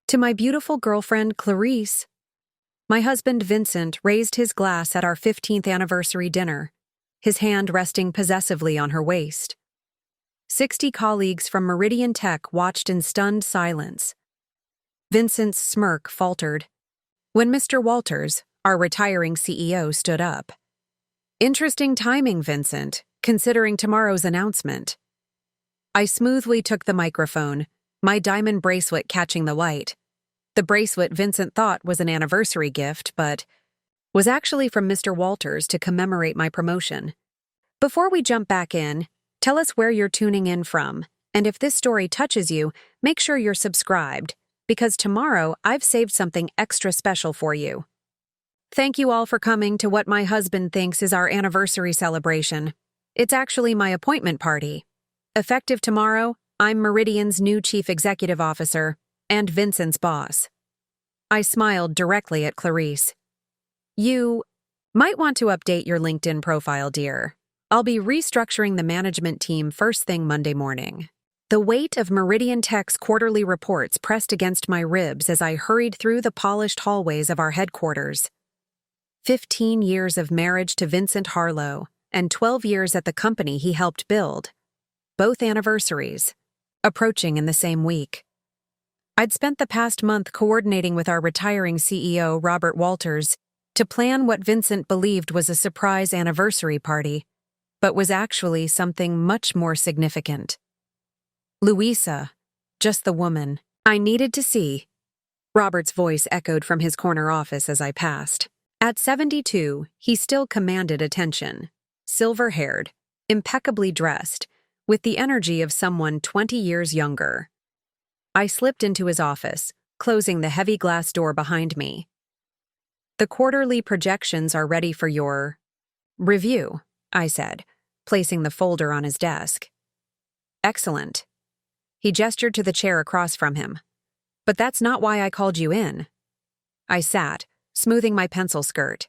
To my beautiful girlfriend, Clarice. My husband, Vincent, raised his glass at our 15th anniversary dinner, his hand resting possessively on her waist. 60 colleagues from Meridian Tech watched in stunned silence. Vincent's smirk faltered when Mr. Walters, our retiring CEO, stood up. Interesting timing, Vincent, considering tomorrow's announcement. I smoothly took the microphone, my diamond bracelet catching the light. The bracelet Vincent thought was an anniversary gift, but was actually from Mr. Walters to commemorate my promotion. Before we jump back in, tell us where you're tuning in from, and if this story touches you, make sure you're subscribed, because tomorrow I've saved something extra special for you. Thank you all for coming to what my husband thinks is our anniversary celebration. It's actually my appointment party. Effective tomorrow, I'm Meridian's new Chief Executive Officer and Vincent's boss. I smiled directly at Clarice. You might want to update your LinkedIn profile, dear. I'll be restructuring the management team first thing Monday morning. The weight of Meridian Tech's quarterly reports pressed against my ribs as I hurried through the polished hallways of our headquarters. 15 years of marriage to Vincent Harlow and 12 years at the company he helped build. Both anniversaries, approaching in the same week. I'd spent the past month coordinating with our retiring CEO, Robert Walters, to plan what Vincent believed was a surprise anniversary party, but was actually something much more significant. Louisa, just the woman I needed to see. Robert's voice echoed from his corner office as I passed. At 72, he still commanded attention. Silver-haired, impeccably dressed, with the energy of someone 20 years younger. I slipped into his office, closing the heavy glass door behind me. The quarterly projections are ready for your review, I said, placing the folder on his desk. Excellent. He gestured to the chair across from him. But that's not why I called you in. I sat, smoothing my pencil skirt.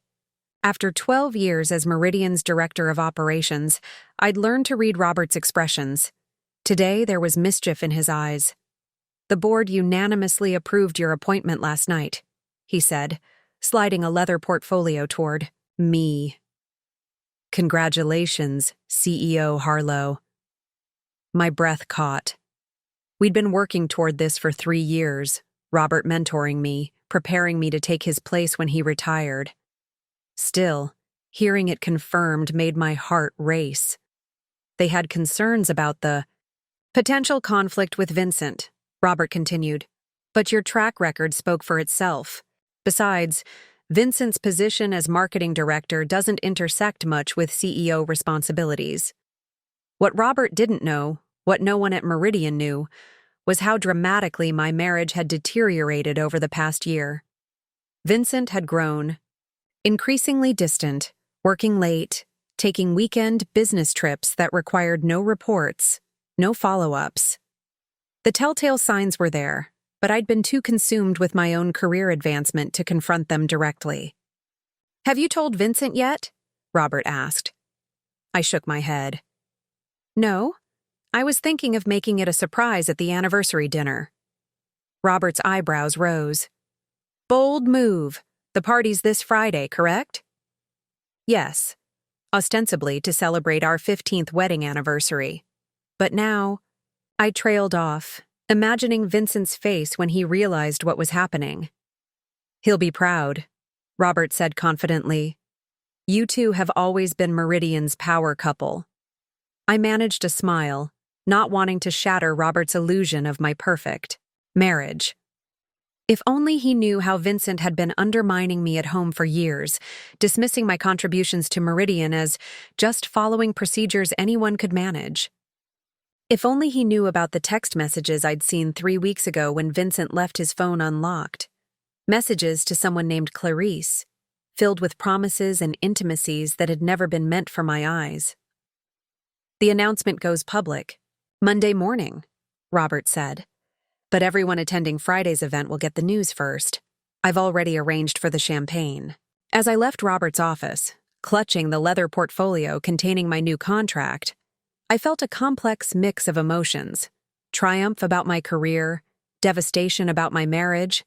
After 12 years as Meridian's Director of Operations, I'd learned to read Robert's expressions. Today, there was mischief in his eyes. The board unanimously approved your appointment last night, he said, sliding a leather portfolio toward me. Congratulations, CEO Harlow. My breath caught. We'd been working toward this for 3 years, Robert mentoring me, preparing me to take his place when he retired. Still, hearing it confirmed made my heart race. They had concerns about the potential conflict with Vincent, Robert continued, but your track record spoke for itself. Besides, Vincent's position as marketing director doesn't intersect much with CEO responsibilities. What Robert didn't know, what no one at Meridian knew, was how dramatically my marriage had deteriorated over the past year. Vincent had grown, increasingly distant, working late, taking weekend business trips that required no reports, no follow-ups. The telltale signs were there, but I'd been too consumed with my own career advancement to confront them directly. Have you told Vincent yet? Robert asked. I shook my head. No, I was thinking of making it a surprise at the anniversary dinner. Robert's eyebrows rose. Bold move. The party's this Friday, correct? Yes, ostensibly to celebrate our 15th wedding anniversary. But now, I trailed off, imagining Vincent's face when he realized what was happening. He'll be proud, Robert said confidently. You two have always been Meridian's power couple. I managed a smile, not wanting to shatter Robert's illusion of my perfect marriage. If only he knew how Vincent had been undermining me at home for years, dismissing my contributions to Meridian as just following procedures anyone could manage. If only he knew about the text messages I'd seen 3 weeks ago when Vincent left his phone unlocked. Messages to someone named Clarice, filled with promises and intimacies that had never been meant for my eyes. The announcement goes public Monday morning, Robert said. But everyone attending Friday's event will get the news first. I've already arranged for the champagne. As I left Robert's office, clutching the leather portfolio containing my new contract, I felt a complex mix of emotions: triumph about my career, devastation about my marriage,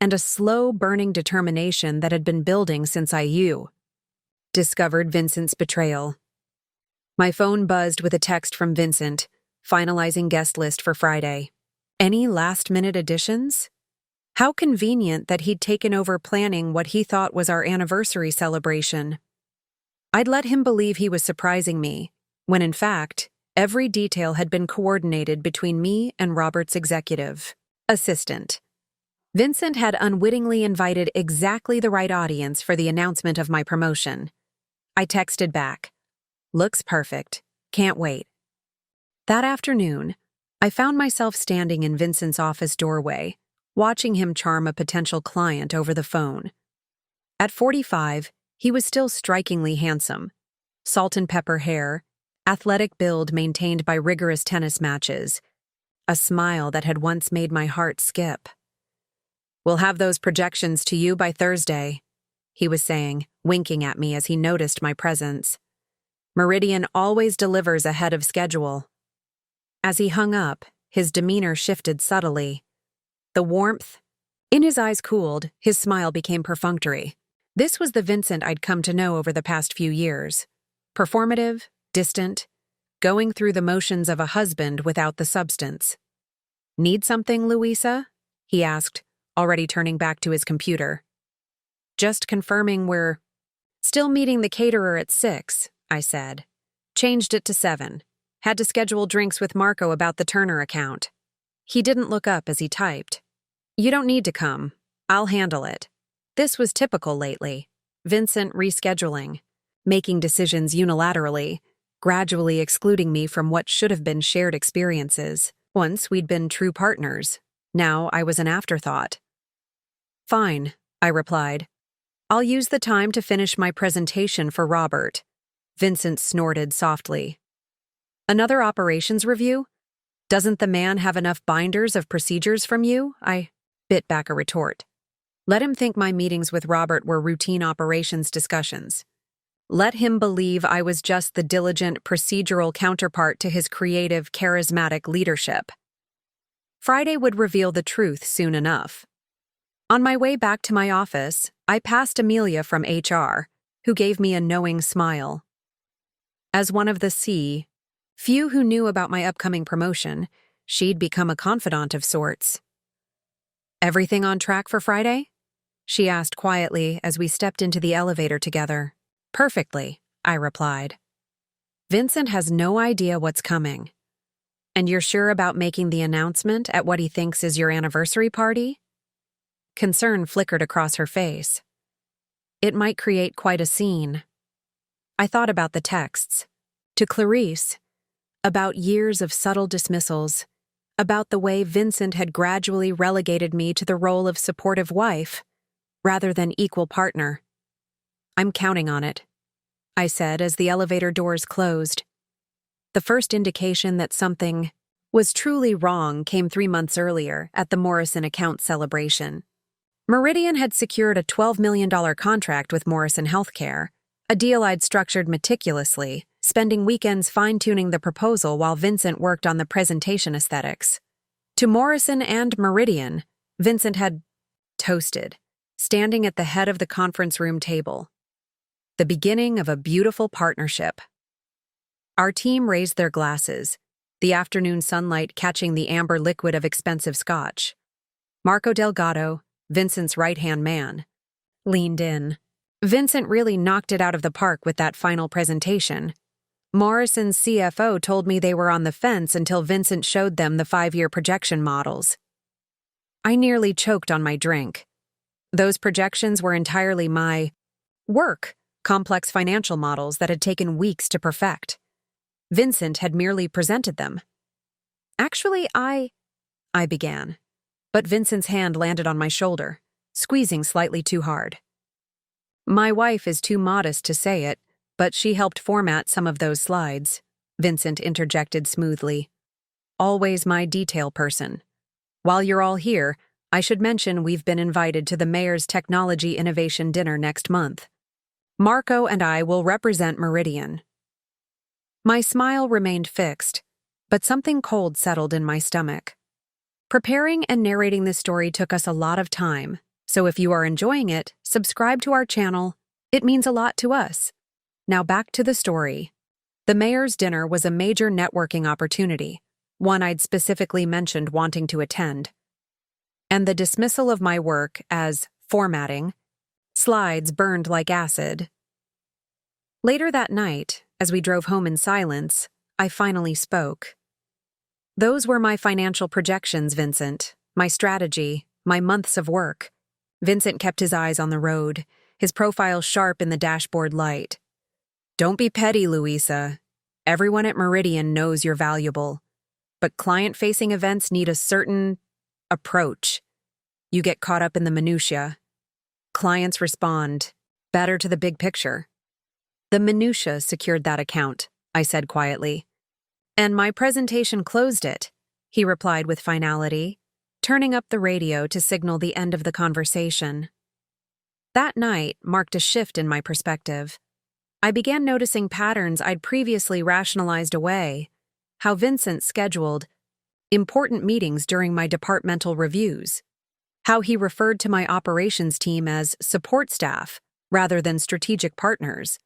and a slow-burning determination that had been building since I discovered Vincent's betrayal. My phone buzzed with a text from Vincent, finalizing guest list for Friday. Any last-minute additions? How convenient that he'd taken over planning what he thought was our anniversary celebration. I'd let him believe he was surprising me, when in fact, every detail had been coordinated between me and Robert's executive assistant. Vincent had unwittingly invited exactly the right audience for the announcement of my promotion. I texted back, "Looks perfect. Can't wait." That afternoon, I found myself standing in Vincent's office doorway, watching him charm a potential client over the phone. At 45, he was still strikingly handsome. Salt and pepper hair, athletic build maintained by rigorous tennis matches, a smile that had once made my heart skip. "We'll have those projections to you by Thursday," he was saying, winking at me as he noticed my presence. "Meridian always delivers ahead of schedule." As he hung up, his demeanor shifted subtly. The warmth in his eyes cooled, his smile became perfunctory. This was the Vincent I'd come to know over the past few years. Performative, distant, going through the motions of a husband without the substance. "Need something, Louisa?" he asked, already turning back to his computer. "Just confirming we're still meeting the caterer at 6, I said. Changed it to 7. Had to schedule drinks with Marco about the Turner account. He didn't look up as he typed. "You don't need to come. I'll handle it." This was typical lately. Vincent rescheduling, making decisions unilaterally, gradually excluding me from what should have been shared experiences. Once we'd been true partners. Now I was an afterthought. "Fine," I replied. "I'll use the time to finish my presentation for Robert." Vincent snorted softly. "Another operations review? Doesn't the man have enough binders of procedures from you?" I bit back a retort. Let him think my meetings with Robert were routine operations discussions. Let him believe I was just the diligent, procedural counterpart to his creative, charismatic leadership. Friday would reveal the truth soon enough. On my way back to my office, I passed Amelia from HR, who gave me a knowing smile. As one of the few who knew about my upcoming promotion, she'd become a confidant of sorts. "Everything on track for Friday?" she asked quietly as we stepped into the elevator together. "Perfectly," I replied. "Vincent has no idea what's coming." "And you're sure about making the announcement at what he thinks is your anniversary party?" Concern flickered across her face. "It might create quite a scene." I thought about the texts. To Clarice, about years of subtle dismissals, about the way Vincent had gradually relegated me to the role of supportive wife, rather than equal partner. "I'm counting on it," I said as the elevator doors closed. The first indication that something was truly wrong came 3 months earlier at the Morrison account celebration. Meridian had secured a $12 million contract with Morrison Healthcare, a deal I'd structured meticulously, spending weekends fine-tuning the proposal while Vincent worked on the presentation aesthetics. To Morrison and Meridian, Vincent had toasted, standing at the head of the conference room table. The beginning of a beautiful partnership. Our team raised their glasses, the afternoon sunlight catching the amber liquid of expensive scotch. Marco Delgado, Vincent's right-hand man, leaned in. Vincent really knocked it out of the park with that final presentation. Morrison's CFO told me they were on the fence until Vincent showed them the 5-year projection models. I nearly choked on my drink. Those projections were entirely my work, complex financial models that had taken weeks to perfect. Vincent had merely presented them. "Actually, I began, but Vincent's hand landed on my shoulder, squeezing slightly too hard. "My wife is too modest to say it, but she helped format some of those slides," Vincent interjected smoothly. "Always my detail person. While you're all here, I should mention we've been invited to the Mayor's Technology Innovation Dinner next month. Marco and I will represent Meridian." My smile remained fixed, but something cold settled in my stomach. Preparing and narrating this story took us a lot of time, so if you are enjoying it, subscribe to our channel. It means a lot to us. Now back to the story. The mayor's dinner was a major networking opportunity, one I'd specifically mentioned wanting to attend. And the dismissal of my work as formatting slides burned like acid. Later that night, as we drove home in silence, I finally spoke. Those were my financial projections, Vincent, my strategy, my months of work. Vincent kept his eyes on the road, his profile sharp in the dashboard light. Don't be petty, Louisa. Everyone at Meridian knows you're valuable. But client-facing events need a certain approach. You get caught up in the minutiae. Clients respond better to the big picture. The minutiae secured that account, I said quietly. And my presentation closed it, he replied with finality, turning up the radio to signal the end of the conversation. That night marked a shift in my perspective. I began noticing patterns I'd previously rationalized away, how Vincent scheduled important meetings during my departmental reviews, how he referred to my operations team as support staff rather than strategic partners,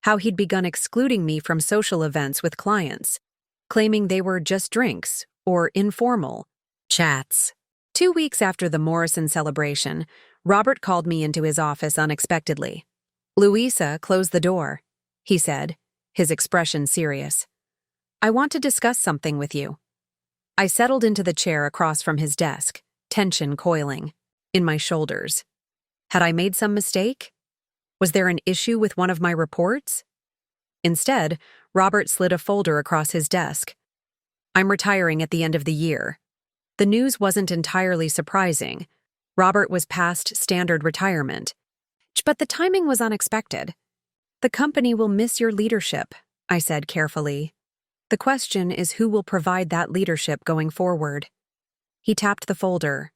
how he'd begun excluding me from social events with clients, claiming they were just drinks or informal chats. 2 weeks after the Morrison celebration, Robert called me into his office unexpectedly. "Louisa, close the door," he said, his expression serious. "I want to discuss something with you." I settled into the chair across from his desk, tension coiling in my shoulders. Had I made some mistake? Was there an issue with one of my reports? Instead, Robert slid a folder across his desk. "I'm retiring at the end of the year." The news wasn't entirely surprising. Robert was past standard retirement. But the timing was unexpected. "The company will miss your leadership," I said carefully. "The question is who will provide that leadership going forward." He tapped the folder.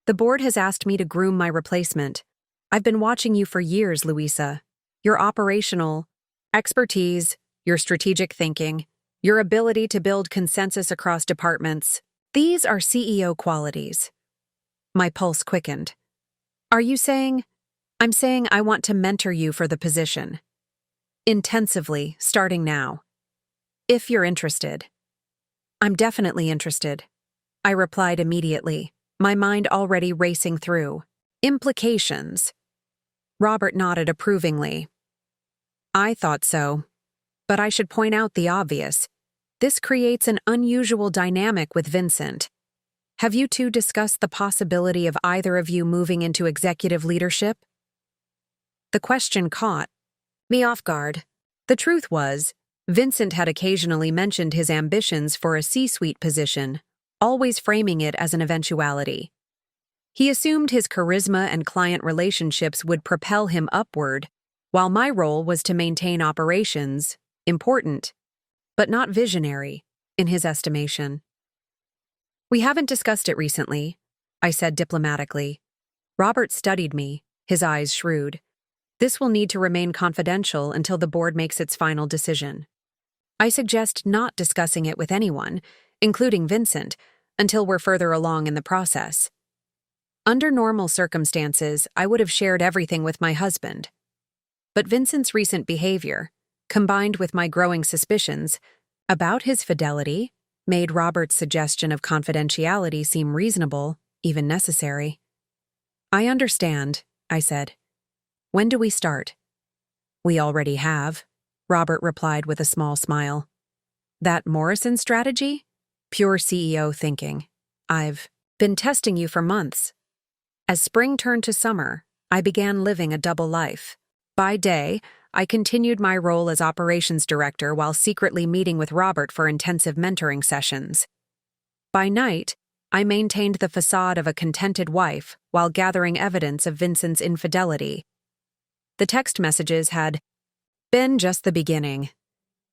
"The board has asked me to groom my replacement. I've been watching you for years, Louisa. Your operational expertise, your strategic thinking, your ability to build consensus across departments. These are CEO qualities." My pulse quickened. "Are you saying—" "I'm saying I want to mentor you for the position. Intensively, starting now. If you're interested." "I'm definitely interested," I replied immediately, my mind already racing through implications. Robert nodded approvingly. "I thought so. But I should point out the obvious. This creates an unusual dynamic with Vincent. Have you two discussed the possibility of either of you moving into executive leadership?" The question caught me off guard. The truth was, Vincent had occasionally mentioned his ambitions for a C-suite position, always framing it as an eventuality. He assumed his charisma and client relationships would propel him upward, while my role was to maintain operations, important, but not visionary, in his estimation. "We haven't discussed it recently," I said diplomatically. Robert studied me, his eyes shrewd. "This will need to remain confidential until the board makes its final decision. I suggest not discussing it with anyone, including Vincent, until we're further along in the process. Under normal circumstances, I would have shared everything with my husband. But Vincent's recent behavior, combined with my growing suspicions about his fidelity, made Robert's suggestion of confidentiality seem reasonable, even necessary." "I understand," I said. "When do we start?" "We already have," Robert replied with a small smile. "That Morrison strategy? Pure CEO thinking. I've been testing you for months." As spring turned to summer, I began living a double life. By day, I continued my role as operations director while secretly meeting with Robert for intensive mentoring sessions. By night, I maintained the facade of a contented wife while gathering evidence of Vincent's infidelity. The text messages had been just the beginning.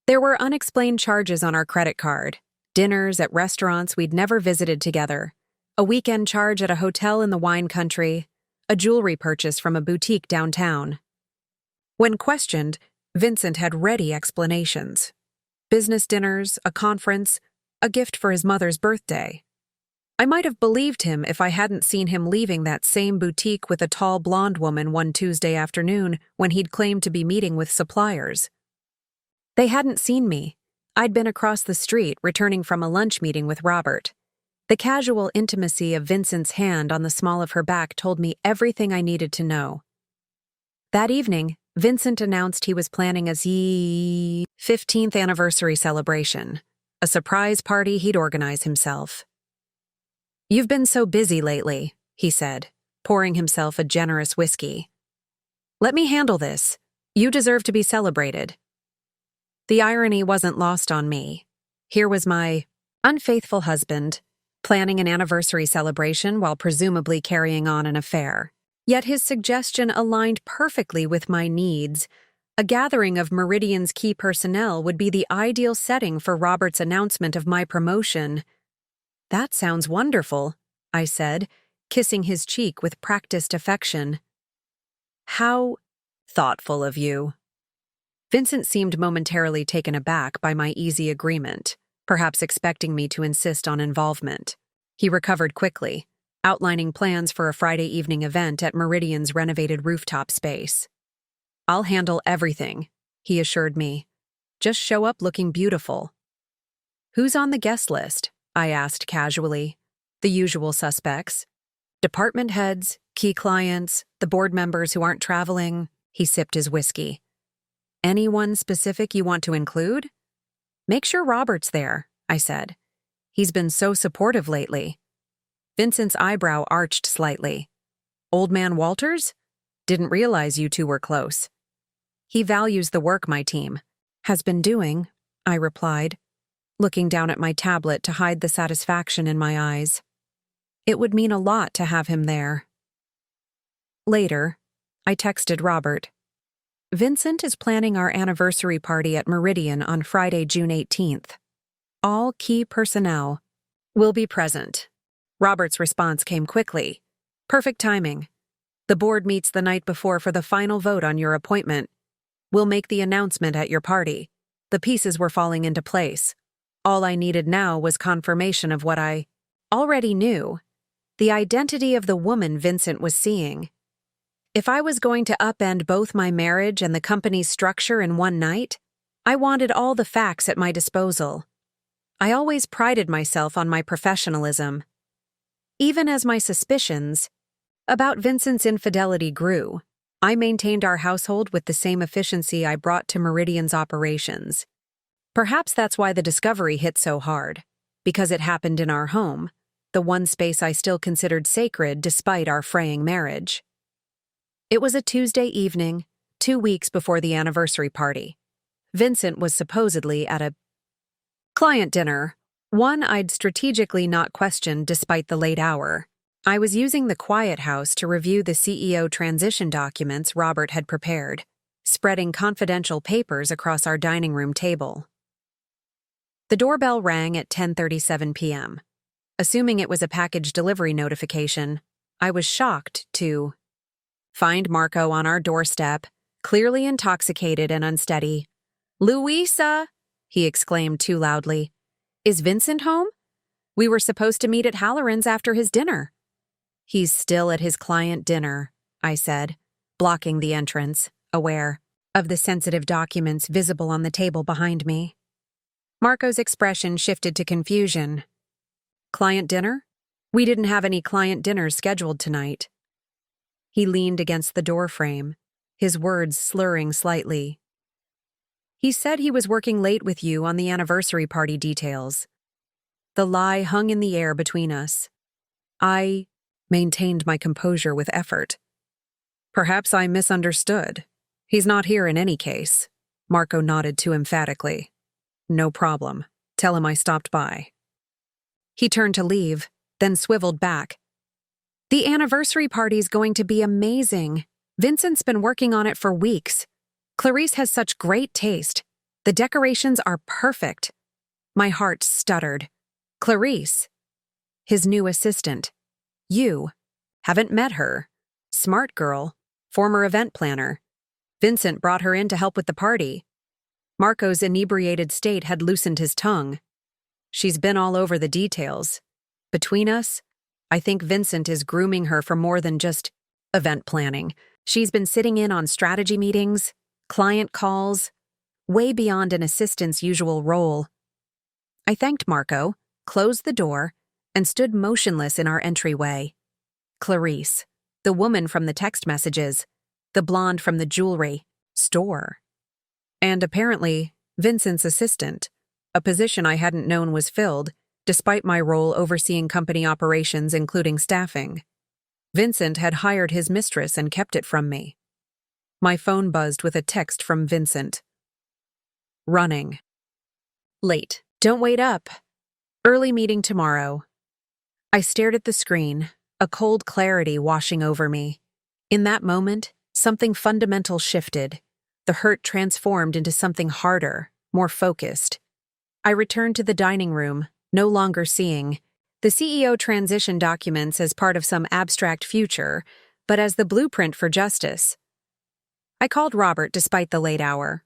There were unexplained charges on our credit card, dinners at restaurants we'd never visited together, a weekend charge at a hotel in the wine country, a jewelry purchase from a boutique downtown. When questioned, Vincent had ready explanations. Business dinners, a conference, a gift for his mother's birthday. I might have believed him if I hadn't seen him leaving that same boutique with a tall blonde woman one Tuesday afternoon when he'd claimed to be meeting with suppliers. They hadn't seen me. I'd been across the street returning from a lunch meeting with Robert. The casual intimacy of Vincent's hand on the small of her back told me everything I needed to know. That evening, Vincent announced he was planning a 15th anniversary celebration, a surprise party he'd organize himself. "You've been so busy lately," he said, pouring himself a generous whiskey. "Let me handle this. You deserve to be celebrated." The irony wasn't lost on me. Here was my unfaithful husband, planning an anniversary celebration while presumably carrying on an affair. Yet his suggestion aligned perfectly with my needs. A gathering of Meridian's key personnel would be the ideal setting for Robert's announcement of my promotion. "That sounds wonderful," I said, kissing his cheek with practiced affection. "How thoughtful of you." Vincent seemed momentarily taken aback by my easy agreement, perhaps expecting me to insist on involvement. He recovered quickly, outlining plans for a Friday evening event at Meridian's renovated rooftop space. "I'll handle everything," he assured me. "Just show up looking beautiful." "Who's on the guest list?" I asked casually. "The usual suspects. Department heads, key clients, the board members who aren't traveling." He sipped his whiskey. "Anyone specific you want to include?" "Make sure Robert's there," I said. "He's been so supportive lately." Vincent's eyebrow arched slightly. "Old man Walters? Didn't realize you two were close." "He values the work my team has been doing," I replied, looking down at my tablet to hide the satisfaction in my eyes. It would mean a lot to have him there. Later, I texted Robert. "Vincent is planning our anniversary party at Meridian on Friday, June 18th. All key personnel will be present." Robert's response came quickly. "Perfect timing. The board meets the night before for the final vote on your appointment. We'll make the announcement at your party." The pieces were falling into place. All I needed now was confirmation of what I already knew, the identity of the woman Vincent was seeing. If I was going to upend both my marriage and the company's structure in one night, I wanted all the facts at my disposal. I always prided myself on my professionalism. Even as my suspicions about Vincent's infidelity grew, I maintained our household with the same efficiency I brought to Meridian's operations. Perhaps that's why the discovery hit so hard, because it happened in our home, the one space I still considered sacred despite our fraying marriage. It was a Tuesday evening, 2 weeks before the anniversary party. Vincent was supposedly at a client dinner, one I'd strategically not questioned despite the late hour. I was using the quiet house to review the CEO transition documents Robert had prepared, spreading confidential papers across our dining room table. The doorbell rang at 10:37 p.m. Assuming it was a package delivery notification, I was shocked to find Marco on our doorstep, clearly intoxicated and unsteady. "Louisa!" he exclaimed too loudly. "Is Vincent home? We were supposed to meet at Halloran's after his dinner." "He's still at his client dinner," I said, blocking the entrance, aware of the sensitive documents visible on the table behind me. Marco's expression shifted to confusion. "Client dinner? We didn't have any client dinners scheduled tonight." He leaned against the doorframe, his words slurring slightly. "He said he was working late with you on the anniversary party details." The lie hung in the air between us. I maintained my composure with effort. "Perhaps I misunderstood. He's not here in any case." Marco nodded too emphatically. "No problem. Tell him I stopped by." He turned to leave, then swiveled back. "The anniversary party's going to be amazing. Vincent's been working on it for weeks. Clarice has such great taste. The decorations are perfect." My heart stuttered. "Clarice? His new assistant. You haven't met her. Smart girl, former event planner. Vincent brought her in to help with the party." Marco's inebriated state had loosened his tongue. "She's been all over the details. Between us, I think Vincent is grooming her for more than just event planning. She's been sitting in on strategy meetings, client calls, way beyond an assistant's usual role. I thanked Marco, closed the door, and stood motionless in our entryway. Clarice, the woman from the text messages, the blonde from the jewelry store. And apparently, Vincent's assistant, a position I hadn't known was filled, despite my role overseeing company operations including staffing. Vincent had hired his mistress and kept it from me. My phone buzzed with a text from Vincent. Running. Late. Don't wait up. Early meeting tomorrow. I stared at the screen, a cold clarity washing over me. In that moment, something fundamental shifted. The hurt transformed into something harder, more focused. I returned to the dining room, no longer seeing the CEO transition documents as part of some abstract future, but as the blueprint for justice. I called Robert despite the late hour.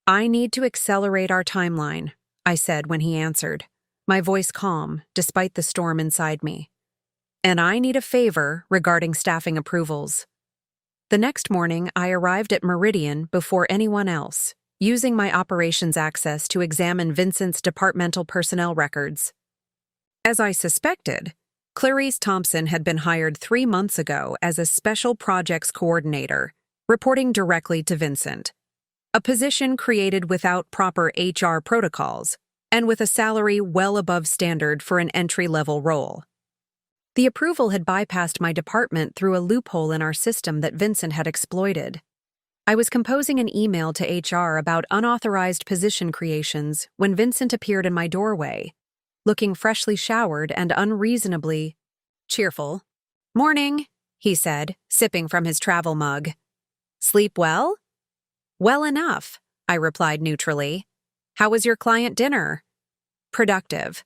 I need to accelerate our timeline, I said when he answered, my voice calm despite the storm inside me. And I need a favor regarding staffing approvals. The next morning, I arrived at Meridian before anyone else, using my operations access to examine Vincent's departmental personnel records. As I suspected, Clarice Thompson had been hired 3 months ago as a special projects coordinator, reporting directly to Vincent. A position created without proper HR protocols, and with a salary well above standard for an entry-level role. The approval had bypassed my department through a loophole in our system that Vincent had exploited. I was composing an email to HR about unauthorized position creations when Vincent appeared in my doorway, looking freshly showered and unreasonably cheerful. "Morning," he said, sipping from his travel mug. "Sleep well?" "Well enough," I replied neutrally. "How was your client dinner?" "Productive.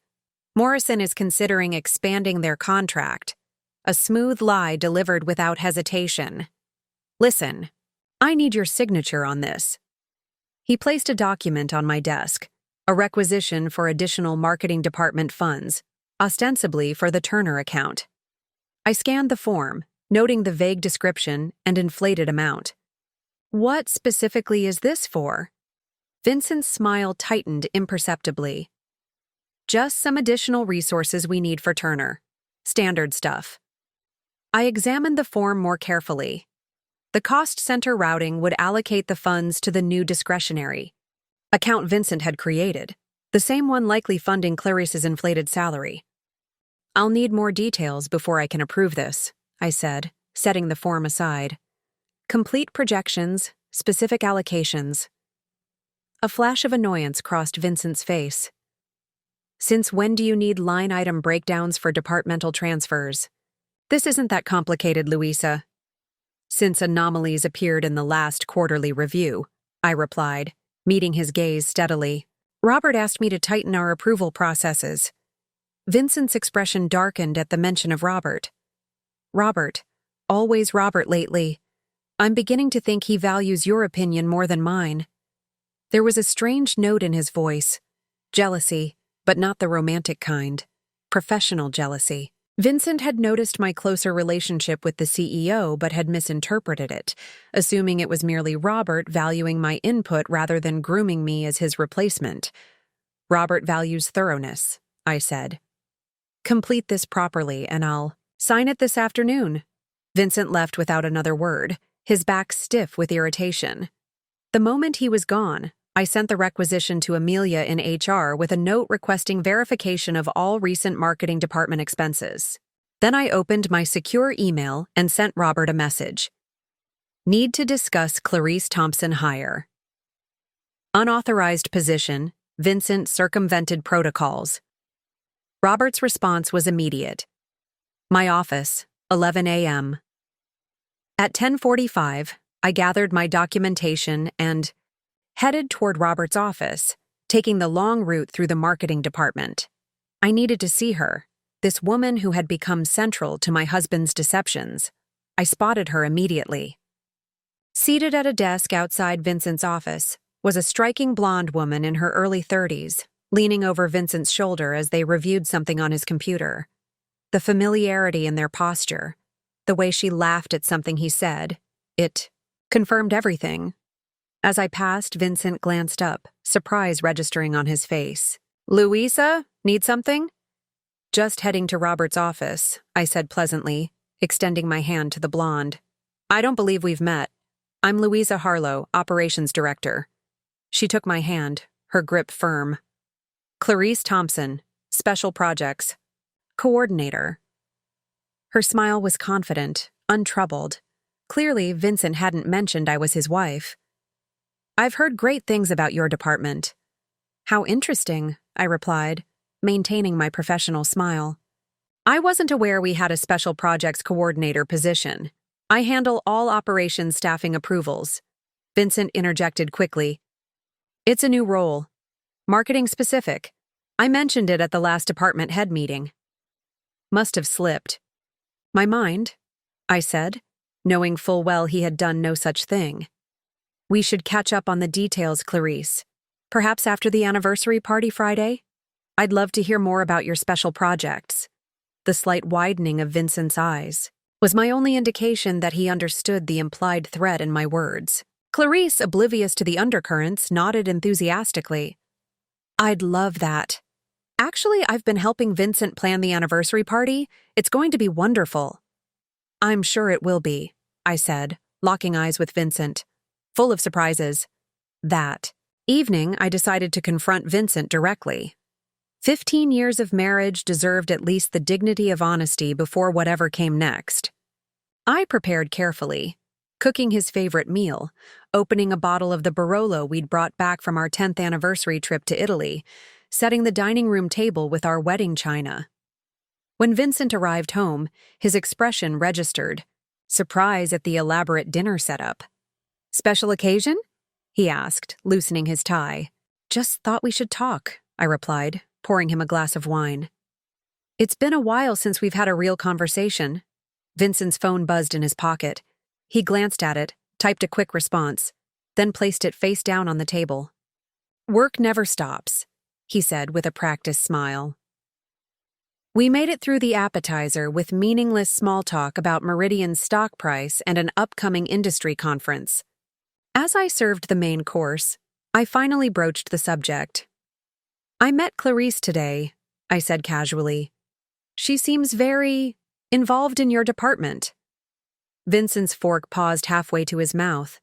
Morrison is considering expanding their contract." A smooth lie delivered without hesitation. "Listen, I need your signature on this." He placed a document on my desk, a requisition for additional marketing department funds, ostensibly for the Turner account. I scanned the form, noting the vague description and inflated amount. "What specifically is this for?" Vincent's smile tightened imperceptibly. "Just some additional resources we need for Turner. Standard stuff." I examined the form more carefully. The cost center routing would allocate the funds to the new discretionary account Vincent had created, the same one likely funding Clarice's inflated salary. "I'll need more details before I can approve this," I said, setting the form aside. "Complete projections, specific allocations." A flash of annoyance crossed Vincent's face. "Since when do you need line item breakdowns for departmental transfers?" "This isn't that complicated, Louisa." "Since anomalies appeared in the last quarterly review," I replied, meeting his gaze steadily. "Robert asked me to tighten our approval processes." Vincent's expression darkened at the mention of Robert. "Robert. Always Robert lately. I'm beginning to think he values your opinion more than mine." There was a strange note in his voice. Jealousy, but not the romantic kind. Professional jealousy. Vincent had noticed my closer relationship with the CEO but had misinterpreted it, assuming it was merely Robert valuing my input rather than grooming me as his replacement. "Robert values thoroughness," I said. "Complete this properly and I'll sign it this afternoon." Vincent left without another word, his back stiff with irritation. The moment he was gone, I sent the requisition to Amelia in HR with a note requesting verification of all recent marketing department expenses. Then I opened my secure email and sent Robert a message. "Need to discuss Clarice Thompson hire. Unauthorized position, Vincent circumvented protocols." Robert's response was immediate. "My office, 11 a.m. At 10:45, I gathered my documentation and headed toward Robert's office, taking the long route through the marketing department. I needed to see her, this woman who had become central to my husband's deceptions. I spotted her immediately. Seated at a desk outside Vincent's office was a striking blonde woman in her early 30s, leaning over Vincent's shoulder as they reviewed something on his computer. The familiarity in their posture, the way she laughed at something he said, it confirmed everything. As I passed, Vincent glanced up, surprise registering on his face. "Louisa, need something?" "Just heading to Robert's office," I said pleasantly, extending my hand to the blonde. "I don't believe we've met. I'm Louisa Harlow, Operations Director." She took my hand, her grip firm. "Clarice Thompson, Special Projects Coordinator." Her smile was confident, untroubled. Clearly, Vincent hadn't mentioned I was his wife. "I've heard great things about your department." "How interesting," I replied, maintaining my professional smile. "I wasn't aware we had a Special Projects Coordinator position. I handle all operations staffing approvals." Vincent interjected quickly. "It's a new role. Marketing specific. I mentioned it at the last department head meeting." Must have slipped. "My mind," I said, knowing full well he had done no such thing. "We should catch up on the details, Clarice. Perhaps after the anniversary party Friday? I'd love to hear more about your special projects." The slight widening of Vincent's eyes was my only indication that he understood the implied threat in my words. Clarice, oblivious to the undercurrents, nodded enthusiastically. "I'd love that. Actually, I've been helping Vincent plan the anniversary party. It's going to be wonderful." "I'm sure it will be," I said, locking eyes with Vincent. Full of surprises. That evening, I decided to confront Vincent directly. 15 years of marriage deserved at least the dignity of honesty before whatever came next. I prepared carefully, cooking his favorite meal, opening a bottle of the Barolo we'd brought back from our 10th anniversary trip to Italy, setting the dining room table with our wedding china. When Vincent arrived home, his expression registered, surprise at the elaborate dinner setup. "Special occasion?" he asked, loosening his tie. "Just thought we should talk," I replied, pouring him a glass of wine. "It's been a while since we've had a real conversation." Vincent's phone buzzed in his pocket. He glanced at it, typed a quick response, then placed it face down on the table. "Work never stops," he said with a practiced smile. We made it through the appetizer with meaningless small talk about Meridian's stock price and an upcoming industry conference. As I served the main course, I finally broached the subject. "I met Clarice today," I said casually. "She seems very involved in your department." Vincent's fork paused halfway to his mouth.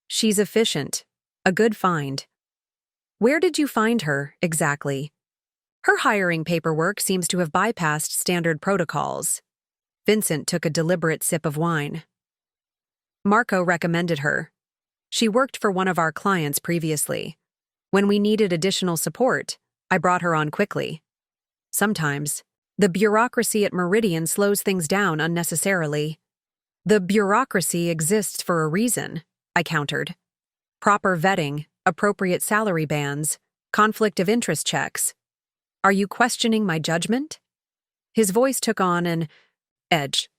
"She's efficient. A good find." "Where did you find her, exactly?" "Her hiring paperwork seems to have bypassed standard protocols." Vincent took a deliberate sip of wine. "Marco recommended her. She worked for one of our clients previously. When we needed additional support, I brought her on quickly. Sometimes, the bureaucracy at Meridian slows things down unnecessarily." "The bureaucracy exists for a reason," I countered. "Proper vetting, appropriate salary bands, conflict of interest checks. Are you questioning my judgment?" His voice took on an edge.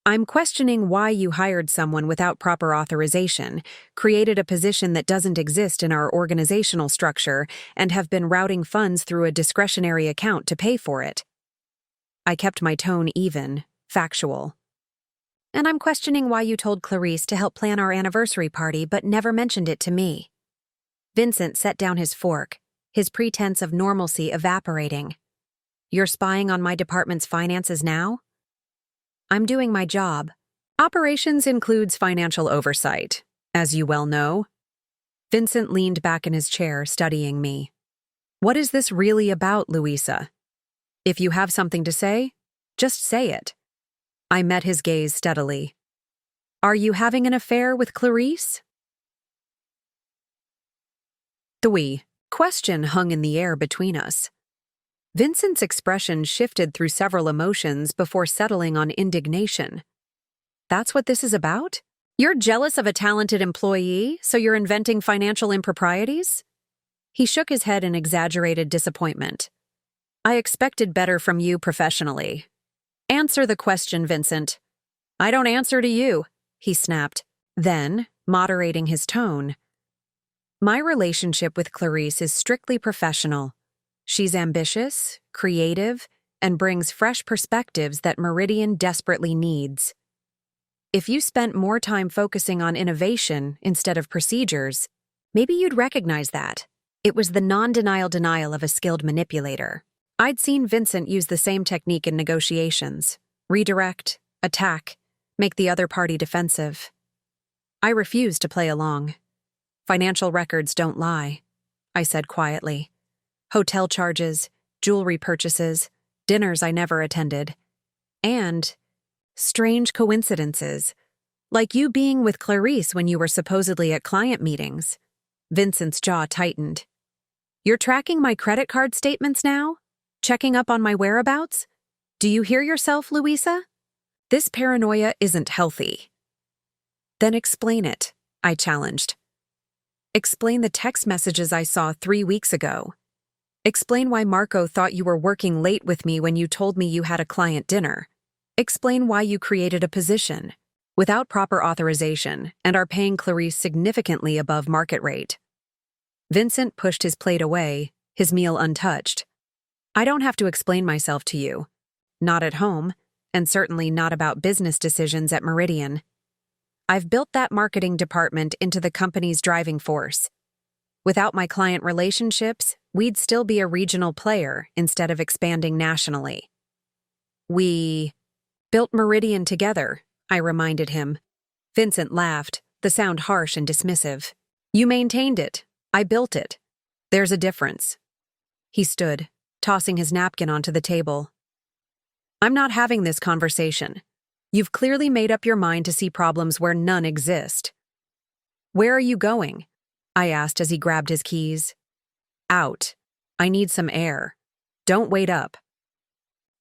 "I'm questioning why you hired someone without proper authorization, created a position that doesn't exist in our organizational structure, and have been routing funds through a discretionary account to pay for it." I kept my tone even, factual. "And I'm questioning why you told Clarice to help plan our anniversary party but never mentioned it to me." Vincent set down his fork, his pretense of normalcy evaporating. "You're spying on my department's finances now?" "I'm doing my job. Operations includes financial oversight, as you well know." Vincent leaned back in his chair, studying me. "What is this really about, Louisa? If you have something to say, just say it." I met his gaze steadily. "Are you having an affair with Clarice?" The question hung in the air between us. Vincent's expression shifted through several emotions before settling on indignation. "That's what this is about? You're jealous of a talented employee, so you're inventing financial improprieties?" He shook his head in exaggerated disappointment. "I expected better from you professionally." "Answer the question, Vincent." "I don't answer to you," he snapped. Then, moderating his tone, "My relationship with Clarice is strictly professional. She's ambitious, creative, and brings fresh perspectives that Meridian desperately needs. If you spent more time focusing on innovation instead of procedures, maybe you'd recognize that. It was the non-denial denial of a skilled manipulator. I'd seen Vincent use the same technique in negotiations: redirect, attack, make the other party defensive. I refused to play along. Financial records don't lie, I said quietly. Hotel charges, jewelry purchases, dinners I never attended. And strange coincidences, like you being with Clarice when you were supposedly at client meetings. Vincent's jaw tightened. You're tracking my credit card statements now? Checking up on my whereabouts? Do you hear yourself, Louisa? This paranoia isn't healthy. Then explain it, I challenged. Explain the text messages I saw 3 weeks ago. Explain why Marco thought you were working late with me when you told me you had a client dinner. Explain why you created a position without proper authorization and are paying Clarice significantly above market rate. Vincent pushed his plate away, his meal untouched. I don't have to explain myself to you. Not at home, and certainly not about business decisions at Meridian. I've built that marketing department into the company's driving force. Without my client relationships, we'd still be a regional player instead of expanding nationally. We built Meridian together, I reminded him. Vincent laughed, the sound harsh and dismissive. You maintained it. I built it. There's a difference. He stood, tossing his napkin onto the table. I'm not having this conversation. You've clearly made up your mind to see problems where none exist. Where are you going? I asked as he grabbed his keys. Out. I need some air. Don't wait up.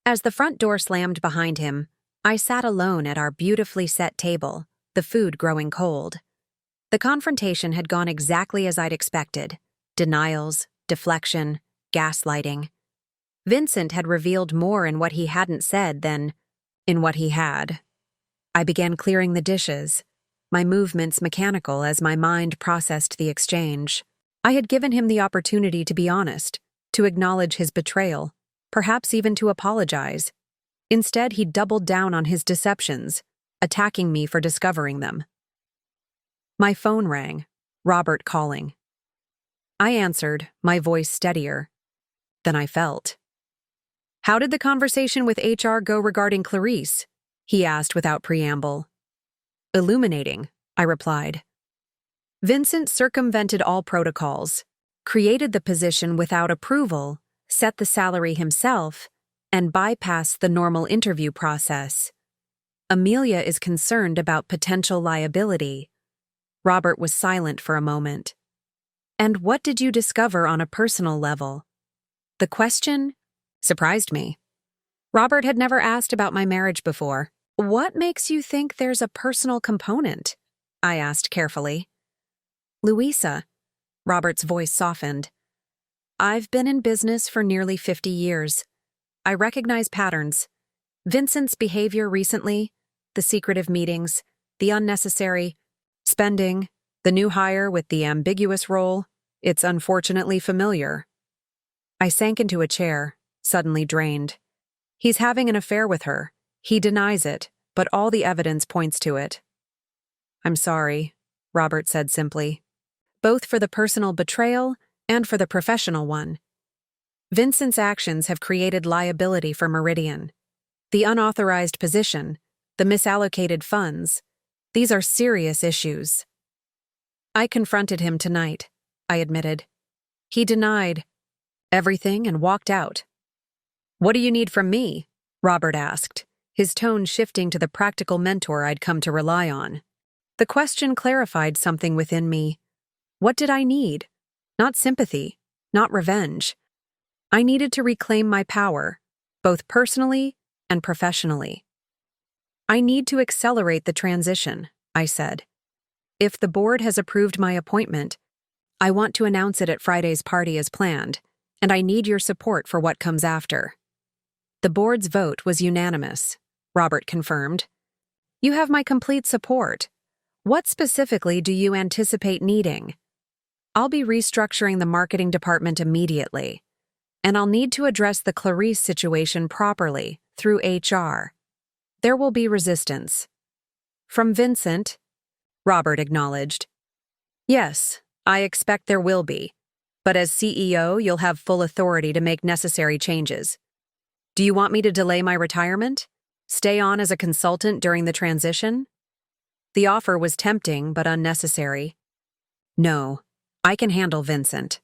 As the front door slammed behind him, I sat alone at our beautifully set table, the food growing cold. The confrontation had gone exactly as I'd expected. Denials, deflection, gaslighting. Vincent had revealed more in what he hadn't said than in what he had. I began clearing the dishes, my movements mechanical as my mind processed the exchange. I had given him the opportunity to be honest, to acknowledge his betrayal, perhaps even to apologize. Instead, he doubled down on his deceptions, attacking me for discovering them. My phone rang, Robert calling. I answered, my voice steadier than I felt. How did the conversation with HR go regarding Clarice? He asked without preamble. Illuminating, I replied. Vincent circumvented all protocols, created the position without approval, set the salary himself, and bypassed the normal interview process. Amelia is concerned about potential liability. Robert was silent for a moment. And what did you discover on a personal level? The question surprised me. Robert had never asked about my marriage before. What makes you think there's a personal component? I asked carefully. Louisa, Robert's voice softened. I've been in business for nearly 50 years. I recognize patterns. Vincent's behavior recently, the secretive meetings, the unnecessary spending, the new hire with the ambiguous role, it's unfortunately familiar. I sank into a chair, suddenly drained. He's having an affair with her. He denies it, but all the evidence points to it. I'm sorry, Robert said simply, both for the personal betrayal and for the professional one. Vincent's actions have created liability for Meridian. The unauthorized position, the misallocated funds, these are serious issues. I confronted him tonight, I admitted. He denied everything and walked out. What do you need from me? Robert asked, his tone shifting to the practical mentor I'd come to rely on. The question clarified something within me. What did I need? Not sympathy, not revenge. I needed to reclaim my power, both personally and professionally. I need to accelerate the transition, I said. If the board has approved my appointment, I want to announce it at Friday's party as planned, and I need your support for what comes after. The board's vote was unanimous, Robert confirmed. You have my complete support. What specifically do you anticipate needing? I'll be restructuring the marketing department immediately. and I'll need to address the Clarice situation properly through HR. There will be resistance. From Vincent, Robert acknowledged. Yes, I expect there will be, but as CEO, you'll have full authority to make necessary changes. Do you want me to delay my retirement? Stay on as a consultant during the transition? The offer was tempting but unnecessary. No, I can handle Vincent.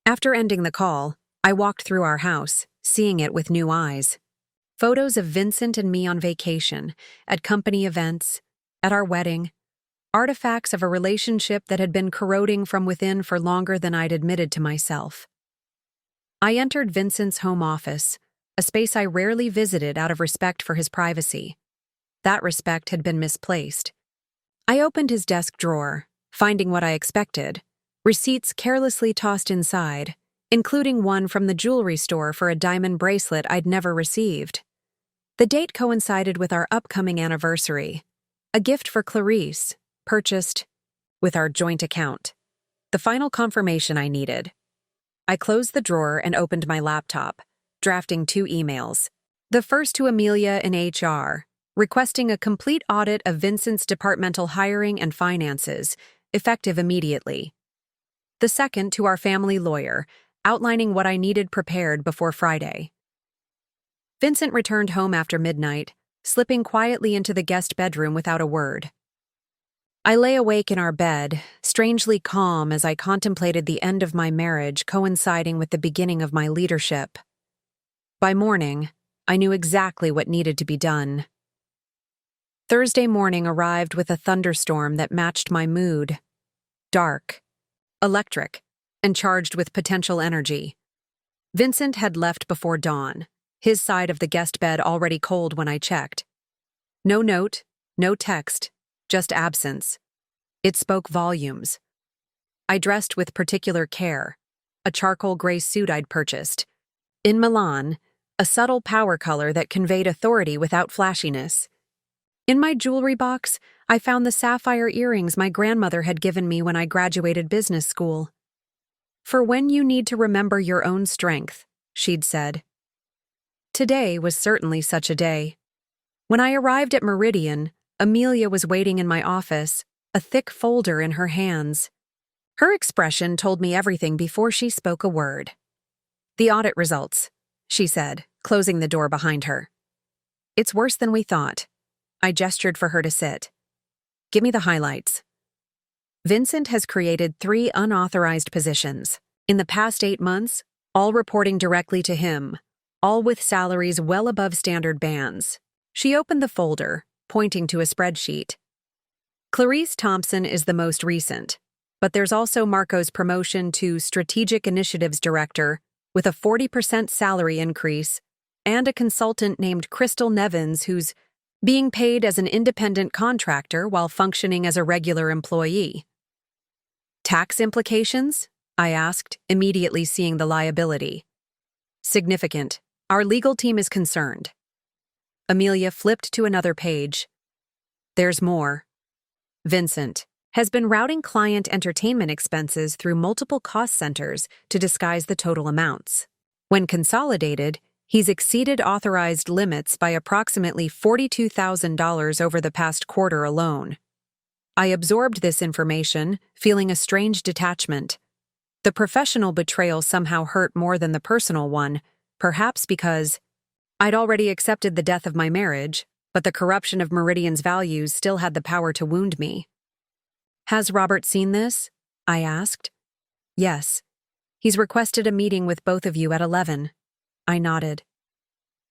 After ending the call, I walked through our house, seeing it with new eyes. Photos of Vincent and me on vacation, at company events, at our wedding, artifacts of a relationship that had been corroding from within for longer than I'd admitted to myself. I entered Vincent's home office, a space I rarely visited out of respect for his privacy. That respect had been misplaced. I opened his desk drawer, finding what I expected, receipts carelessly tossed inside, including one from the jewelry store for a diamond bracelet I'd never received. The date coincided with our upcoming anniversary, a gift for Clarice, purchased with our joint account. The final confirmation I needed. I closed the drawer and opened my laptop, drafting 2 emails. The first to Amelia in HR, requesting a complete audit of Vincent's departmental hiring and finances, effective immediately. The second to our family lawyer, outlining what I needed prepared before Friday. Vincent returned home after midnight, slipping quietly into the guest bedroom without a word. I lay awake in our bed, strangely calm as I contemplated the end of my marriage coinciding with the beginning of my leadership. By morning, I knew exactly what needed to be done. Thursday morning arrived with a thunderstorm that matched my mood. Dark, electric, and charged with potential energy. Vincent had left before dawn, his side of the guest bed already cold when I checked. No note, no text, just absence. It spoke volumes. I dressed with particular care, a charcoal gray suit I'd purchased. In Milan, a subtle power color that conveyed authority without flashiness. In my jewelry box, I found the sapphire earrings my grandmother had given me when I graduated business school. For when you need to remember your own strength, she'd said. Today was certainly such a day. When I arrived at Meridian, Amelia was waiting in my office, a thick folder in her hands. Her expression told me everything before she spoke a word. The audit results, she said, closing the door behind her. It's worse than we thought. I gestured for her to sit. Give me the highlights. Vincent has created 3 unauthorized positions. In the past 8 months, all reporting directly to him, all with salaries well above standard bands. She opened the folder, pointing to a spreadsheet. Clarice Thompson is the most recent, but there's also Marco's promotion to Strategic Initiatives Director with a 40% salary increase, and a consultant named Crystal Nevins who's being paid as an independent contractor while functioning as a regular employee. Tax implications? I asked, immediately seeing the liability. Significant. Our legal team is concerned. Amelia flipped to another page. There's more. Vincent has been routing client entertainment expenses through multiple cost centers to disguise the total amounts. When consolidated, he's exceeded authorized limits by approximately $42,000 over the past quarter alone. I absorbed this information, feeling a strange detachment. The professional betrayal somehow hurt more than the personal one, perhaps because I'd already accepted the death of my marriage, but the corruption of Meridian's values still had the power to wound me. Has Robert seen this? I asked. Yes. He's requested a meeting with both of you at 11. I nodded.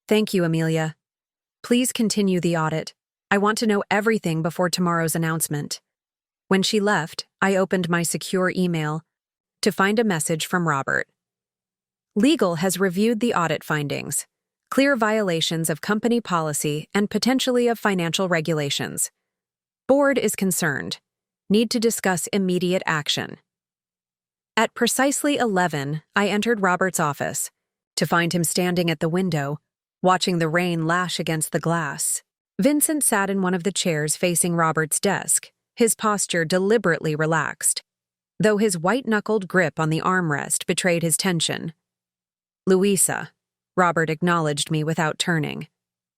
Thank you, Amelia. Please continue the audit. I want to know everything before tomorrow's announcement. When she left, I opened my secure email to find a message from Robert. Legal has reviewed the audit findings. Clear violations of company policy and potentially of financial regulations. Board is concerned. Need to discuss immediate action. At precisely 11, I entered Robert's office, to find him standing at the window, watching the rain lash against the glass. Vincent sat in one of the chairs facing Robert's desk, his posture deliberately relaxed, though his white-knuckled grip on the armrest betrayed his tension. Louisa. Robert acknowledged me without turning.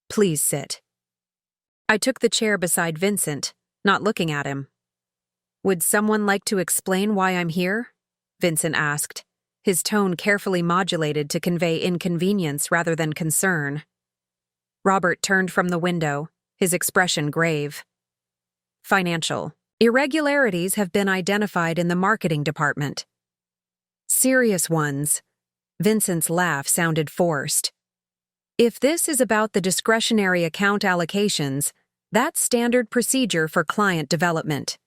Please sit. I took the chair beside Vincent, not looking at him. Would someone like to explain why I'm here? Vincent asked, his tone carefully modulated to convey inconvenience rather than concern. Robert turned from the window, his expression grave. Financial irregularities have been identified in the marketing department. Serious ones. Vincent's laugh sounded forced. If this is about the discretionary account allocations, that's standard procedure for client development.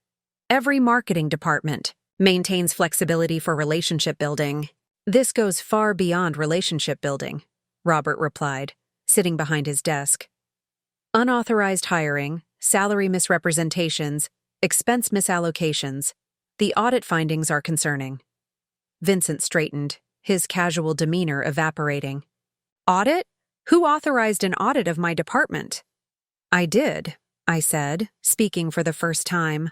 Every marketing department maintains flexibility for relationship building. This goes far beyond relationship building, Robert replied, sitting behind his desk. Unauthorized hiring, salary misrepresentations, expense misallocations. The audit findings are concerning. Vincent straightened, his casual demeanor evaporating. Audit? Who authorized an audit of my department? I did, I said, speaking for the first time.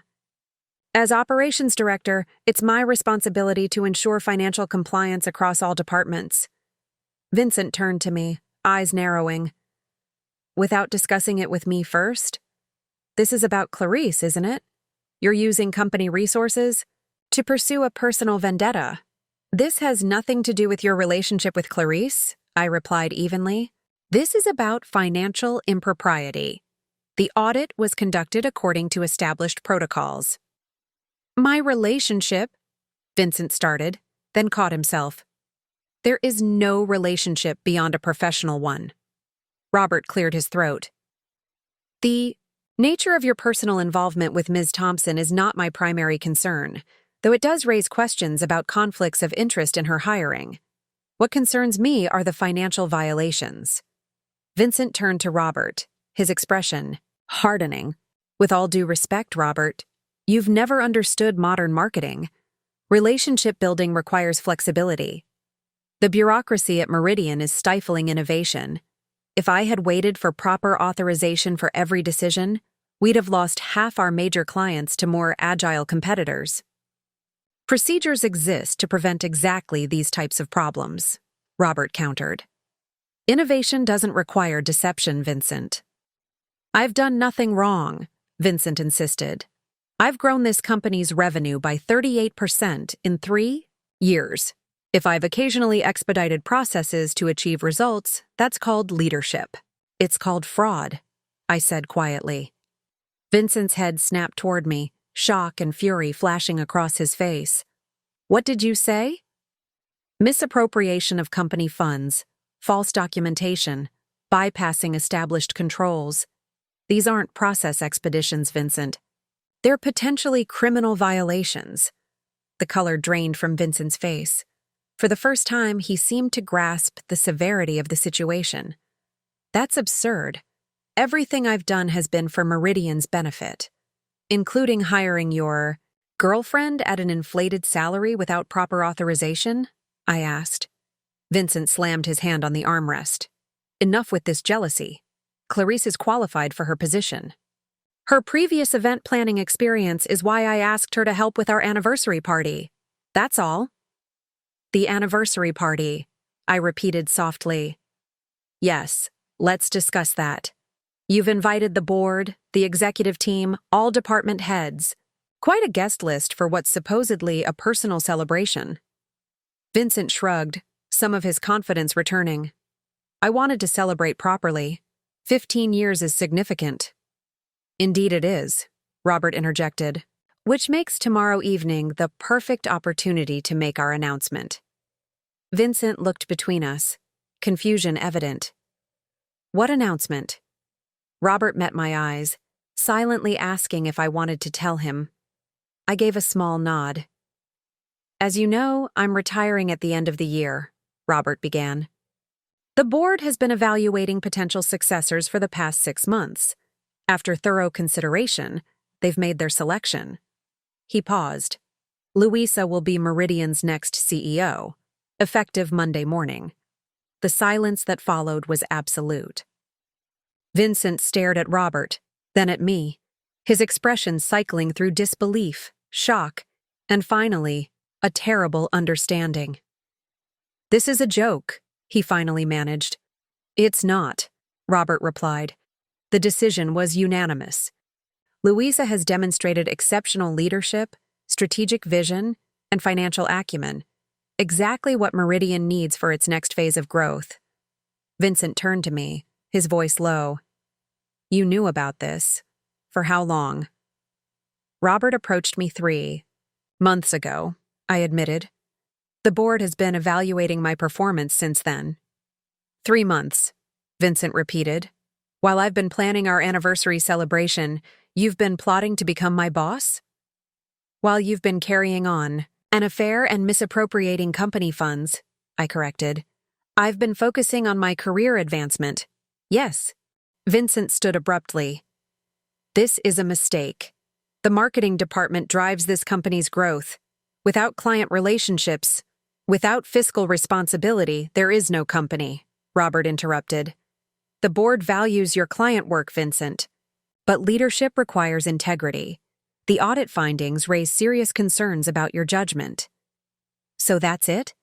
As operations director, it's my responsibility to ensure financial compliance across all departments. Vincent turned to me, eyes narrowing. Without discussing it with me first? This is about Clarice, isn't it? You're using company resources to pursue a personal vendetta. This has nothing to do with your relationship with Clarice, I replied evenly. This is about financial impropriety. The audit was conducted according to established protocols. My relationship, Vincent started, then caught himself. There is no relationship beyond a professional one. Robert cleared his throat. The nature of your personal involvement with Ms. Thompson is not my primary concern, though it does raise questions about conflicts of interest in her hiring. What concerns me are the financial violations. Vincent turned to Robert, his expression hardening. With all due respect, Robert, you've never understood modern marketing. Relationship building requires flexibility. The bureaucracy at Meridian is stifling innovation. If I had waited for proper authorization for every decision, we'd have lost half our major clients to more agile competitors. Procedures exist to prevent exactly these types of problems, Robert countered. Innovation doesn't require deception, Vincent. I've done nothing wrong, Vincent insisted. I've grown this company's revenue by 38% in 3 years. If I've occasionally expedited processes to achieve results, that's called leadership. It's called fraud, I said quietly. Vincent's head snapped toward me, shock and fury flashing across his face. What did you say? Misappropriation of company funds, false documentation, bypassing established controls. These aren't process expeditions, Vincent. They're potentially criminal violations. The color drained from Vincent's face. For the first time, he seemed to grasp the severity of the situation. That's absurd. Everything I've done has been for Meridian's benefit, including hiring your girlfriend at an inflated salary without proper authorization? I asked. Vincent slammed his hand on the armrest. Enough with this jealousy. Clarice is qualified for her position. Her previous event planning experience is why I asked her to help with our anniversary party. That's all. The anniversary party, I repeated softly. Yes, let's discuss that. You've invited the board, the executive team, all department heads. Quite a guest list for what's supposedly a personal celebration. Vincent shrugged, some of his confidence returning. I wanted to celebrate properly. 15 years is significant. Indeed it is, Robert interjected, which makes tomorrow evening the perfect opportunity to make our announcement. Vincent looked between us, confusion evident. What announcement? Robert met my eyes, silently asking if I wanted to tell him. I gave a small nod. As you know, I'm retiring at the end of the year, Robert began. The board has been evaluating potential successors for the past 6 months. After thorough consideration, they've made their selection. He paused. Louisa will be Meridian's next CEO, effective Monday morning. The silence that followed was absolute. Vincent stared at Robert, then at me, his expression cycling through disbelief, shock, and finally, a terrible understanding. This is a joke, he finally managed. It's not, Robert replied. The decision was unanimous. Louisa has demonstrated exceptional leadership, strategic vision, and financial acumen, exactly what Meridian needs for its next phase of growth. Vincent turned to me, his voice low. You knew about this. For how long? Robert approached me 3 months ago, I admitted. The board has been evaluating my performance since then. 3 months, Vincent repeated. While I've been planning our anniversary celebration, you've been plotting to become my boss? While you've been carrying on an affair and misappropriating company funds, I corrected. I've been focusing on my career advancement. Yes. Vincent stood abruptly. This is a mistake. The marketing department drives this company's growth. Without client relationships, without fiscal responsibility, there is no company, Robert interrupted. The board values your client work, Vincent. But leadership requires integrity. The audit findings raise serious concerns about your judgment. So that's it?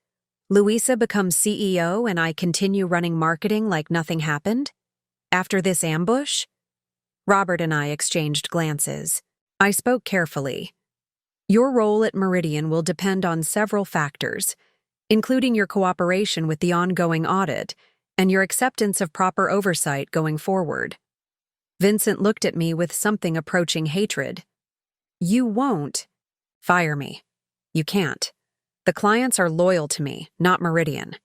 Louisa becomes CEO and I continue running marketing like nothing happened? After this ambush? Robert and I exchanged glances. I spoke carefully. Your role at Meridian will depend on several factors, including your cooperation with the ongoing audit and your acceptance of proper oversight going forward. Vincent looked at me with something approaching hatred. You won't fire me. You can't. The clients are loyal to me, not Meridian.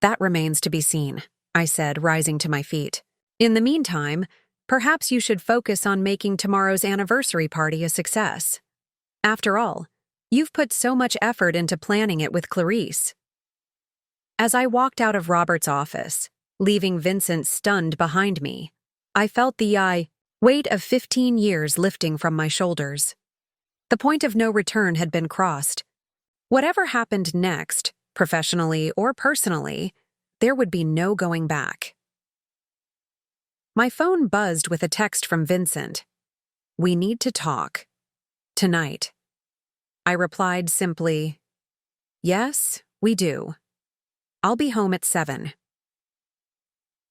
That remains to be seen, I said, rising to my feet. In the meantime, perhaps you should focus on making tomorrow's anniversary party a success. After all, you've put so much effort into planning it with Clarice. As I walked out of Robert's office, leaving Vincent stunned behind me, I felt the weight of 15 years lifting from my shoulders. The point of no return had been crossed. Whatever happened next, professionally or personally, there would be no going back. My phone buzzed with a text from Vincent. We need to talk. Tonight. I replied simply, yes, we do. I'll be home at 7.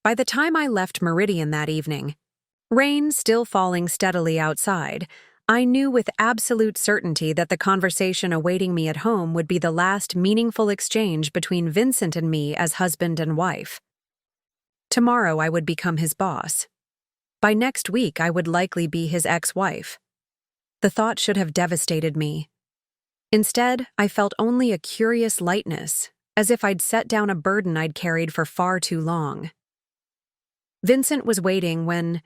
By the time I left Meridian that evening, rain still falling steadily outside, I knew with absolute certainty that the conversation awaiting me at home would be the last meaningful exchange between Vincent and me as husband and wife. Tomorrow I would become his boss. By next week I would likely be his ex-wife. The thought should have devastated me. Instead, I felt only a curious lightness, as if I'd set down a burden I'd carried for far too long. Vincent was waiting when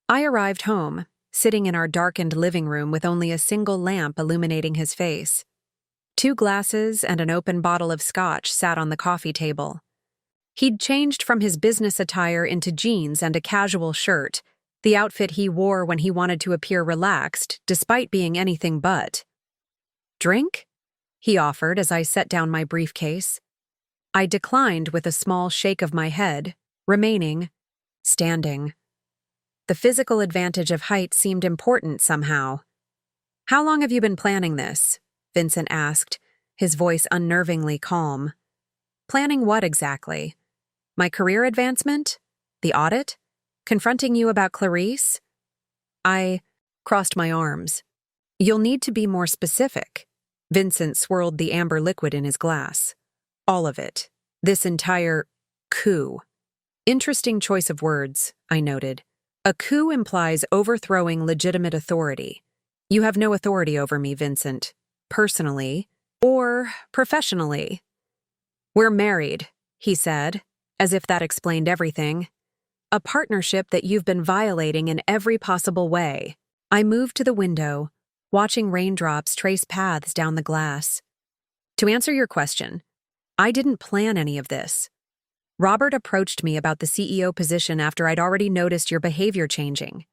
I arrived home, sitting in our darkened living room with only a single lamp illuminating his face. 2 glasses and an open bottle of scotch sat on the coffee table. He'd changed from his business attire into jeans and a casual shirt, the outfit he wore when he wanted to appear relaxed, despite being anything but. Drink? He offered as I set down my briefcase. I declined with a small shake of my head, remaining standing. The physical advantage of height seemed important somehow. How long have you been planning this? Vincent asked, his voice unnervingly calm. Planning what exactly? My career advancement? The audit? Confronting you about Clarice? I crossed my arms. You'll need to be more specific. Vincent swirled the amber liquid in his glass. All of it. This entire coup. Interesting choice of words, I noted. A coup implies overthrowing legitimate authority. You have no authority over me, Vincent. Personally or professionally. We're married, he said, as if that explained everything. A partnership that you've been violating in every possible way. I moved to the window, watching raindrops trace paths down the glass. To answer your question, I didn't plan any of this. Robert approached me about the CEO position after I'd already noticed your behavior changing.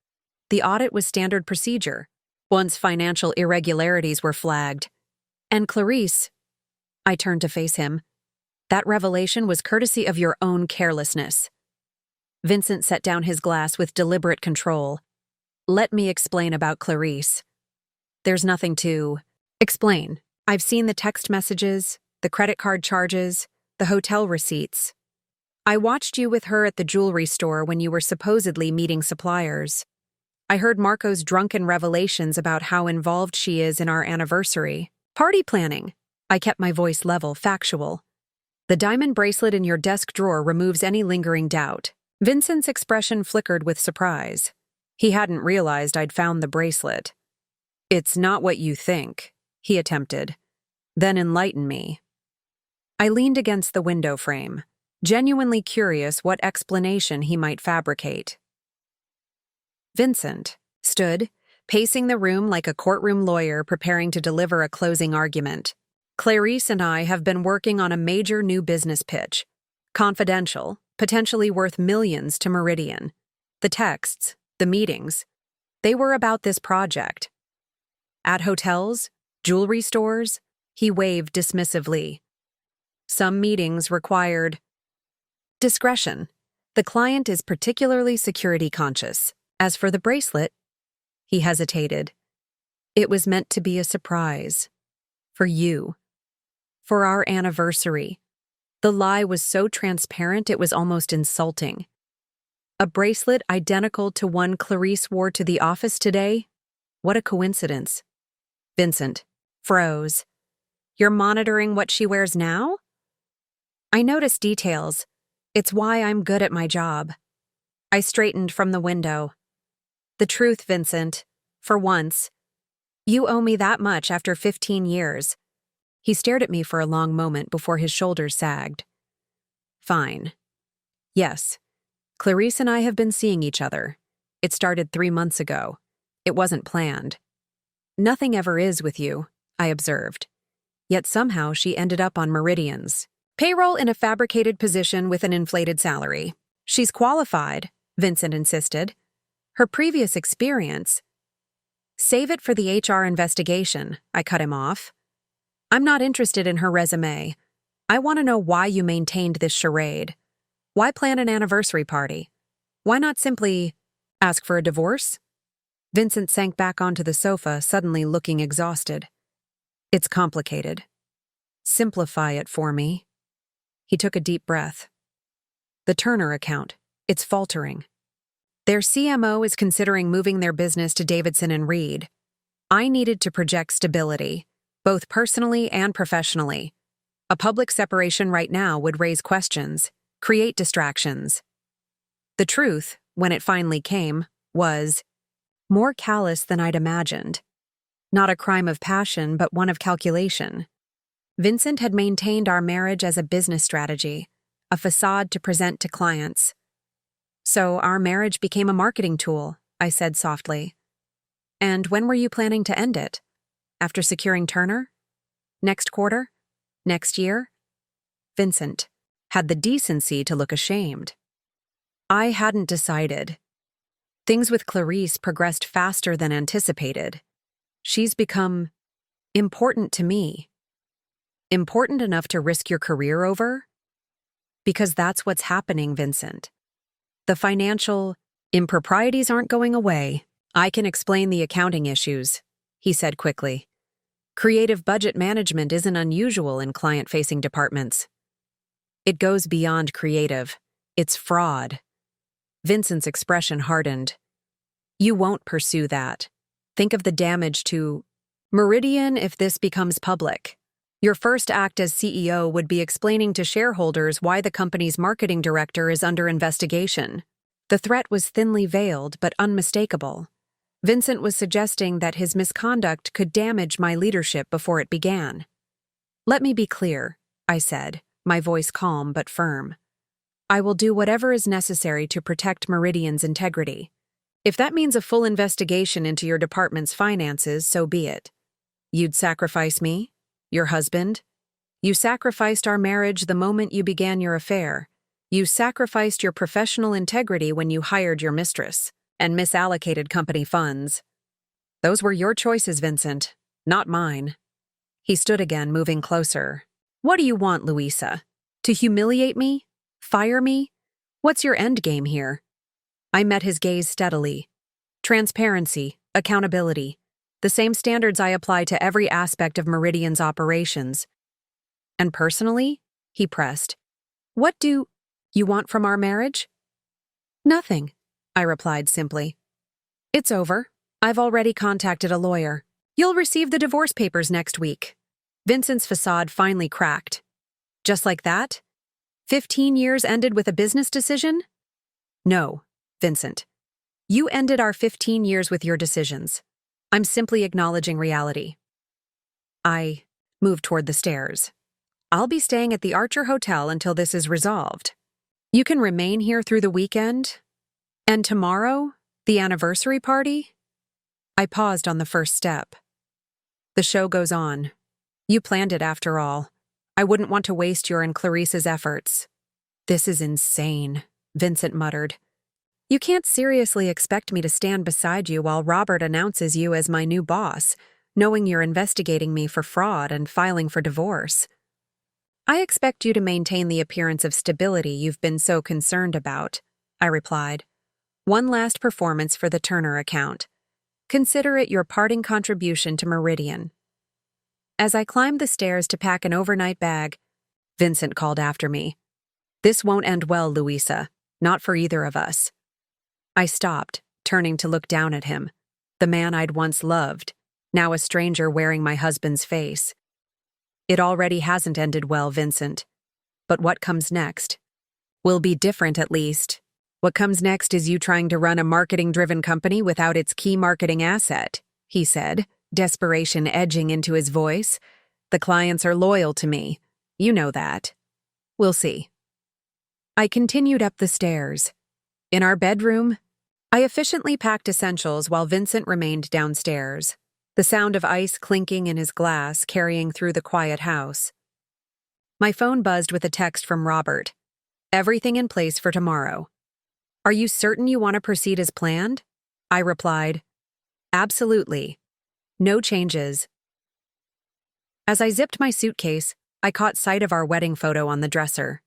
The audit was standard procedure, once financial irregularities were flagged. And Clarice, I turned to face him, that revelation was courtesy of your own carelessness. Vincent set down his glass with deliberate control. Let me explain about Clarice. There's nothing to explain. I've seen the text messages, the credit card charges, the hotel receipts. I watched you with her at the jewelry store when you were supposedly meeting suppliers. I heard Marco's drunken revelations about how involved she is in our anniversary. Party planning. I kept my voice level, factual. The diamond bracelet in your desk drawer removes any lingering doubt. Vincent's expression flickered with surprise. He hadn't realized I'd found the bracelet. It's not what you think, he attempted. Then enlighten me. I leaned against the window frame, genuinely curious what explanation he might fabricate. Vincent stood, pacing the room like a courtroom lawyer preparing to deliver a closing argument. Clarice and I have been working on a major new business pitch. Confidential, potentially worth millions to Meridian. The texts, the meetings, they were about this project. At hotels, jewelry stores, he waved dismissively. Some meetings required discretion. The client is particularly security conscious. As for the bracelet, he hesitated. It was meant to be a surprise. For you. For our anniversary. The lie was so transparent it was almost insulting. A bracelet identical to one Clarice wore to the office today? What a coincidence. Vincent froze. You're monitoring what she wears now? I noticed details. It's why I'm good at my job. I straightened from the window. The truth, Vincent. For once. You owe me that much after 15 years. He stared at me for a long moment before his shoulders sagged. Fine. Yes. Clarice and I have been seeing each other. It started 3 months ago. It wasn't planned. Nothing ever is with you, I observed. Yet somehow she ended up on Meridian's payroll in a fabricated position with an inflated salary. She's qualified, Vincent insisted. Her previous experience. Save it for the HR investigation, I cut him off. I'm not interested in her resume. I want to know why you maintained this charade. Why plan an anniversary party? Why not simply ask for a divorce? Vincent sank back onto the sofa, suddenly looking exhausted. It's complicated. Simplify it for me. He took a deep breath. The Turner account. It's faltering. Their CMO is considering moving their business to Davidson and Reed. I needed to project stability, both personally and professionally. A public separation right now would raise questions, create distractions. The truth, when it finally came, was more callous than I'd imagined. Not a crime of passion, but one of calculation. Vincent had maintained our marriage as a business strategy, a facade to present to clients. So our marriage became a marketing tool, I said softly. And when were you planning to end it? After securing Turner? Next quarter? Next year? Vincent had the decency to look ashamed. I hadn't decided. Things with Clarice progressed faster than anticipated. She's become important to me. Important enough to risk your career over? Because that's what's happening, Vincent. The financial improprieties aren't going away. I can explain the accounting issues, he said quickly. Creative budget management isn't unusual in client-facing departments. It goes beyond creative. It's fraud. Vincent's expression hardened. You won't pursue that. Think of the damage to Meridian if this becomes public. Your first act as CEO would be explaining to shareholders why the company's marketing director is under investigation. The threat was thinly veiled but unmistakable. Vincent was suggesting that his misconduct could damage my leadership before it began. Let me be clear, I said, my voice calm but firm. I will do whatever is necessary to protect Meridian's integrity. If that means a full investigation into your department's finances, so be it. You'd sacrifice me? Your husband? You sacrificed our marriage the moment you began your affair. You sacrificed your professional integrity when you hired your mistress and misallocated company funds. Those were your choices, Vincent, not mine. He stood again, moving closer. What do you want, Louisa? To humiliate me? Fire me? What's your end game here? I met his gaze steadily. Transparency, accountability, the same standards I apply to every aspect of Meridian's operations. And personally, he pressed, what do You want from our marriage? Nothing, I replied simply. It's over. I've already contacted a lawyer. You'll receive the divorce papers next week. Vincent's facade finally cracked. Just like that? 15 years ended with a business decision? No, Vincent. You ended our 15 years with your decisions. I'm simply acknowledging reality. I moved toward the stairs. I'll be staying at the Archer Hotel until this is resolved. You can remain here through the weekend? And tomorrow, the anniversary party? I paused on the first step. The show goes on. You planned it after all. I wouldn't want to waste your and Clarice's efforts. This is insane, Vincent muttered. You can't seriously expect me to stand beside you while Robert announces you as my new boss, knowing you're investigating me for fraud and filing for divorce. I expect you to maintain the appearance of stability you've been so concerned about, I replied. One last performance for the Turner account. Consider it your parting contribution to Meridian. As I climbed the stairs to pack an overnight bag, Vincent called after me. This won't end well, Louisa. Not for either of us. I stopped, turning to look down at him, the man I'd once loved, now a stranger wearing my husband's face. It already hasn't ended well, Vincent. But what comes next? Will be different, at least. What comes next is you trying to run a marketing-driven company without its key marketing asset, he said, desperation edging into his voice. The clients are loyal to me. You know that. We'll see. I continued up the stairs. In our bedroom, I efficiently packed essentials while Vincent remained downstairs, the sound of ice clinking in his glass carrying through the quiet house. My phone buzzed with a text from Robert. Everything in place for tomorrow. Are you certain you want to proceed as planned? I replied. Absolutely. No changes. As I zipped my suitcase, I caught sight of our wedding photo on the dresser.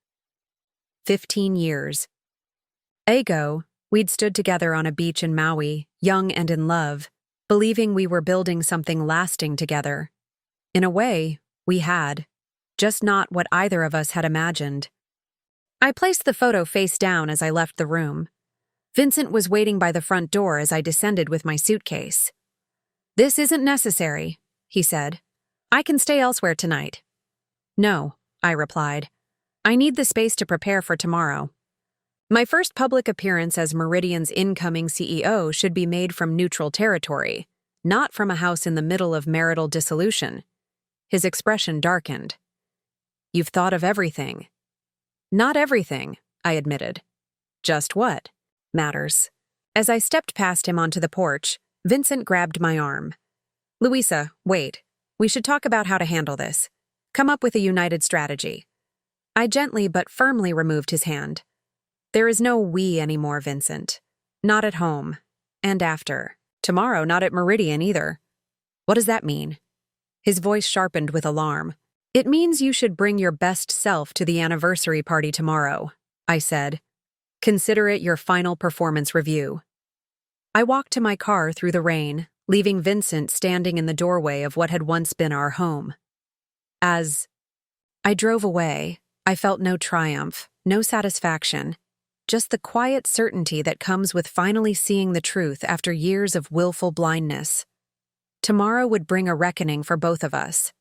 15 years. Ago, we'd stood together on a beach in Maui, young and in love, believing we were building something lasting together. In a way, we had. Just not what either of us had imagined. I placed the photo face down as I left the room. Vincent was waiting by the front door as I descended with my suitcase. This isn't necessary, he said. I can stay elsewhere tonight. No, I replied. I need the space to prepare for tomorrow. My first public appearance as Meridian's incoming CEO should be made from neutral territory, not from a house in the middle of marital dissolution. His expression darkened. You've thought of everything. Not everything, I admitted. Just what matters. As I stepped past him onto the porch, Vincent grabbed my arm. Louisa, wait. We should talk about how to handle this. Come up with a united strategy. I gently but firmly removed his hand. There is no we anymore, Vincent. Not at home. And after. Tomorrow, not at Meridian either. What does that mean? His voice sharpened with alarm. It means you should bring your best self to the anniversary party tomorrow, I said. Consider it your final performance review. I walked to my car through the rain, leaving Vincent standing in the doorway of what had once been our home. As I drove away, I felt no triumph, no satisfaction, just the quiet certainty that comes with finally seeing the truth after years of willful blindness. Tomorrow would bring a reckoning for both of us.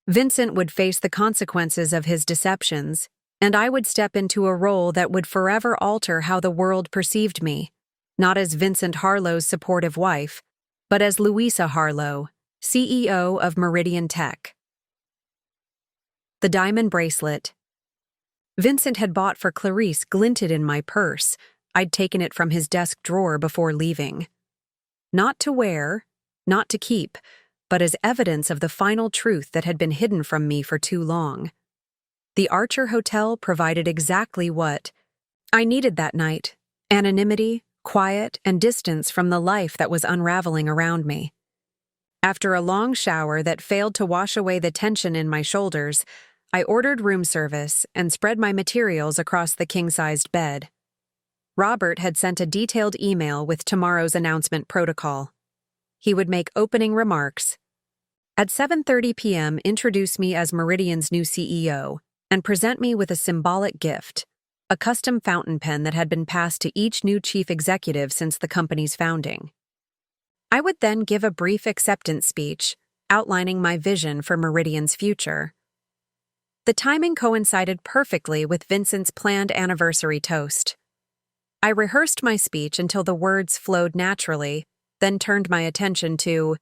Vincent would face the consequences of his deceptions, and I would step into a role that would forever alter how the world perceived me, not as Vincent Harlow's supportive wife, but as Louisa Harlow, CEO of Meridian Tech. The diamond bracelet Vincent had bought for Clarice glinted in my purse. I'd taken it from his desk drawer before leaving. Not to wear, not to keep, but as evidence of the final truth that had been hidden from me for too long. The Archer Hotel provided exactly what I needed that night: anonymity, quiet, and distance from the life that was unraveling around me. After a long shower that failed to wash away the tension in my shoulders, I ordered room service and spread my materials across the king-sized bed. Robert had sent a detailed email with tomorrow's announcement protocol. He would make opening remarks. At 7:30 p.m., introduce me as Meridian's new CEO and present me with a symbolic gift, a custom fountain pen that had been passed to each new chief executive since the company's founding. I would then give a brief acceptance speech, outlining my vision for Meridian's future. The timing coincided perfectly with Vincent's planned anniversary toast. I rehearsed my speech until the words flowed naturally, then turned my attention to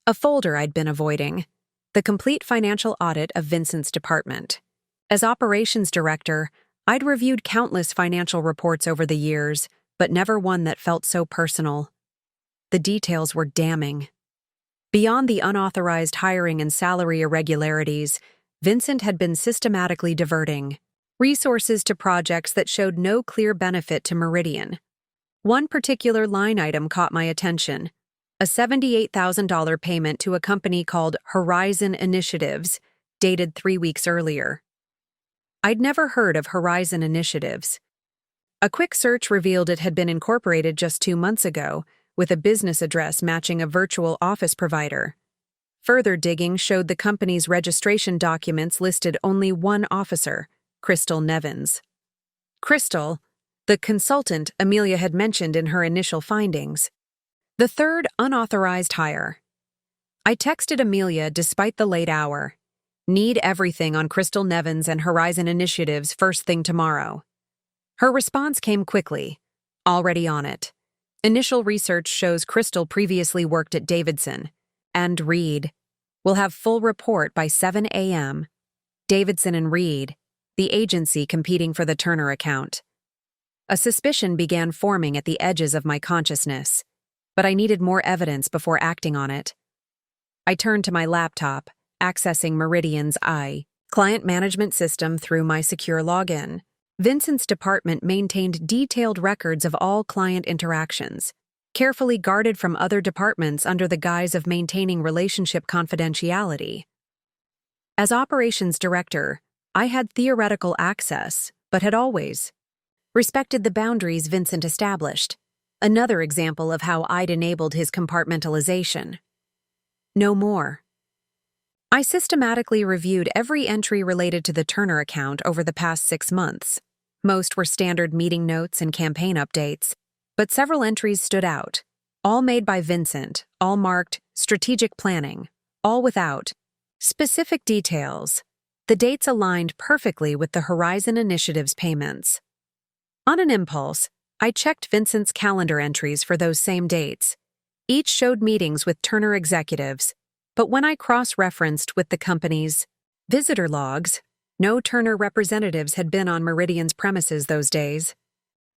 a folder I'd been avoiding, the complete financial audit of Vincent's department. As operations director, I'd reviewed countless financial reports over the years, but never one that felt so personal. The details were damning. Beyond the unauthorized hiring and salary irregularities, Vincent had been systematically diverting resources to projects that showed no clear benefit to Meridian. One particular line item caught my attention: a $78,000 payment to a company called Horizon Initiatives, dated 3 weeks earlier. I'd never heard of Horizon Initiatives. A quick search revealed it had been incorporated just 2 months ago, with a business address matching a virtual office provider. Further digging showed the company's registration documents listed only one officer, Crystal Nevins. Crystal, the consultant Amelia had mentioned in her initial findings. The third unauthorized hire. I texted Amelia despite the late hour. Need everything on Crystal Nevins and Horizon Initiatives first thing tomorrow. Her response came quickly. Already on it. Initial research shows Crystal previously worked at Davidson. And Reed. We'll have full report by 7 a.m. Davidson and Reed, the agency competing for the Turner account. A suspicion began forming at the edges of my consciousness, but I needed more evidence before acting on it. I turned to my laptop, accessing Meridian's client management system through my secure login. Vincent's department maintained detailed records of all client interactions, carefully guarded from other departments under the guise of maintaining relationship confidentiality. As operations director, I had theoretical access, but had always respected the boundaries Vincent established, another example of how I'd enabled his compartmentalization. No more. I systematically reviewed every entry related to the Turner account over the past 6 months. Most were standard meeting notes and campaign updates, but several entries stood out, all made by Vincent, all marked strategic planning, all without specific details. The dates aligned perfectly with the Horizon Initiatives payments. On an impulse, I checked Vincent's calendar entries for those same dates. Each showed meetings with Turner executives, but when I cross-referenced with the company's visitor logs, no Turner representatives had been on Meridian's premises those days.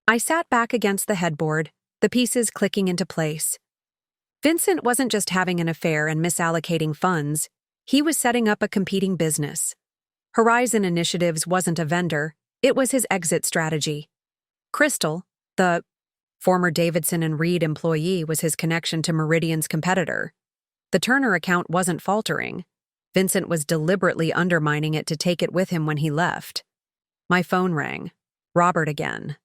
I sat back against the headboard, the pieces clicking into place. Vincent wasn't just having an affair and misallocating funds, he was setting up a competing business. Horizon Initiatives wasn't a vendor, it was his exit strategy. Crystal, the former Davidson and Reed employee, was his connection to Meridian's competitor. The Turner account wasn't faltering. Vincent was deliberately undermining it to take it with him when he left. My phone rang. Robert again.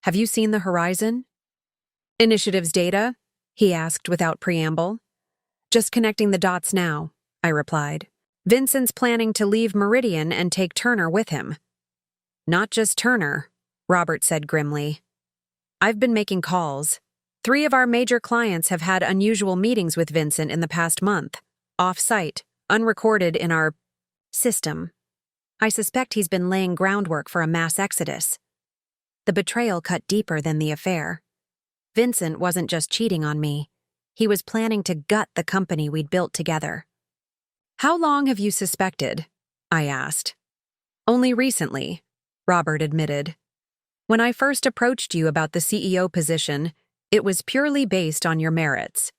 Have you seen the Horizon Initiatives data? He asked without preamble. Just connecting the dots now, I replied. Vincent's planning to leave Meridian and take Turner with him. Not just Turner, Robert said grimly. I've been making calls. 3 of our major clients have had unusual meetings with Vincent in the past month, off-site, unrecorded in our system. I suspect he's been laying groundwork for a mass exodus. The betrayal cut deeper than the affair. Vincent wasn't just cheating on me. He was planning to gut the company we'd built together. How long have you suspected? I asked. Only recently, Robert admitted. When I first approached you about the CEO position, it was purely based on your merits.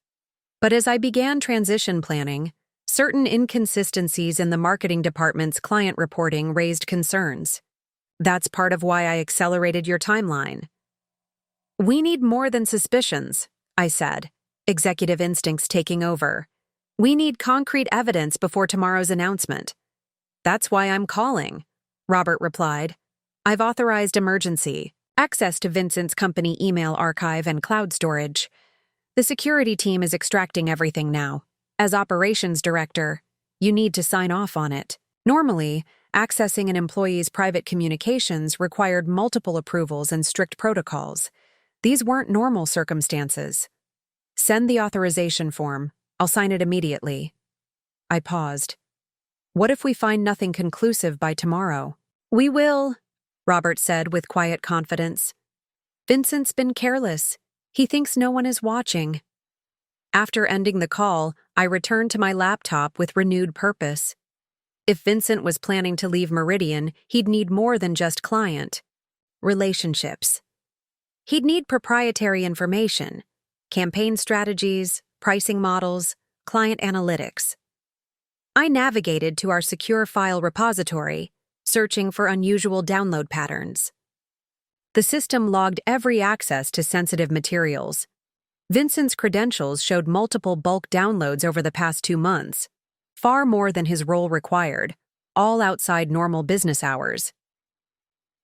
But as I began transition planning, certain inconsistencies in the marketing department's client reporting raised concerns. That's part of why I accelerated your timeline. We need more than suspicions, I said, executive instincts taking over. We need concrete evidence before tomorrow's announcement. That's why I'm calling, Robert replied. I've authorized emergency access to Vincent's company email archive and cloud storage. The security team is extracting everything now. As operations director, you need to sign off on it. Normally, Accessing an employee's private communications required multiple approvals and strict protocols. These weren't normal circumstances. Send the authorization form. I'll sign it immediately. I paused. What if we find nothing conclusive by tomorrow? We will, Robert said with quiet confidence. Vincent's been careless. He thinks no one is watching. After ending the call, I returned to my laptop with renewed purpose. If Vincent was planning to leave Meridian, he'd need more than just client relationships. He'd need proprietary information, campaign strategies, pricing models, client analytics. I navigated to our secure file repository, searching for unusual download patterns. The system logged every access to sensitive materials. Vincent's credentials showed multiple bulk downloads over the past 2 months, far more than his role required, all outside normal business hours.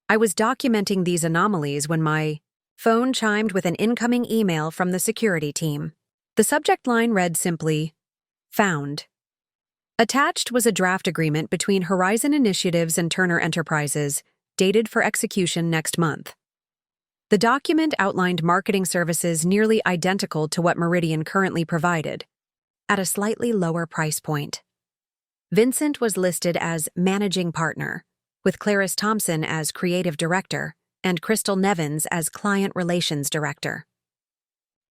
I was documenting these anomalies when my phone chimed with an incoming email from the security team. The subject line read simply, "Found." Attached was a draft agreement between Horizon Initiatives and Turner Enterprises, dated for execution next month. The document outlined marketing services nearly identical to what Meridian currently provided, at a slightly lower price point. Vincent was listed as managing partner, with Clarice Thompson as creative director and Crystal Nevins as client relations director.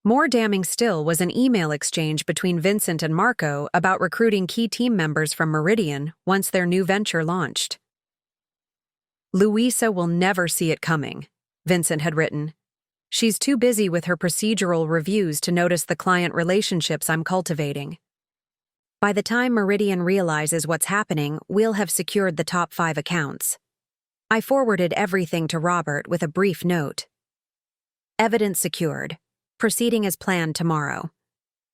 More damning still was an email exchange between Vincent and Marco about recruiting key team members from Meridian once their new venture launched. Louisa will never see it coming, Vincent had written. She's too busy with her procedural reviews to notice the client relationships I'm cultivating. By the time Meridian realizes what's happening, we'll have secured the top 5 accounts. I forwarded everything to Robert with a brief note. Evidence secured. Proceeding as planned tomorrow.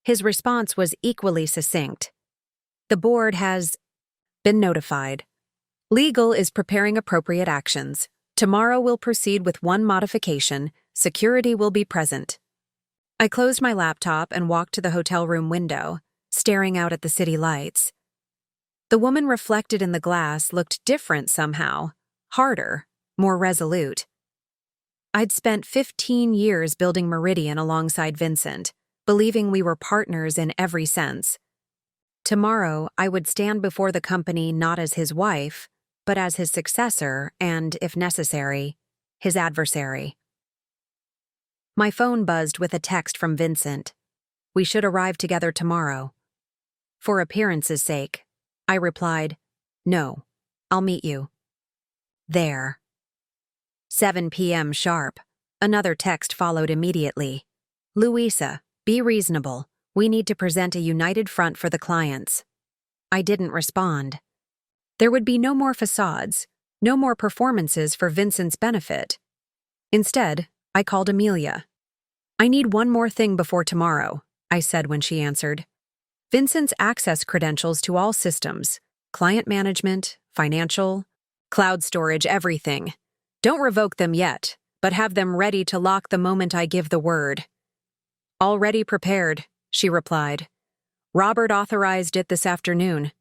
His response was equally succinct. The board has been notified. Legal is preparing appropriate actions. Tomorrow we'll proceed with one modification. Security will be present. I closed my laptop and walked to the hotel room window, staring out at the city lights. The woman reflected in the glass looked different somehow, harder, more resolute. I'd spent 15 years building Meridian alongside Vincent, believing we were partners in every sense. Tomorrow, I would stand before the company not as his wife, but as his successor and, if necessary, his adversary. My phone buzzed with a text from Vincent. We should arrive together tomorrow. For appearance's sake, I replied, "No, I'll meet you there." 7 p.m. sharp. Another text followed immediately. "Louisa, be reasonable. We need to present a united front for the clients." I didn't respond. There would be no more facades, no more performances for Vincent's benefit. Instead, I called Amelia. "I need one more thing before tomorrow," I said when she answered. "Vincent's access credentials to all systems, client management, financial, cloud storage, everything. Don't revoke them yet, but have them ready to lock the moment I give the word." "Already prepared," she replied. "Robert authorized it this afternoon.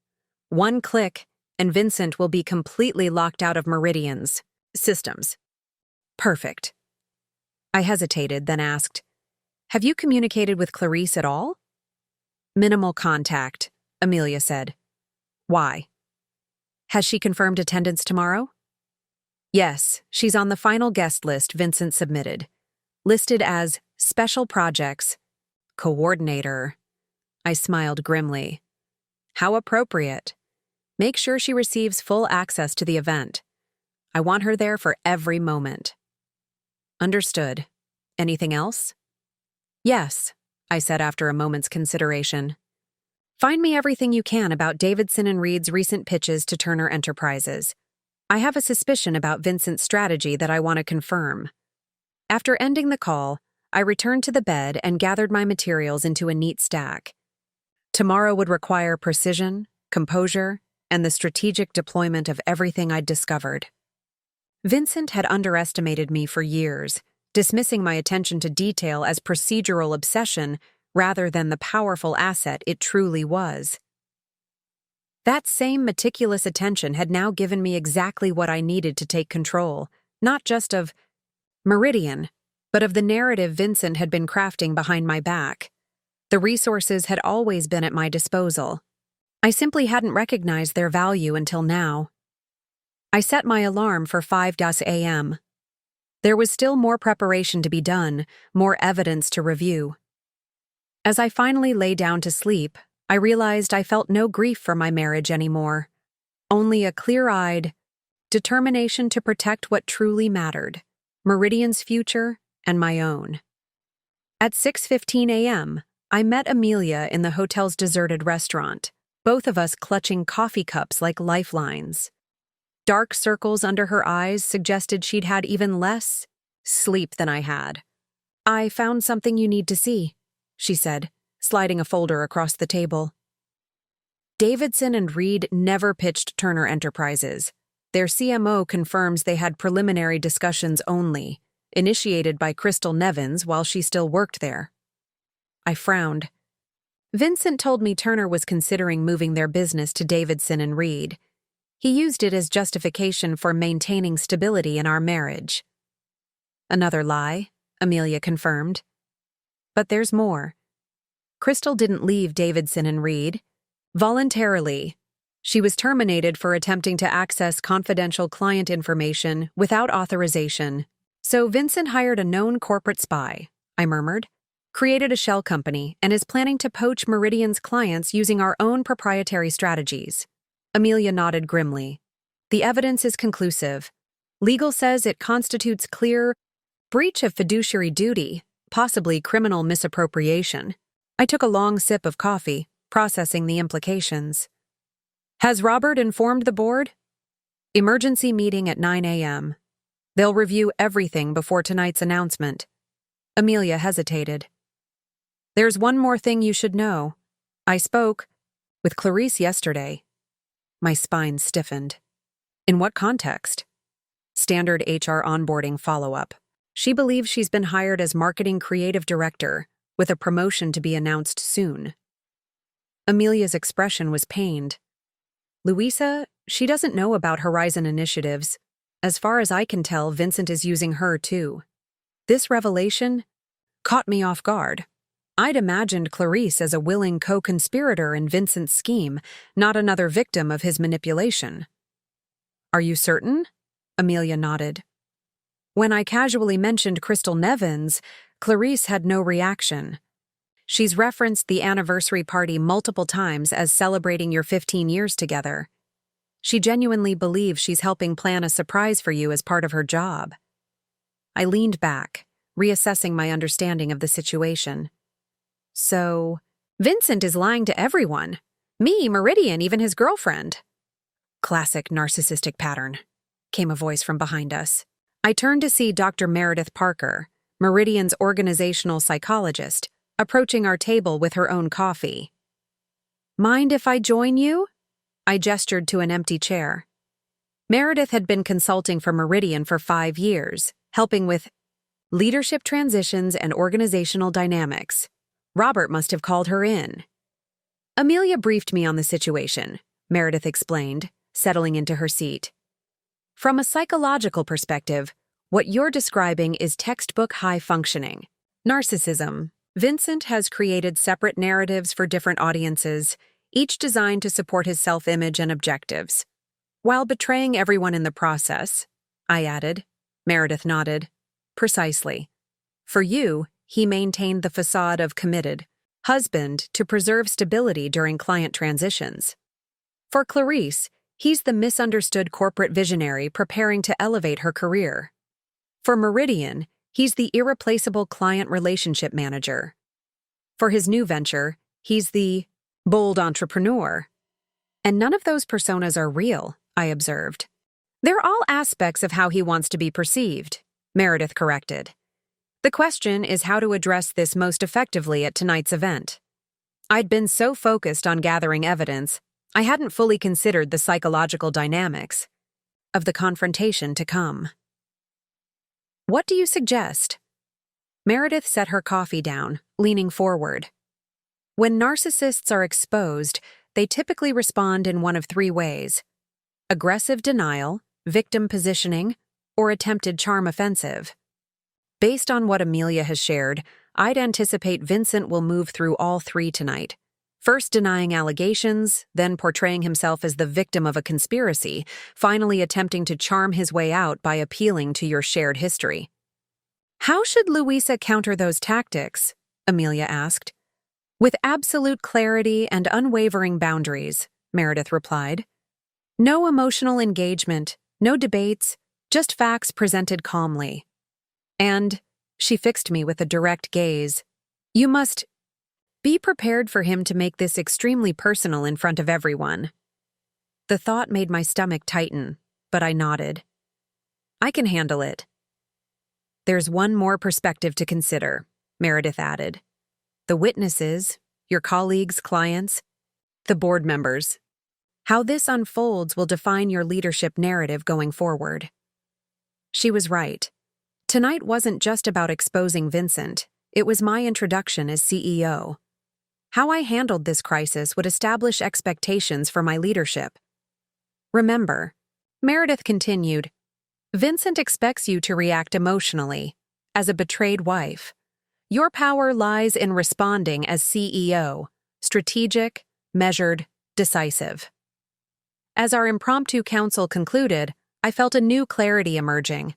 One click, and Vincent will be completely locked out of Meridian's systems." "Perfect." I hesitated, then asked, "Have you communicated with Clarice at all?" "Minimal contact," Amelia said. "Why?" "Has she confirmed attendance tomorrow?" "Yes, she's on the final guest list Vincent submitted. Listed as Special Projects Coordinator." I smiled grimly. "How appropriate. Make sure she receives full access to the event. I want her there for every moment." "Understood. Anything else?" "Yes," I said after a moment's consideration. "Find me everything you can about Davidson and Reed's recent pitches to Turner Enterprises. I have a suspicion about Vincent's strategy that I want to confirm." After ending the call, I returned to the bed and gathered my materials into a neat stack. Tomorrow would require precision, composure, and the strategic deployment of everything I'd discovered. Vincent had underestimated me for years, dismissing my attention to detail as procedural obsession rather than the powerful asset it truly was. That same meticulous attention had now given me exactly what I needed to take control, not just of Meridian, but of the narrative Vincent had been crafting behind my back. The resources had always been at my disposal. I simply hadn't recognized their value until now. I set my alarm for 5 a.m. There was still more preparation to be done, more evidence to review. As I finally lay down to sleep, I realized I felt no grief for my marriage anymore, only a clear-eyed determination to protect what truly mattered, Meridian's future and my own. At 6:15 a.m., I met Amelia in the hotel's deserted restaurant, both of us clutching coffee cups like lifelines. Dark circles under her eyes suggested she'd had even less sleep than I had. "I found something you need to see," she said, sliding a folder across the table. Davidson and Reed never pitched Turner Enterprises. Their CMO confirms they had preliminary discussions only, initiated by Crystal Nevins while she still worked there. I frowned. Vincent told me Turner was considering moving their business to Davidson and Reed. He used it as justification for maintaining stability in our marriage. Another lie, Amelia confirmed. But there's more. Crystal didn't leave Davidson and Reed. Voluntarily, she was terminated for attempting to access confidential client information without authorization. "So Vincent hired a known corporate spy," I murmured, "created a shell company, and is planning to poach Meridian's clients using our own proprietary strategies." Amelia nodded grimly. "The evidence is conclusive. Legal says it constitutes clear breach of fiduciary duty, possibly criminal misappropriation." I took a long sip of coffee, processing the implications. "Has Robert informed the board?" "Emergency meeting at 9 a.m. They'll review everything before tonight's announcement." Amelia hesitated. "There's one more thing you should know. I spoke with Clarice yesterday." My spine stiffened. "In what context?" "Standard HR onboarding follow-up. She believes she's been hired as marketing creative director, with a promotion to be announced soon." Amelia's expression was pained. "Louisa, she doesn't know about Horizon initiatives. As far as I can tell, Vincent is using her too." This revelation caught me off guard. I'd imagined Clarice as a willing co-conspirator in Vincent's scheme, not another victim of his manipulation. "Are you certain?" Amelia nodded. When I casually mentioned Crystal Nevins, Clarice had no reaction. "She's referenced the anniversary party multiple times as celebrating your 15 years together. She genuinely believes she's helping plan a surprise for you as part of her job." I leaned back, reassessing my understanding of the situation. "So, Vincent is lying to everyone. Me, Meridian, even his girlfriend." "Classic narcissistic pattern," came a voice from behind us. I turned to see Dr. Meredith Parker, Meridian's organizational psychologist, approaching our table with her own coffee. "Mind if I join you?" I gestured to an empty chair. Meredith had been consulting for Meridian for 5 years, helping with leadership transitions and organizational dynamics. Robert must have called her in. "Amelia briefed me on the situation," Meredith explained, settling into her seat. "From a psychological perspective, what you're describing is textbook high functioning. Narcissism. Vincent has created separate narratives for different audiences, each designed to support his self-image and objectives. While betraying everyone in the process," I added. Meredith nodded. "Precisely. For you, he maintained the facade of committed husband to preserve stability during client transitions. For Clarice, he's the misunderstood corporate visionary preparing to elevate her career. For Meridian, he's the irreplaceable client relationship manager. For his new venture, he's the bold entrepreneur. And none of those personas are real," I observed. "They're all aspects of how he wants to be perceived," Meredith corrected. "The question is how to address this most effectively at tonight's event." I'd been so focused on gathering evidence, I hadn't fully considered the psychological dynamics of the confrontation to come. "What do you suggest?" Meredith set her coffee down, leaning forward. "When narcissists are exposed, they typically respond in one of three ways: aggressive denial, victim positioning, or attempted charm offensive. Based on what Amelia has shared, I'd anticipate Vincent will move through all three tonight. First denying allegations, then portraying himself as the victim of a conspiracy, finally attempting to charm his way out by appealing to your shared history. How should Louisa counter those tactics? Amelia asked. With absolute clarity and unwavering boundaries, Meredith replied. No emotional engagement, no debates, just facts presented calmly. And, she fixed me with a direct gaze, you must be prepared for him to make this extremely personal in front of everyone. The thought made my stomach tighten, but I nodded. I can handle it. There's one more perspective to consider, Meredith added. The witnesses, your colleagues, clients, the board members. How this unfolds will define your leadership narrative going forward. She was right. Tonight wasn't just about exposing Vincent, it was my introduction as CEO. How I handled this crisis would establish expectations for my leadership. Remember, Meredith continued, Vincent expects you to react emotionally, as a betrayed wife. Your power lies in responding as CEO, strategic, measured, decisive. As our impromptu council concluded, I felt a new clarity emerging.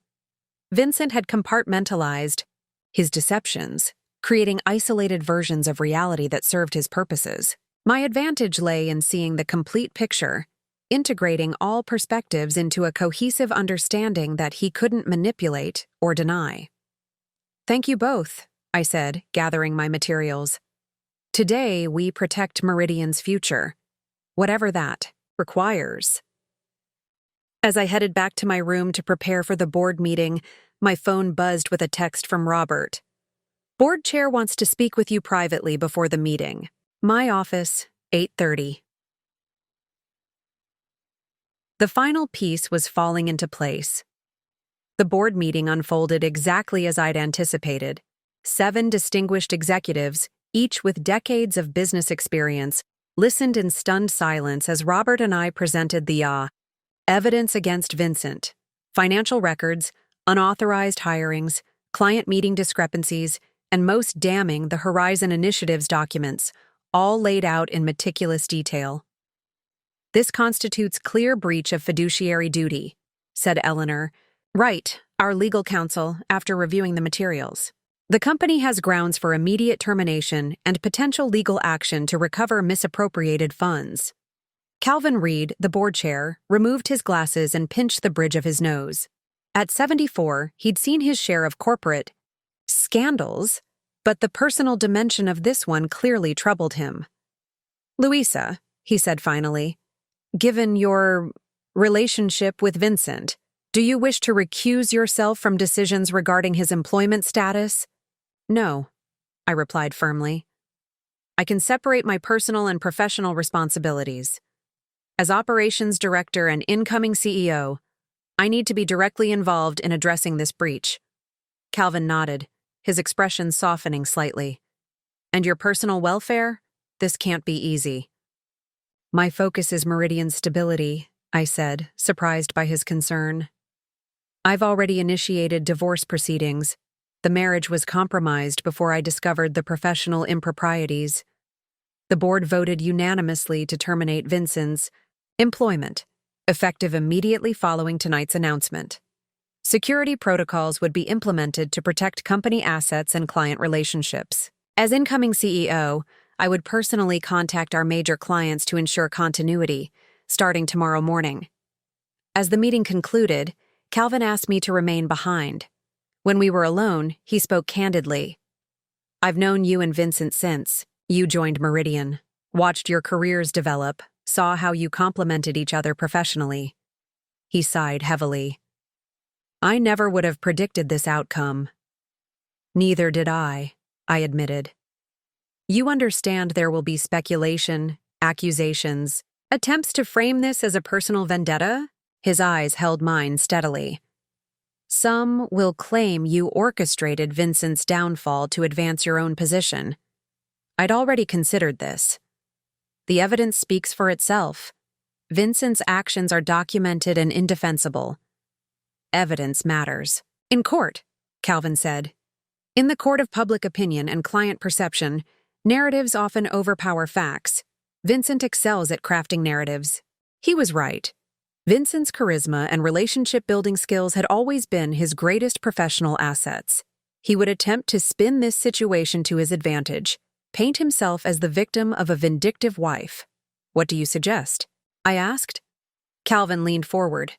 Vincent had compartmentalized his deceptions, creating isolated versions of reality that served his purposes. My advantage lay in seeing the complete picture, integrating all perspectives into a cohesive understanding that he couldn't manipulate or deny. Thank you both, I said, gathering my materials. Today, we protect Meridian's future, whatever that requires. As I headed back to my room to prepare for the board meeting, my phone buzzed with a text from Robert. Board chair wants to speak with you privately before the meeting. My office, 8:30. The final piece was falling into place. The board meeting unfolded exactly as I'd anticipated. 7 distinguished executives, each with decades of business experience, listened in stunned silence as Robert and I presented the evidence against Vincent, financial records, unauthorized hirings, client meeting discrepancies, and most damning, the Horizon Initiative's documents, all laid out in meticulous detail. This constitutes clear breach of fiduciary duty, said Eleanor. Right, our legal counsel, after reviewing the materials. The company has grounds for immediate termination and potential legal action to recover misappropriated funds. Calvin Reed, the board chair, removed his glasses and pinched the bridge of his nose. At 74, he'd seen his share of corporate scandals, but the personal dimension of this one clearly troubled him. Louisa, he said finally, given your relationship with Vincent, do you wish to recuse yourself from decisions regarding his employment status? No, I replied firmly. I can separate my personal and professional responsibilities. As operations director and incoming CEO, I need to be directly involved in addressing this breach. Calvin nodded, his expression softening slightly. And your personal welfare? This can't be easy. My focus is Meridian's stability, I said, surprised by his concern. I've already initiated divorce proceedings. The marriage was compromised before I discovered the professional improprieties. The board voted unanimously to terminate Vincent's employment, effective immediately following tonight's announcement. Security protocols would be implemented to protect company assets and client relationships. As incoming CEO, I would personally contact our major clients to ensure continuity, starting tomorrow morning. As the meeting concluded, Calvin asked me to remain behind. When we were alone, he spoke candidly. I've known you and Vincent since you joined Meridian, watched your careers develop, saw how you complemented each other professionally. He sighed heavily. I never would have predicted this outcome. Neither did I admitted. You understand there will be speculation, accusations, attempts to frame this as a personal vendetta? His eyes held mine steadily. Some will claim you orchestrated Vincent's downfall to advance your own position. I'd already considered this. The evidence speaks for itself. Vincent's actions are documented and indefensible. Evidence matters. In court, Calvin said. In the court of public opinion and client perception, narratives often overpower facts. Vincent excels at crafting narratives. He was right. Vincent's charisma and relationship-building skills had always been his greatest professional assets. He would attempt to spin this situation to his advantage, paint himself as the victim of a vindictive wife. What do you suggest? I asked. Calvin leaned forward.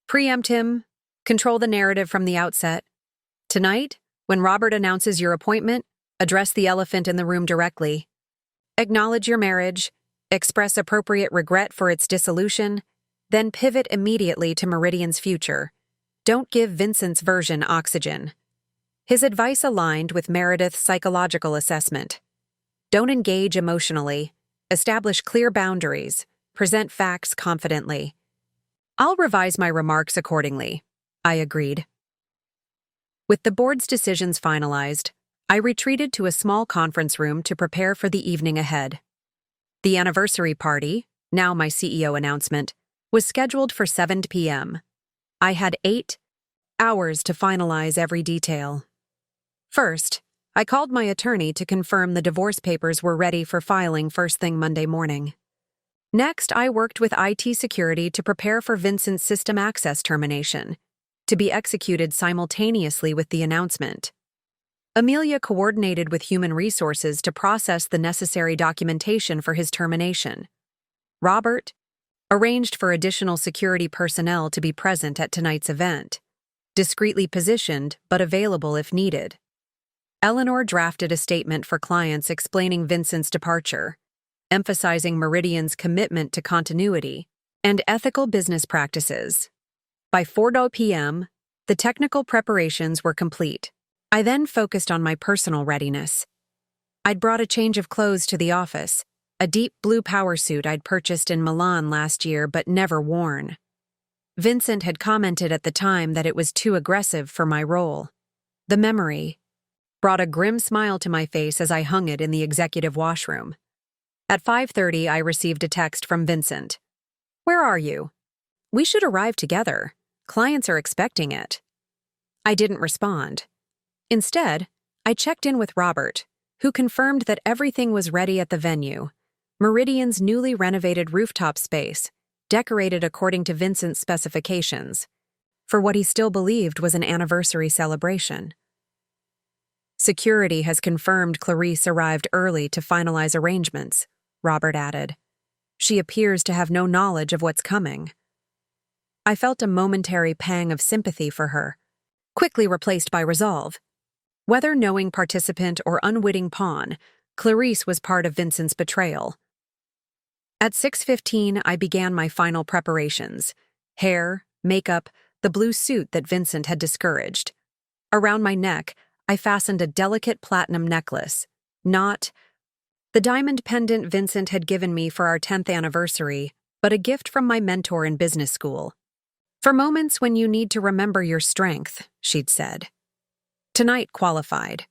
Preempt him. Control the narrative from the outset. Tonight, when Robert announces your appointment, address the elephant in the room directly. Acknowledge your marriage, express appropriate regret for its dissolution, then pivot immediately to Meridian's future. Don't give Vincent's version oxygen. His advice aligned with Meredith's psychological assessment. Don't engage emotionally. Establish clear boundaries. Present facts confidently. I'll revise my remarks accordingly, I agreed. With the board's decisions finalized, I retreated to a small conference room to prepare for the evening ahead. The anniversary party, now my CEO announcement, was scheduled for 7 p.m. I had 8 hours to finalize every detail. First, I called my attorney to confirm the divorce papers were ready for filing first thing Monday morning. Next, I worked with IT security to prepare for Vincent's system access termination, to be executed simultaneously with the announcement. Amelia coordinated with human resources to process the necessary documentation for his termination. Robert arranged for additional security personnel to be present at tonight's event, discreetly positioned but available if needed. Eleanor drafted a statement for clients explaining Vincent's departure, emphasizing Meridian's commitment to continuity and ethical business practices. By 4 p.m., the technical preparations were complete. I then focused on my personal readiness. I'd brought a change of clothes to the office, a deep blue power suit I'd purchased in Milan last year but never worn. Vincent had commented at the time that it was too aggressive for my role. The memory brought a grim smile to my face as I hung it in the executive washroom. At 5:30, I received a text from Vincent. Where are you? We should arrive together. Clients are expecting it. I didn't respond. Instead, I checked in with Robert, who confirmed that everything was ready at the venue, Meridian's newly renovated rooftop space, decorated according to Vincent's specifications, for what he still believed was an anniversary celebration. Security has confirmed Clarice arrived early to finalize arrangements, Robert added. She appears to have no knowledge of what's coming. I felt a momentary pang of sympathy for her, quickly replaced by resolve. Whether knowing participant or unwitting pawn, Clarice was part of Vincent's betrayal. At 6:15, I began my final preparations: hair, makeup, the blue suit that Vincent had discouraged. Around my neck, I fastened a delicate platinum necklace, not the diamond pendant Vincent had given me for our 10th anniversary, but a gift from my mentor in business school. For moments when you need to remember your strength, she'd said. Tonight qualified.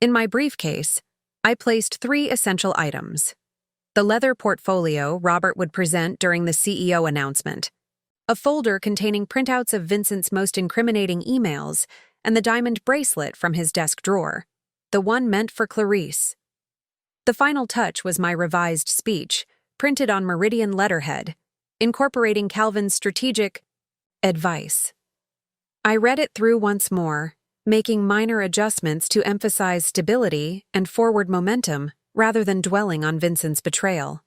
In my briefcase, I placed 3 essential items: the leather portfolio Robert would present during the CEO announcement, a folder containing printouts of Vincent's most incriminating emails, and the diamond bracelet from his desk drawer, the one meant for Clarice. The final touch was my revised speech, printed on Meridian letterhead, incorporating Calvin's strategic advice. I read it through once more, making minor adjustments to emphasize stability and forward momentum rather than dwelling on Vincent's betrayal.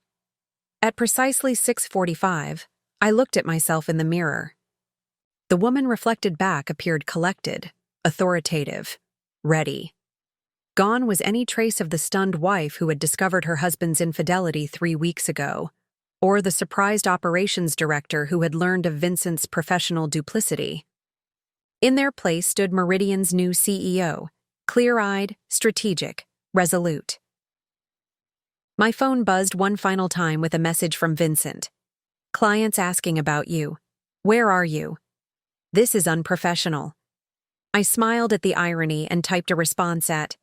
At precisely 6:45, I looked at myself in the mirror. The woman reflected back appeared collected, authoritative, ready. Gone was any trace of the stunned wife who had discovered her husband's infidelity 3 weeks ago, or the surprised operations director who had learned of Vincent's professional duplicity. In their place stood Meridian's new CEO, clear-eyed, strategic, resolute. My phone buzzed one final time with a message from Vincent. Clients asking about you. Where are you? This is unprofessional. I smiled at the irony and typed a response at,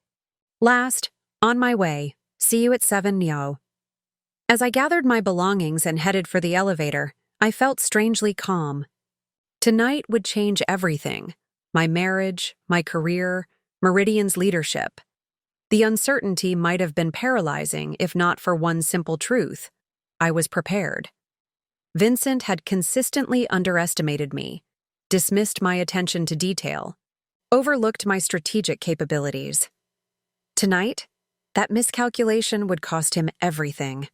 Last, on my way, see you at 7 yo. As I gathered my belongings and headed for the elevator, I felt strangely calm. Tonight would change everything: my marriage, my career, Meridian's leadership. The uncertainty might have been paralyzing if not for one simple truth: I was prepared. Vincent had consistently underestimated me, dismissed my attention to detail, overlooked my strategic capabilities. Tonight, that miscalculation would cost him everything.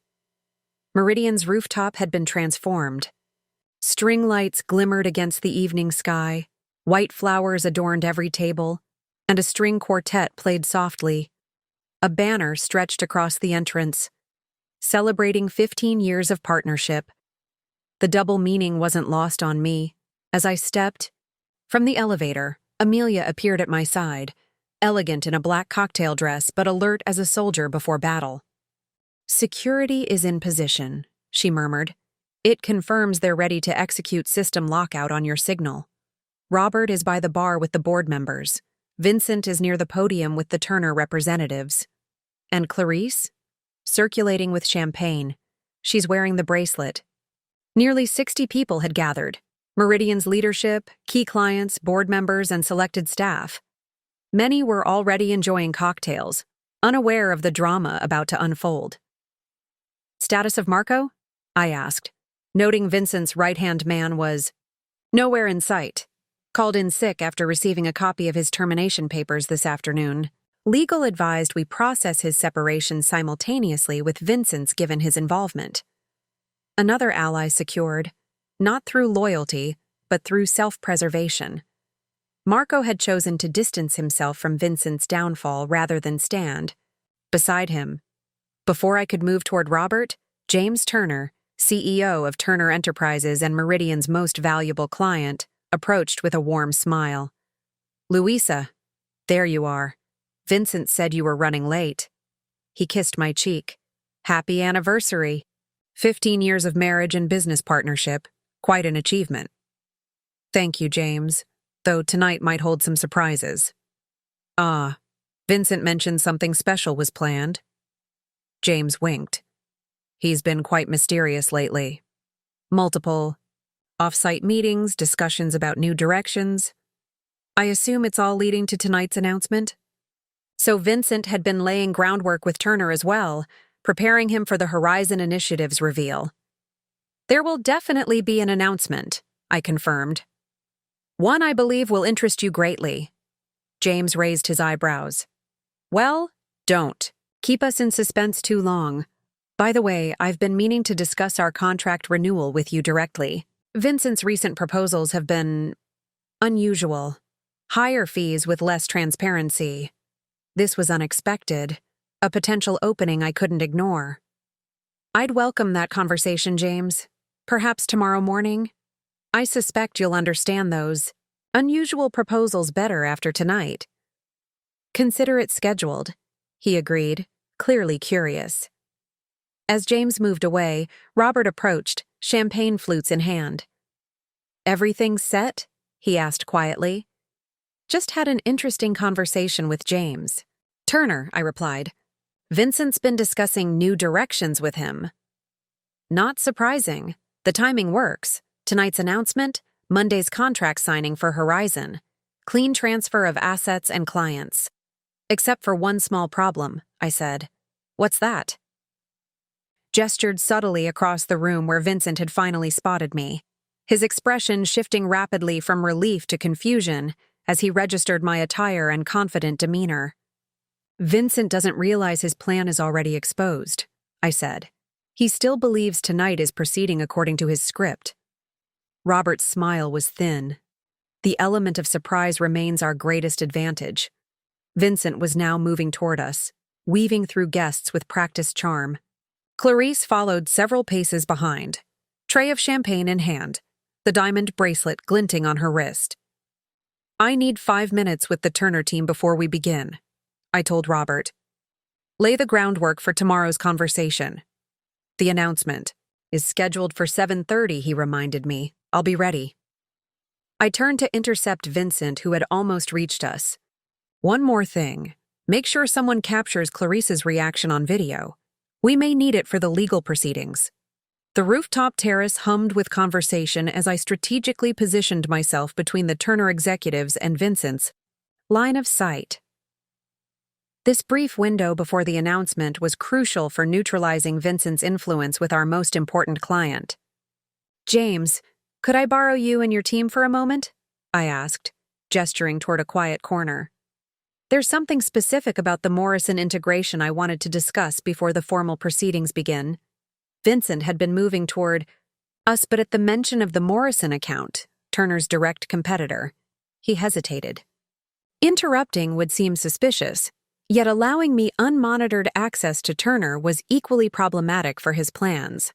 Meridian's rooftop had been transformed. String lights glimmered against the evening sky, white flowers adorned every table, and a string quartet played softly. A banner stretched across the entrance, celebrating 15 years of partnership. The double meaning wasn't lost on me. As I stepped from the elevator, Amelia appeared at my side, elegant in a black cocktail dress but alert as a soldier before battle. "Security is in position," she murmured. "It confirms they're ready to execute system lockout on your signal. Robert is by the bar with the board members. Vincent is near the podium with the Turner representatives. And Clarice? Circulating with champagne. She's wearing the bracelet." Nearly 60 people had gathered: Meridian's leadership, key clients, board members, and selected staff. Many were already enjoying cocktails, unaware of the drama about to unfold. "Status of Marco?" I asked, noting Vincent's right-hand man was nowhere in sight. Called in sick after receiving a copy of his termination papers this afternoon. Legal advised we process his separation simultaneously with Vincent's given his involvement. Another ally secured, not through loyalty, but through self-preservation. Marco had chosen to distance himself from Vincent's downfall rather than stand beside him. Before I could move toward Robert, James Turner, CEO of Turner Enterprises and Meridian's most valuable client, approached with a warm smile. "Louisa, there you are. Vincent said you were running late." He kissed my cheek. "Happy anniversary. 15 years of marriage and business partnership. Quite an achievement." "Thank you, James, though tonight might hold some surprises." "Ah, Vincent mentioned something special was planned." James winked. "He's been quite mysterious lately. Multiple off-site meetings, discussions about new directions. I assume it's all leading to tonight's announcement?" So Vincent had been laying groundwork with Turner as well, preparing him for the Horizon Initiative's reveal. "There will definitely be an announcement," I confirmed. "One I believe will interest you greatly." James raised his eyebrows. "Well, don't keep us in suspense too long. By the way, I've been meaning to discuss our contract renewal with you directly. Vincent's recent proposals have been unusual. Higher fees with less transparency. This was unexpected, a potential opening I couldn't ignore." "I'd welcome that conversation, James. Perhaps tomorrow morning? I suspect you'll understand those unusual proposals better after tonight." "Consider it scheduled," he agreed, clearly curious. As James moved away, Robert approached, champagne flutes in hand. "Everything set?" he asked quietly. "Just had an interesting conversation with James Turner," I replied. "Vincent's been discussing new directions with him." "Not surprising. The timing works. Tonight's announcement, Monday's contract signing for Horizon. Clean transfer of assets and clients. Except for one small problem," I said. "What's that?" Gestured subtly across the room where Vincent had finally spotted me, his expression shifting rapidly from relief to confusion as he registered my attire and confident demeanor. "Vincent doesn't realize his plan is already exposed," I said. "He still believes tonight is proceeding according to his script." Robert's smile was thin. The element of surprise remains our greatest advantage. Vincent was now moving toward us, weaving through guests with practiced charm. Clarice followed several paces behind, tray of champagne in hand, the diamond bracelet glinting on her wrist. "I need 5 minutes with the Turner team before we begin," I told Robert. "Lay the groundwork for tomorrow's conversation." "The announcement is scheduled for 7:30, he reminded me. "I'll be ready." I turned to intercept Vincent, who had almost reached us. "One more thing. Make sure someone captures Clarice's reaction on video. We may need it for the legal proceedings. The rooftop terrace hummed with conversation as I strategically positioned myself between the Turner executives and Vincent's line of sight. This brief window before the announcement was crucial for neutralizing Vincent's influence with our most important client. "James, could I borrow you and your team for a moment?" I asked, gesturing toward a quiet corner. There's something specific about the Morrison integration I wanted to discuss before the formal proceedings begin. Vincent had been moving toward us, but at the mention of the Morrison account, Turner's direct competitor, he hesitated. Interrupting would seem suspicious, yet allowing me unmonitored access to Turner was equally problematic for his plans.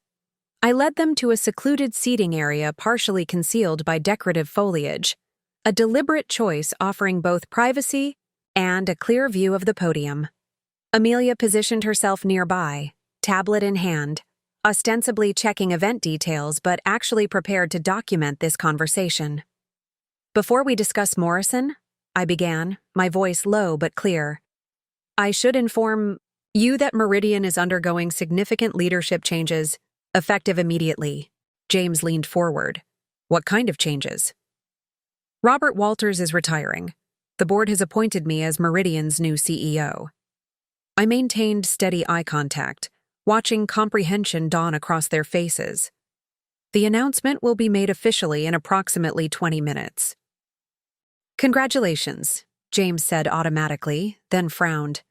I led them to a secluded seating area partially concealed by decorative foliage, a deliberate choice offering both privacy and a clear view of the podium. Amelia positioned herself nearby, tablet in hand, ostensibly checking event details but actually prepared to document this conversation. "Before we discuss Morrison," I began, my voice low but clear, "I should inform you that Meridian is undergoing significant leadership changes, effective immediately." James leaned forward. "What kind of changes?" "Robert Walters is retiring. The board has appointed me as Meridian's new CEO. I maintained steady eye contact, watching comprehension dawn across their faces. "The announcement will be made officially in approximately 20 minutes. "Congratulations," James said automatically, then frowned.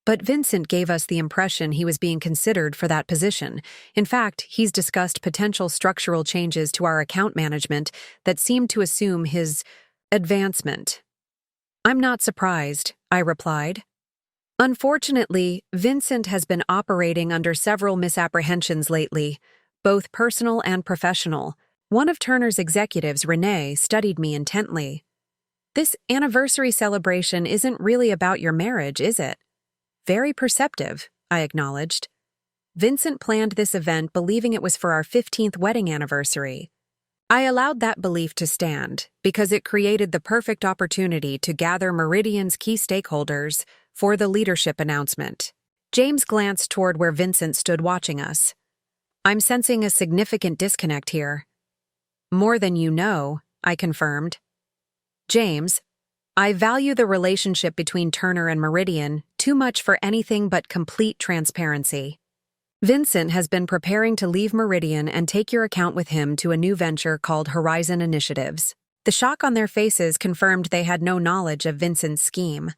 But Vincent gave us the impression he was being considered for that position. In fact, he's discussed potential structural changes to our account management that seemed to assume his advancement. "I'm not surprised," I replied. "Unfortunately, Vincent has been operating under several misapprehensions lately, both personal and professional. One of Turner's executives, Renee, studied me intently. This anniversary celebration isn't really about your marriage, is it?" "Very perceptive," I acknowledged. "Vincent planned this event believing it was for our 15th wedding anniversary. I allowed that belief to stand because it created the perfect opportunity to gather Meridian's key stakeholders for the leadership announcement." James glanced toward where Vincent stood watching us. "I'm sensing a significant disconnect here." "More than you know," I confirmed. "James, I value the relationship between Turner and Meridian too much for anything but complete transparency. Vincent has been preparing to leave Meridian and take your account with him to a new venture called Horizon Initiatives." The shock on their faces confirmed they had no knowledge of Vincent's scheme.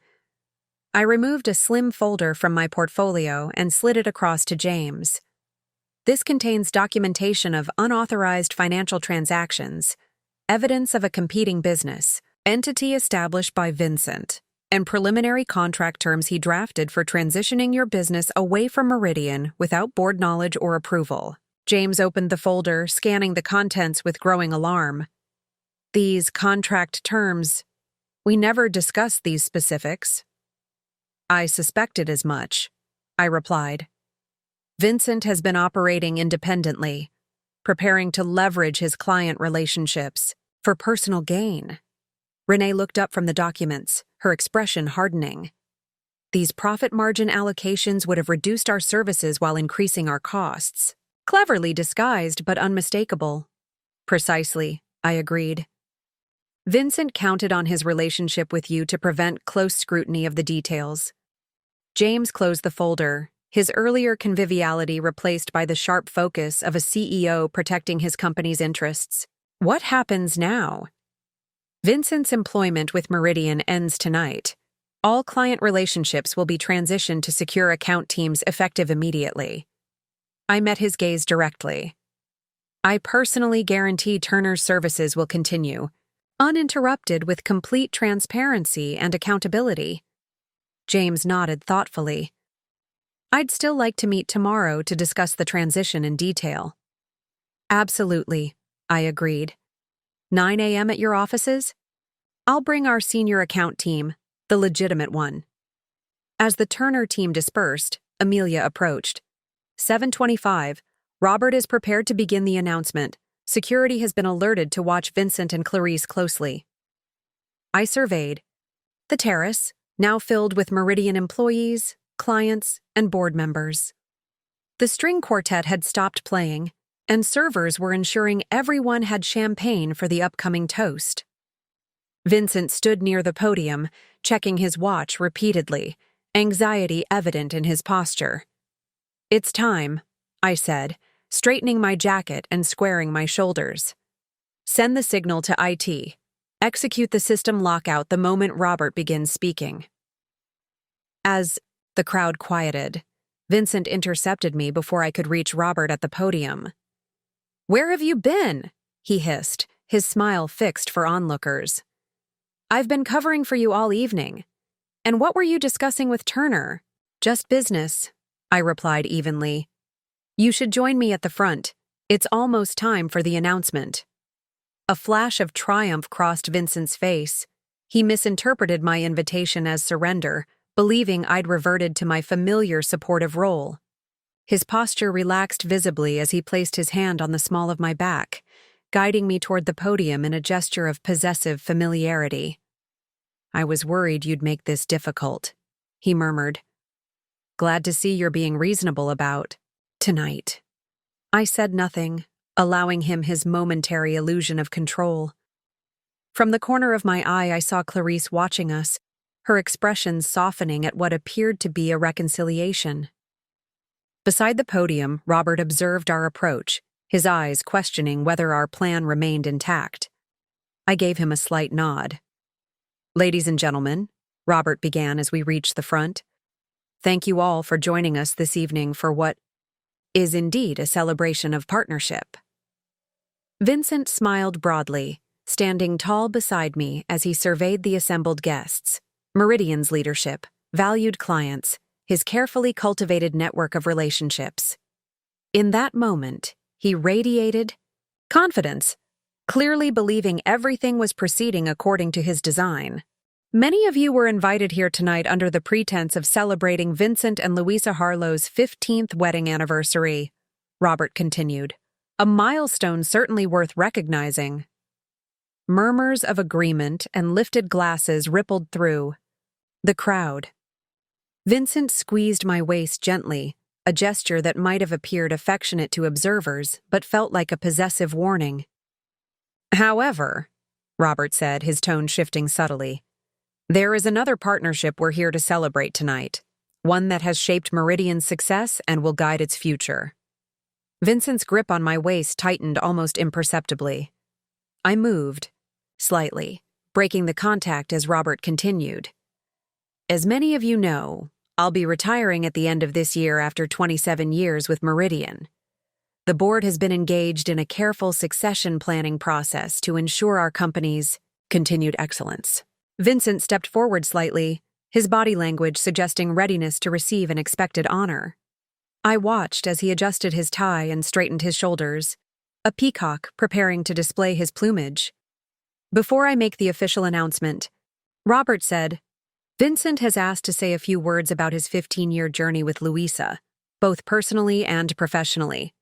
I removed a slim folder from my portfolio and slid it across to James. "This contains documentation of unauthorized financial transactions, evidence of a competing business, entity established by Vincent, and preliminary contract terms he drafted for transitioning your business away from Meridian without board knowledge or approval." James opened the folder, scanning the contents with growing alarm. "These contract terms, we never discussed these specifics." "I suspected as much," I replied. "Vincent has been operating independently, preparing to leverage his client relationships for personal gain." Renee looked up from the documents, her expression hardening. "These profit margin allocations would have reduced our services while increasing our costs. Cleverly disguised, but unmistakable." "Precisely," I agreed. "Vincent counted on his relationship with you to prevent close scrutiny of the details." James closed the folder, his earlier conviviality replaced by the sharp focus of a CEO protecting his company's interests. "What happens now?" "Vincent's employment with Meridian ends tonight. All client relationships will be transitioned to secure account teams effective immediately." I met his gaze directly. "I personally guarantee Turner's services will continue, uninterrupted with complete transparency and accountability." James nodded thoughtfully. "I'd still like to meet tomorrow to discuss the transition in detail." "Absolutely," I agreed. 9 a.m. at your offices? I'll bring our senior account team, the legitimate one." As the Turner team dispersed, Amelia approached. 7:25. Robert is prepared to begin the announcement. Security has been alerted to watch Vincent and Clarice closely. I surveyed the terrace, now filled with Meridian employees, clients, and board members. The string quartet had stopped playing, and servers were ensuring everyone had champagne for the upcoming toast. Vincent stood near the podium, checking his watch repeatedly, anxiety evident in his posture. "It's time," I said, straightening my jacket and squaring my shoulders. "Send the signal to IT. Execute the system lockout the moment Robert begins speaking." As the crowd quieted, Vincent intercepted me before I could reach Robert at the podium. "Where have you been?" he hissed, his smile fixed for onlookers. "I've been covering for you all evening. And what were you discussing with Turner?" "Just business," I replied evenly. "You should join me at the front. It's almost time for the announcement." A flash of triumph crossed Vincent's face. He misinterpreted my invitation as surrender, believing I'd reverted to my familiar supportive role. His posture relaxed visibly as he placed his hand on the small of my back, guiding me toward the podium in a gesture of possessive familiarity. "I was worried you'd make this difficult," he murmured. "Glad to see you're being reasonable about tonight." I said nothing, allowing him his momentary illusion of control. From the corner of my eye, I saw Clarice watching us, her expression softening at what appeared to be a reconciliation. Beside the podium, Robert observed our approach, his eyes questioning whether our plan remained intact. I gave him a slight nod. "Ladies and gentlemen," Robert began as we reached the front, "thank you all for joining us this evening for what is indeed a celebration of partnership." Vincent smiled broadly, standing tall beside me as he surveyed the assembled guests, Meridian's leadership, valued clients, his carefully cultivated network of relationships. In that moment, he radiated confidence, clearly believing everything was proceeding according to his design. "Many of you were invited here tonight under the pretense of celebrating Vincent and Louisa Harlow's 15th wedding anniversary," Robert continued. "A milestone certainly worth recognizing." Murmurs of agreement and lifted glasses rippled through the crowd. Vincent squeezed my waist gently, a gesture that might have appeared affectionate to observers but felt like a possessive warning. "However," Robert said, his tone shifting subtly, "there is another partnership we're here to celebrate tonight, one that has shaped Meridian's success and will guide its future." Vincent's grip on my waist tightened almost imperceptibly. I moved, slightly, breaking the contact as Robert continued. "As many of you know, I'll be retiring at the end of this year after 27 years with Meridian. The board has been engaged in a careful succession planning process to ensure our company's continued excellence." Vincent stepped forward slightly, his body language suggesting readiness to receive an expected honor. I watched as he adjusted his tie and straightened his shoulders, a peacock preparing to display his plumage. "Before I make the official announcement," Robert said, "Vincent has asked to say a few words about his 15-year journey with Louisa, both personally and professionally."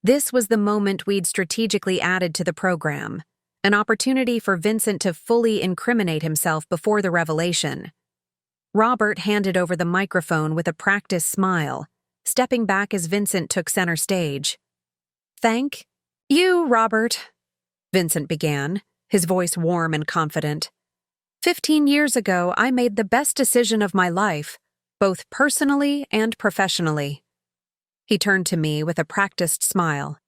This was the moment we'd strategically added to the program, an opportunity for Vincent to fully incriminate himself before the revelation. Robert handed over the microphone with a practiced smile, stepping back as Vincent took center stage. "Thank you, Robert," Vincent began, his voice warm and confident. 15 years ago, I made the best decision of my life, both personally and professionally." He turned to me with a practiced smile.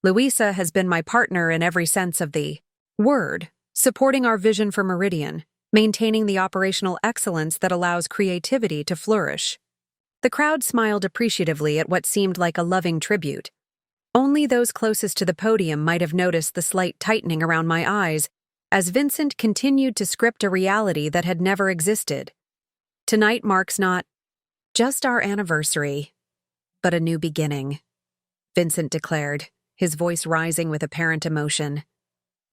"Louisa has been my partner in every sense of the word, supporting our vision for Meridian, maintaining the operational excellence that allows creativity to flourish." The crowd smiled appreciatively at what seemed like a loving tribute. Only those closest to the podium might have noticed the slight tightening around my eyes as Vincent continued to script a reality that had never existed. "Tonight marks not just our anniversary, but a new beginning," Vincent declared, his voice rising with apparent emotion.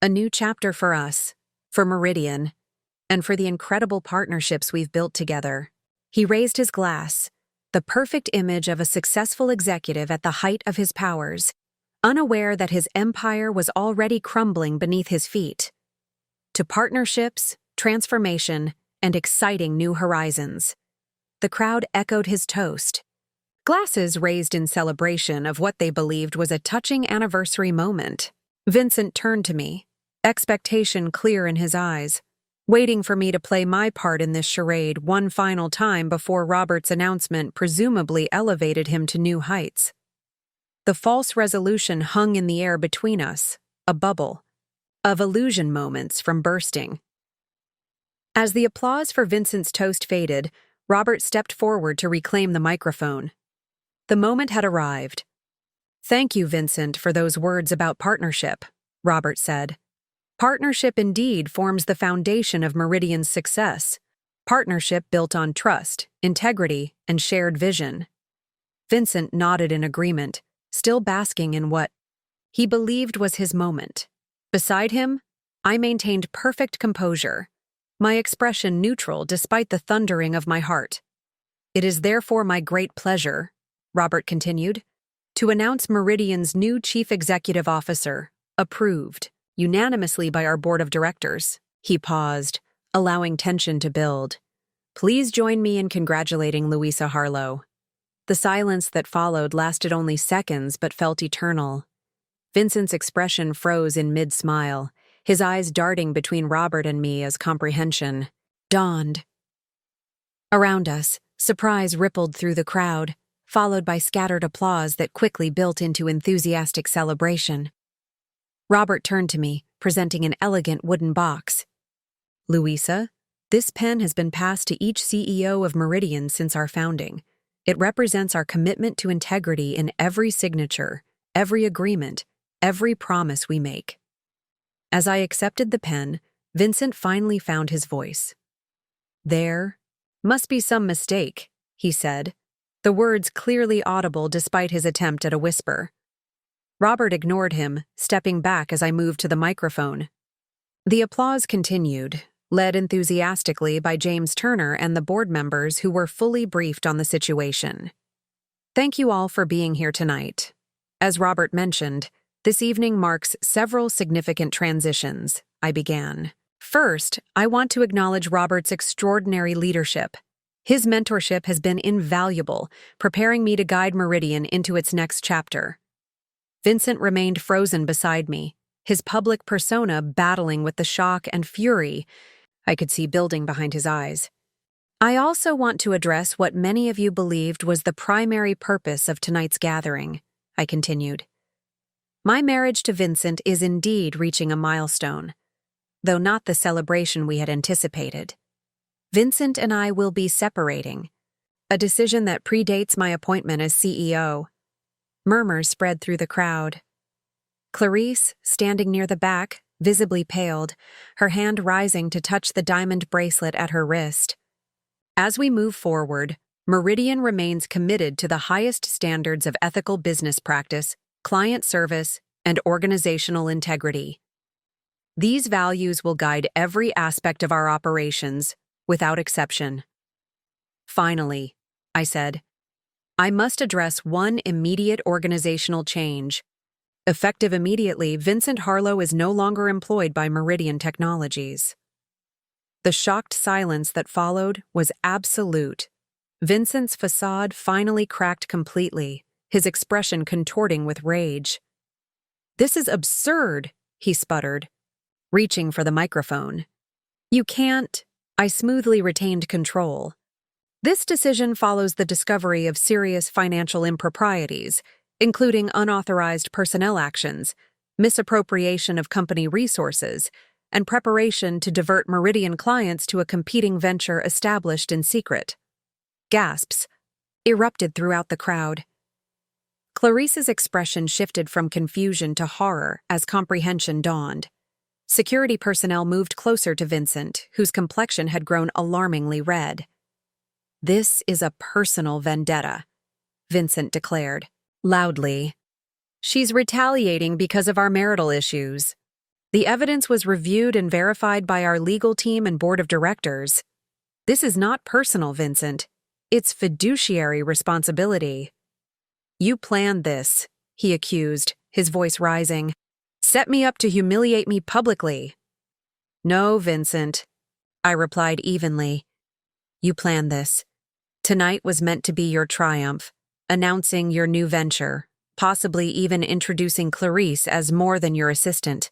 "A new chapter for us, for Meridian, and for the incredible partnerships we've built together." He raised his glass, the perfect image of a successful executive at the height of his powers, unaware that his empire was already crumbling beneath his feet. To partnerships, transformation, and exciting new horizons. The crowd echoed his toast, glasses raised in celebration of what they believed was a touching anniversary moment. Vincent turned to me, expectation clear in his eyes, waiting for me to play my part in this charade one final time before Robert's announcement presumably elevated him to new heights. The false resolution hung in the air between us, a bubble of illusion moments from bursting. As the applause for Vincent's toast faded, Robert stepped forward to reclaim the microphone. The moment had arrived. "Thank you, Vincent, for those words about partnership," Robert said. "Partnership indeed forms the foundation of Meridian's success. Partnership built on trust, integrity, and shared vision." Vincent nodded in agreement, still basking in what he believed was his moment. Beside him, I maintained perfect composure, my expression neutral despite the thundering of my heart. "It is therefore my great pleasure," Robert continued, "to announce Meridian's new Chief Executive Officer, approved unanimously by our Board of Directors." He paused, allowing tension to build. "Please join me in congratulating Louisa Harlow." The silence that followed lasted only seconds but felt eternal. Vincent's expression froze in mid-smile, his eyes darting between Robert and me as comprehension dawned. Around us, surprise rippled through the crowd, followed by scattered applause that quickly built into enthusiastic celebration. Robert turned to me, presenting an elegant wooden box. "Louisa, this pen has been passed to each CEO of Meridian since our founding. It represents our commitment to integrity in every signature, every agreement, every promise we make." As I accepted the pen, Vincent finally found his voice. "There must be some mistake," he said, the words clearly audible despite his attempt at a whisper. Robert ignored him, stepping back as I moved to the microphone. The applause continued, led enthusiastically by James Turner and the board members who were fully briefed on the situation. "Thank you all for being here tonight. As Robert mentioned, this evening marks several significant transitions," I began. "First, I want to acknowledge Robert's extraordinary leadership. His mentorship has been invaluable, preparing me to guide Meridian into its next chapter." Vincent remained frozen beside me, his public persona battling with the shock and fury I could see building behind his eyes. "I also want to address what many of you believed was the primary purpose of tonight's gathering," I continued. "My marriage to Vincent is indeed reaching a milestone, though not the celebration we had anticipated. Vincent and I will be separating, a decision that predates my appointment as CEO." Murmurs spread through the crowd. Clarice, standing near the back, visibly paled, her hand rising to touch the diamond bracelet at her wrist. "As we move forward, Meridian remains committed to the highest standards of ethical business practice, client service, and organizational integrity. These values will guide every aspect of our operations, without exception." "Finally," I said, "I must address one immediate organizational change. Effective immediately, Vincent Harlow is no longer employed by Meridian Technologies." The shocked silence that followed was absolute. Vincent's facade finally cracked completely, his expression contorting with rage. "This is absurd," he sputtered, reaching for the microphone. "You can't—" I smoothly retained control. "This decision follows the discovery of serious financial improprieties, including unauthorized personnel actions, misappropriation of company resources, and preparation to divert Meridian clients to a competing venture established in secret." Gasps erupted throughout the crowd. Clarice's expression shifted from confusion to horror as comprehension dawned. Security personnel moved closer to Vincent, whose complexion had grown alarmingly red. "This is a personal vendetta," Vincent declared, loudly. "She's retaliating because of our marital issues. The evidence was reviewed and verified by our legal team and board of directors. This is not personal, Vincent. It's fiduciary responsibility." "You planned this," he accused, his voice rising. "Set me up to humiliate me publicly." "No, Vincent," I replied evenly. "You planned this. Tonight was meant to be your triumph, announcing your new venture, possibly even introducing Clarice as more than your assistant.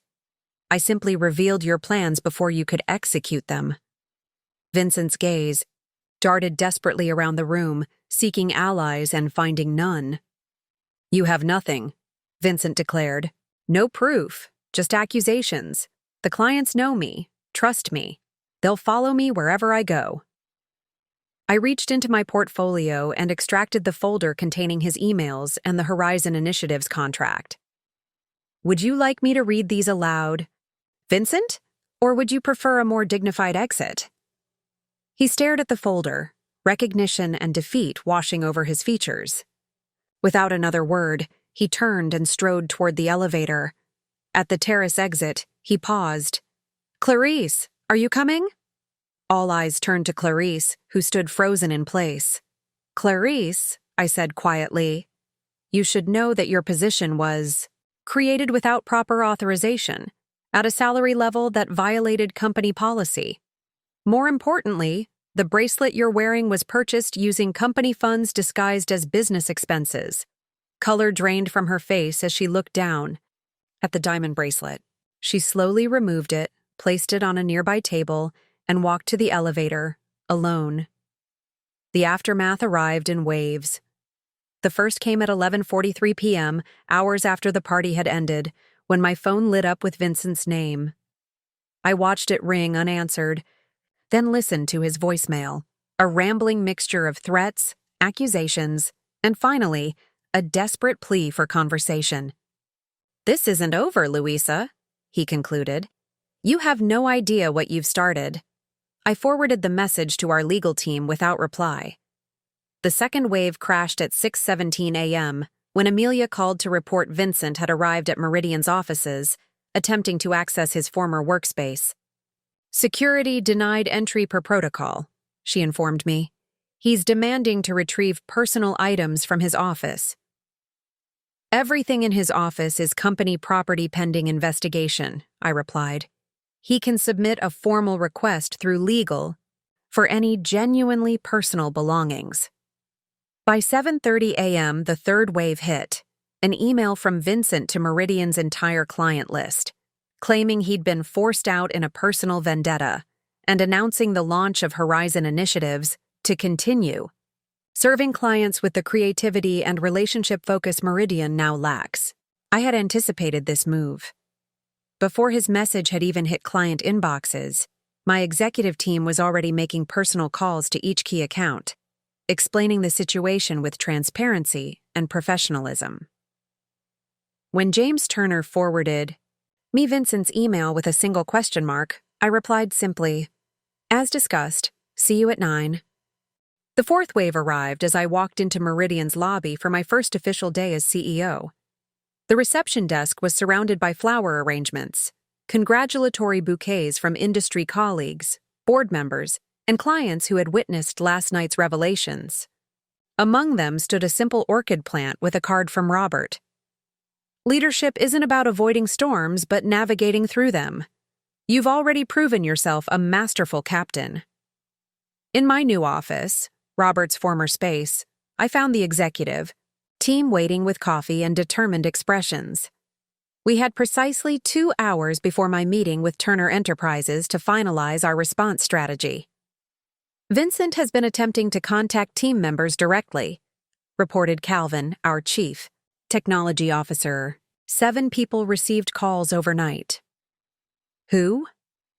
I simply revealed your plans before you could execute them." Vincent's gaze darted desperately around the room, seeking allies and finding none. "You have nothing," Vincent declared. "No proof, just accusations. The clients know me, trust me. They'll follow me wherever I go." I reached into my portfolio and extracted the folder containing his emails and the Horizon Initiatives contract. "Would you like me to read these aloud, Vincent? Or would you prefer a more dignified exit?" He stared at the folder, recognition and defeat washing over his features. Without another word, he turned and strode toward the elevator. At the terrace exit, he paused. "Clarice, are you coming?" All eyes turned to Clarice, who stood frozen in place. "Clarice," I said quietly, "you should know that your position was created without proper authorization, at a salary level that violated company policy. More importantly, the bracelet you're wearing was purchased using company funds disguised as business expenses." Color drained from her face as she looked down at the diamond bracelet. She slowly removed it, placed it on a nearby table, and walked to the elevator, alone. The aftermath arrived in waves. The first came at 11:43 p.m., hours after the party had ended, when my phone lit up with Vincent's name. I watched it ring unanswered, then listened to his voicemail, a rambling mixture of threats, accusations, and finally, a desperate plea for conversation. "This isn't over, Louisa," he concluded. "You have no idea what you've started." I forwarded the message to our legal team without reply. The second wave crashed at 6:17 a.m. when Amelia called to report Vincent had arrived at Meridian's offices, attempting to access his former workspace. "Security denied entry per protocol," she informed me. "He's demanding to retrieve personal items from his office." "Everything in his office is company property pending investigation," I replied. "He can submit a formal request through legal for any genuinely personal belongings." By 7:30 a.m., the third wave hit, an email from Vincent to Meridian's entire client list, claiming he'd been forced out in a personal vendetta and announcing the launch of Horizon Initiatives to continue, serving clients with the creativity and relationship focus Meridian now lacks. I had anticipated this move. Before his message had even hit client inboxes, my executive team was already making personal calls to each key account, explaining the situation with transparency and professionalism. When James Turner forwarded me Vincent's email with a single question mark, I replied simply, "As discussed, see you at 9. The fourth wave arrived as I walked into Meridian's lobby for my first official day as CEO. The reception desk was surrounded by flower arrangements, congratulatory bouquets from industry colleagues, board members, and clients who had witnessed last night's revelations. Among them stood a simple orchid plant with a card from Robert. "Leadership isn't about avoiding storms, but navigating through them. You've already proven yourself a masterful captain." In my new office, Robert's former space, I found the executive team waiting with coffee and determined expressions. We had precisely 2 hours before my meeting with Turner Enterprises to finalize our response strategy. "Vincent has been attempting to contact team members directly," reported Calvin, our chief technology officer. 7 people received calls overnight. "Who?"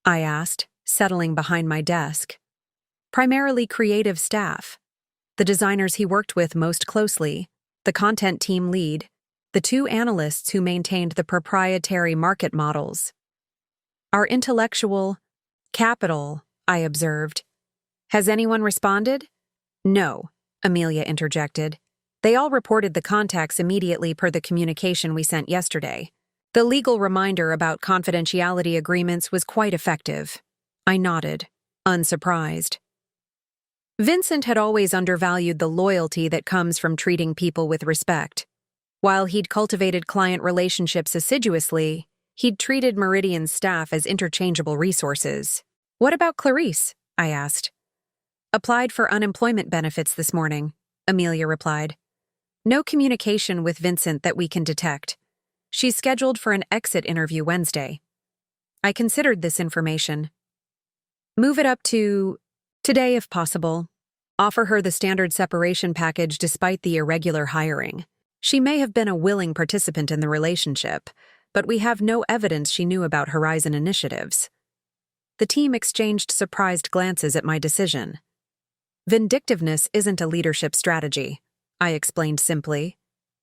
I asked, settling behind my desk. "Primarily creative staff. The designers he worked with most closely, the content team lead, the 2 analysts who maintained the proprietary market models. Our intellectual capital," I observed. "Has anyone responded?" "No," Amelia interjected. "They all reported the contacts immediately per the communication we sent yesterday. The legal reminder about confidentiality agreements was quite effective." I nodded, unsurprised. Vincent had always undervalued the loyalty that comes from treating people with respect. While he'd cultivated client relationships assiduously, he'd treated Meridian's staff as interchangeable resources. "What about Clarice?" I asked. "Applied for unemployment benefits this morning," Amelia replied. No communication with Vincent that we can detect. She's scheduled for an exit interview Wednesday. I considered this information. Move it up to today if possible. Offer her the standard separation package despite the irregular hiring. She may have been a willing participant in the relationship, but we have no evidence she knew about Horizon initiatives. The team exchanged surprised glances at my decision. Vindictiveness isn't a leadership strategy, I explained simply.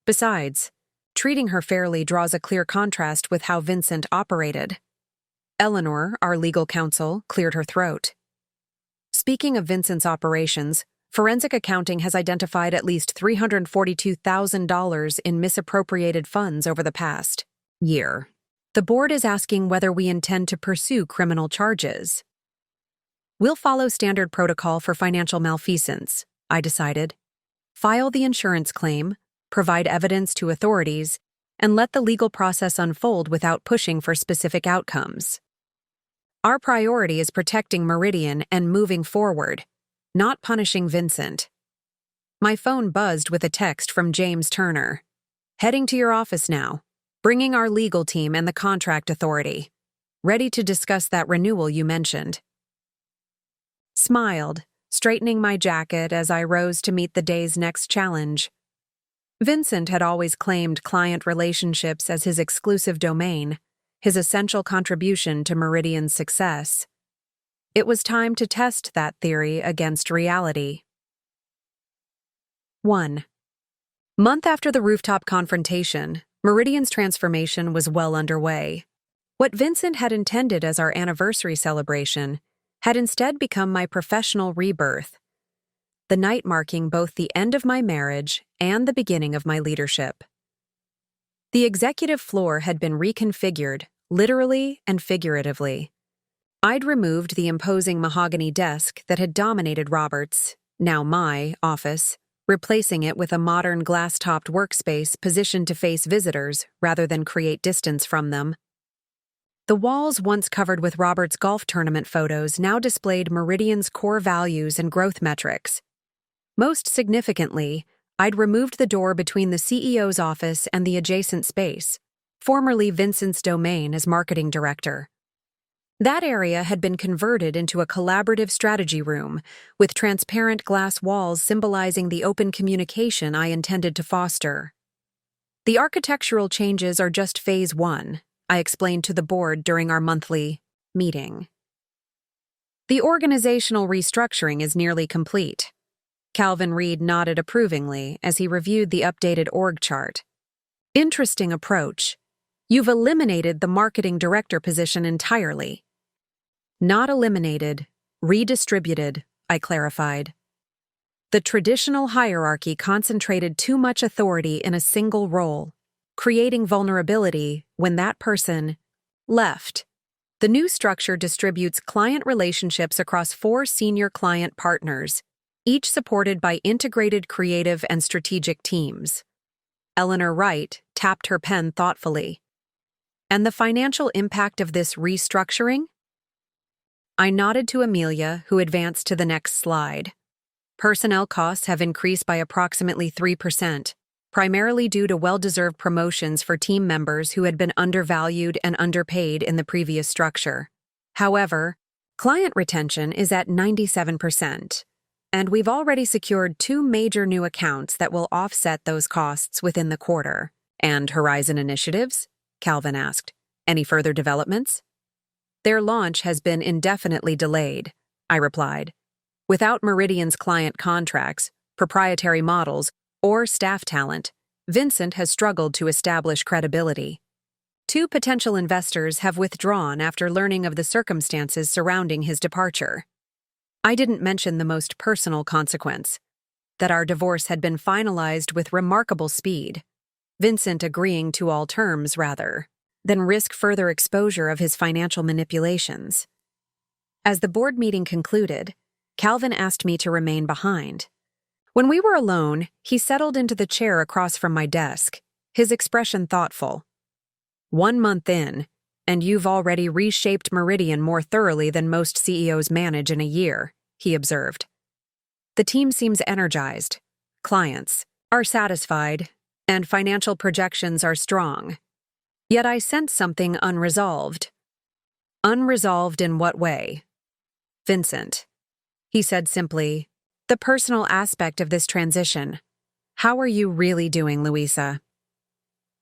Besides, treating her fairly draws a clear contrast with how Vincent operated. Eleanor, our legal counsel, cleared her throat. Speaking of Vincent's operations, forensic accounting has identified at least $342,000 in misappropriated funds over the past year. The board is asking whether we intend to pursue criminal charges. We'll follow standard protocol for financial malfeasance, I decided. File the insurance claim, provide evidence to authorities, and let the legal process unfold without pushing for specific outcomes. Our priority is protecting Meridian and moving forward, not punishing Vincent. My phone buzzed with a text from James Turner. Heading to your office now. Bringing our legal team and the contract authority. Ready to discuss that renewal you mentioned. Smiled, straightening my jacket as I rose to meet the day's next challenge. Vincent had always claimed client relationships as his exclusive domain, his essential contribution to Meridian's success. It was time to test that theory against reality. 1. Month after the rooftop confrontation, Meridian's transformation was well underway. What Vincent had intended as our anniversary celebration had instead become my professional rebirth, the night marking both the end of my marriage and the beginning of my leadership. The executive floor had been reconfigured, literally and figuratively. I'd removed the imposing mahogany desk that had dominated Robert's, now my, office, replacing it with a modern glass-topped workspace positioned to face visitors rather than create distance from them. The walls once covered with Robert's golf tournament photos now displayed Meridian's core values and growth metrics. Most significantly, I'd removed the door between the CEO's office and the adjacent space, formerly Vincent's domain as marketing director. That area had been converted into a collaborative strategy room, with transparent glass walls symbolizing the open communication I intended to foster. The architectural changes are just phase 1, I explained to the board during our monthly meeting. The organizational restructuring is nearly complete. Calvin Reed nodded approvingly as he reviewed the updated org chart. Interesting approach. You've eliminated the marketing director position entirely. Not eliminated, redistributed, I clarified. The traditional hierarchy concentrated too much authority in a single role, creating vulnerability when that person left. The new structure distributes client relationships across 4 senior client partners, each supported by integrated creative and strategic teams. Eleanor Wright tapped her pen thoughtfully. And the financial impact of this restructuring? I nodded to Amelia, who advanced to the next slide. Personnel costs have increased by approximately 3%, primarily due to well-deserved promotions for team members who had been undervalued and underpaid in the previous structure. However, client retention is at 97%, and we've already secured 2 major new accounts that will offset those costs within the quarter. And Horizon initiatives? Calvin asked. Any further developments? Their launch has been indefinitely delayed, I replied. Without Meridian's client contracts, proprietary models, or staff talent, Vincent has struggled to establish credibility. 2 potential investors have withdrawn after learning of the circumstances surrounding his departure. I didn't mention the most personal consequence, that our divorce had been finalized with remarkable speed, Vincent agreeing to all terms rather than risk further exposure of his financial manipulations. As the board meeting concluded, Calvin asked me to remain behind. When we were alone, he settled into the chair across from my desk, his expression thoughtful. 1 month in, and you've already reshaped Meridian more thoroughly than most CEOs manage in a year, he observed. The team seems energized. Clients, are satisfied, and financial projections are strong. Yet I sense something unresolved. Unresolved in what way? Vincent. He said simply, the personal aspect of this transition. How are you really doing, Louisa?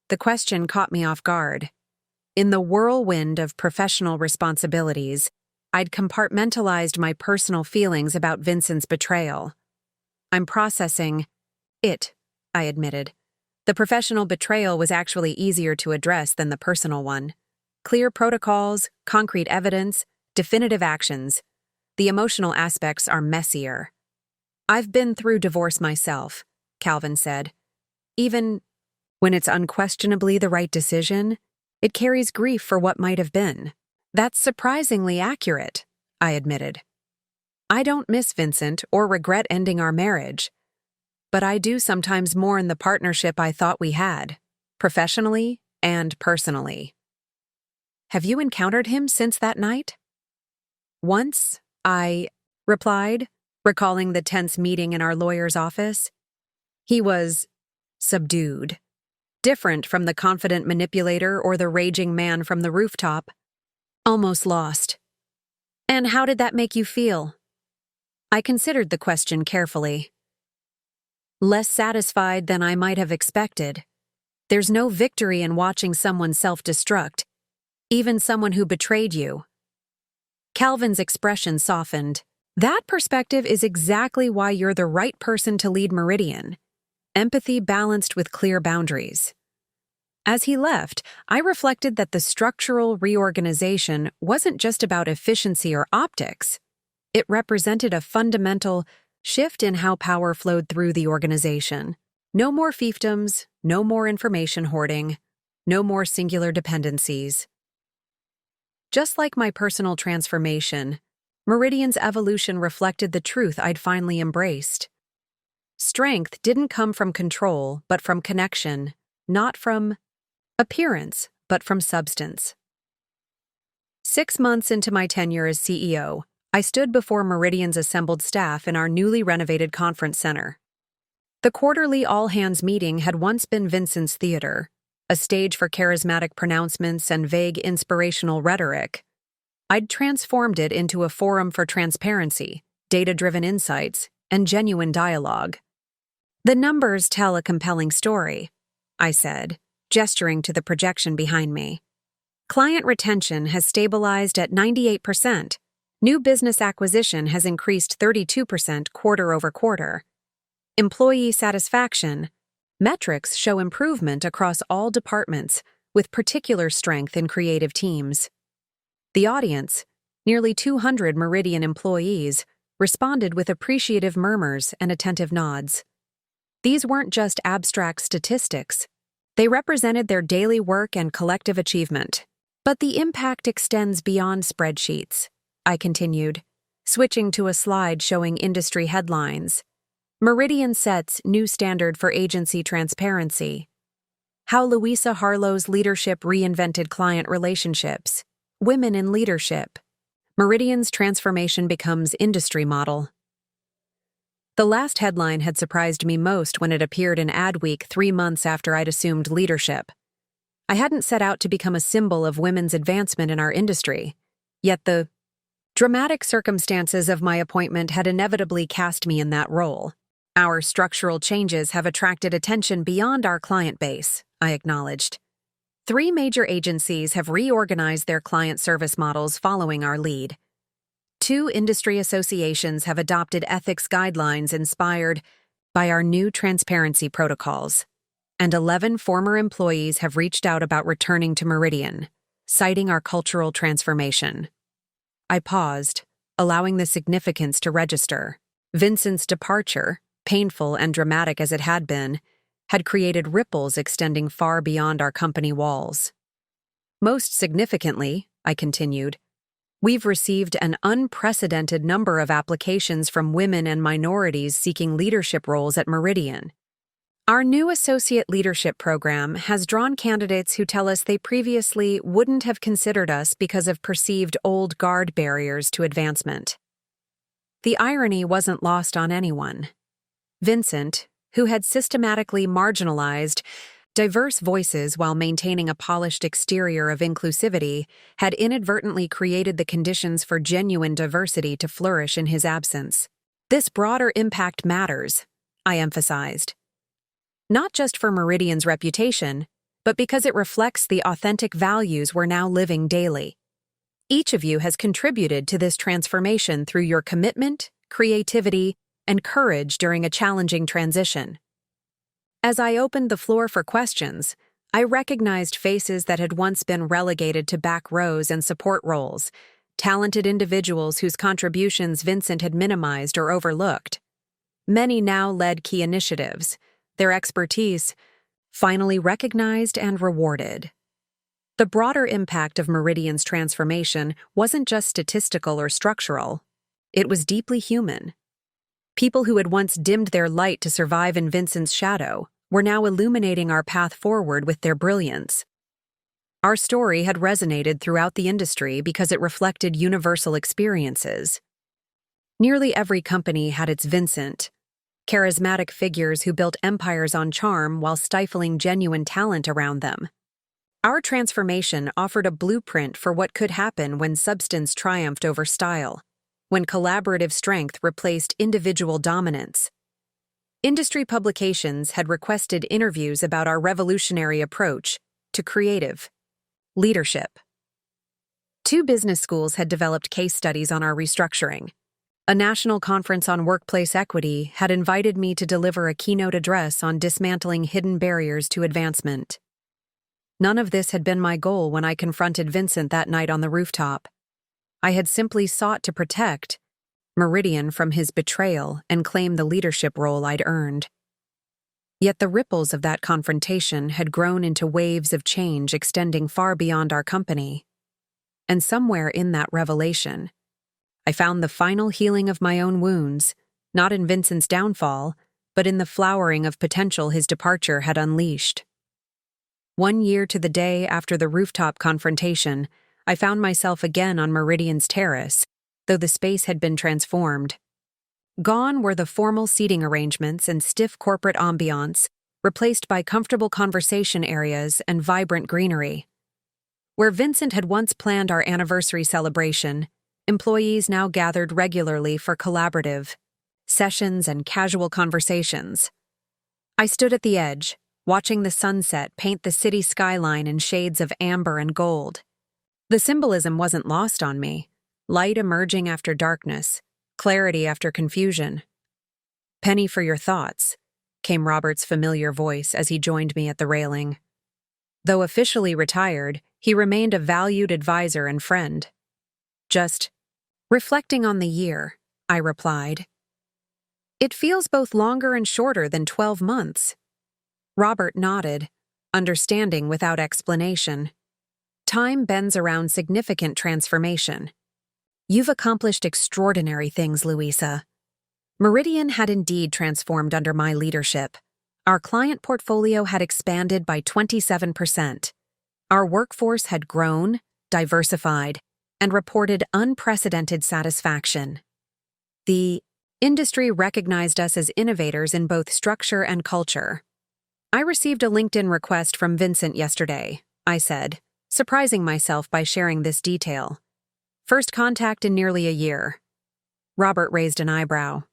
The question caught me off guard. In the whirlwind of professional responsibilities, I'd compartmentalized my personal feelings about Vincent's betrayal. I'm processing it, I admitted. The professional betrayal was actually easier to address than the personal one. Clear protocols, concrete evidence, definitive actions. The emotional aspects are messier. I've been through divorce myself, Calvin said. Even when it's unquestionably the right decision, it carries grief for what might have been. That's surprisingly accurate, I admitted. I don't miss Vincent or regret ending our marriage, but I do sometimes mourn the partnership I thought we had, professionally and personally. Have you encountered him since that night? Once, I replied, recalling the tense meeting in our lawyer's office. He was subdued, different from the confident manipulator or the raging man from the rooftop, almost lost. And how did that make you feel? I considered the question carefully. Less satisfied than I might have expected. There's no victory in watching someone self-destruct, even someone who betrayed you. Calvin's expression softened. That perspective is exactly why you're the right person to lead Meridian. Empathy balanced with clear boundaries. As he left, I reflected that the structural reorganization wasn't just about efficiency or optics. It represented a fundamental shift in how power flowed through the organization. No more fiefdoms, no more information hoarding, no more singular dependencies. Just like my personal transformation, Meridian's evolution reflected the truth I'd finally embraced. Strength didn't come from control, but from connection, not from appearance, but from substance. 6 months into my tenure as CEO, I stood before Meridian's assembled staff in our newly renovated conference center. The quarterly all-hands meeting had once been Vincent's theater, a stage for charismatic pronouncements and vague inspirational rhetoric. I'd transformed it into a forum for transparency, data-driven insights, and genuine dialogue. The numbers tell a compelling story, I said, gesturing to the projection behind me. Client retention has stabilized at 98%. New business acquisition has increased 32% quarter over quarter. Employee satisfaction metrics show improvement across all departments, with particular strength in creative teams. The audience, nearly 200 Meridian employees, responded with appreciative murmurs and attentive nods. These weren't just abstract statistics. They represented their daily work and collective achievement. But the impact extends beyond spreadsheets, I continued, switching to a slide showing industry headlines. Meridian sets new standard for agency transparency. How Louisa Harlow's leadership reinvented client relationships. Women in leadership. Meridian's transformation becomes industry model. The last headline had surprised me most when it appeared in Adweek 3 months after I'd assumed leadership. I hadn't set out to become a symbol of women's advancement in our industry, yet the dramatic circumstances of my appointment had inevitably cast me in that role. Our structural changes have attracted attention beyond our client base, I acknowledged. 3 major agencies have reorganized their client service models following our lead. 2 industry associations have adopted ethics guidelines inspired by our new transparency protocols. And 11 former employees have reached out about returning to Meridian, citing our cultural transformation. I paused, allowing the significance to register. Vincent's departure, painful and dramatic as it had been, had created ripples extending far beyond our company walls. Most significantly, I continued, we've received an unprecedented number of applications from women and minorities seeking leadership roles at Meridian. Our new associate leadership program has drawn candidates who tell us they previously wouldn't have considered us because of perceived old guard barriers to advancement. The irony wasn't lost on anyone. Vincent, who had systematically marginalized diverse voices while maintaining a polished exterior of inclusivity, had inadvertently created the conditions for genuine diversity to flourish in his absence. This broader impact matters, I emphasized. Not just for Meridian's reputation, but because it reflects the authentic values we're now living daily. Each of you has contributed to this transformation through your commitment, creativity, and courage during a challenging transition. As I opened the floor for questions, I recognized faces that had once been relegated to back rows and support roles, talented individuals whose contributions Vincent had minimized or overlooked. Many now led key initiatives, their expertise finally recognized and rewarded. The broader impact of Meridian's transformation wasn't just statistical or structural. It was deeply human. People who had once dimmed their light to survive in Vincent's shadow were now illuminating our path forward with their brilliance. Our story had resonated throughout the industry because it reflected universal experiences. Nearly every company had its Vincent, charismatic figures who built empires on charm while stifling genuine talent around them. Our transformation offered a blueprint for what could happen when substance triumphed over style, when collaborative strength replaced individual dominance. Industry publications had requested interviews about our revolutionary approach to creative leadership. 2 business schools had developed case studies on our restructuring. A national conference on workplace equity had invited me to deliver a keynote address on dismantling hidden barriers to advancement. None of this had been my goal when I confronted Vincent that night on the rooftop. I had simply sought to protect Meridian from his betrayal and claim the leadership role I'd earned. Yet the ripples of that confrontation had grown into waves of change extending far beyond our company. And somewhere in that revelation, I found the final healing of my own wounds, not in Vincent's downfall, but in the flowering of potential his departure had unleashed. 1 year to the day after the rooftop confrontation, I found myself again on Meridian's terrace, though the space had been transformed. Gone were the formal seating arrangements and stiff corporate ambiance, replaced by comfortable conversation areas and vibrant greenery. Where Vincent had once planned our anniversary celebration, employees now gathered regularly for collaborative sessions and casual conversations. I stood at the edge, watching the sunset paint the city skyline in shades of amber and gold. The symbolism wasn't lost on me. Light emerging after darkness, clarity after confusion. "Penny for your thoughts," came Robert's familiar voice as he joined me at the railing. Though officially retired, he remained a valued advisor and friend. "Just reflecting on the year," I replied. "It feels both longer and shorter than 12 months. Robert nodded, understanding without explanation. Time bends around significant transformation. You've accomplished extraordinary things, Louisa. Meridian had indeed transformed under my leadership. Our client portfolio had expanded by 27%. Our workforce had grown, diversified, and reported unprecedented satisfaction. The industry recognized us as innovators in both structure and culture. I received a LinkedIn request from Vincent yesterday, I said, surprising myself by sharing this detail. First contact in nearly a year. Robert raised an eyebrow.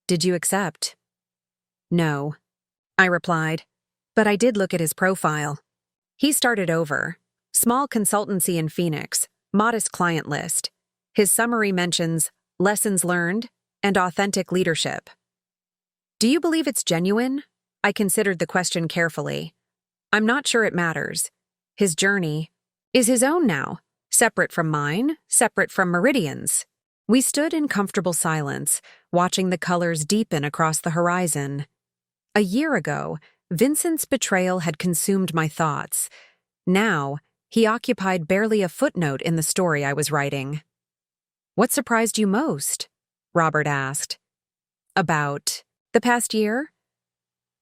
Did you accept? No, I replied, but I did look at his profile. He started over. Small consultancy in Phoenix, modest client list. His summary mentions lessons learned and authentic leadership. Do you believe it's genuine? I considered the question carefully. I'm not sure it matters. His journey is his own now, separate from mine, separate from Meridian's. We stood in comfortable silence, watching the colors deepen across the horizon. A year ago, Vincent's betrayal had consumed my thoughts. Now, he occupied barely a footnote in the story I was writing. What surprised you most? Robert asked. About the past year?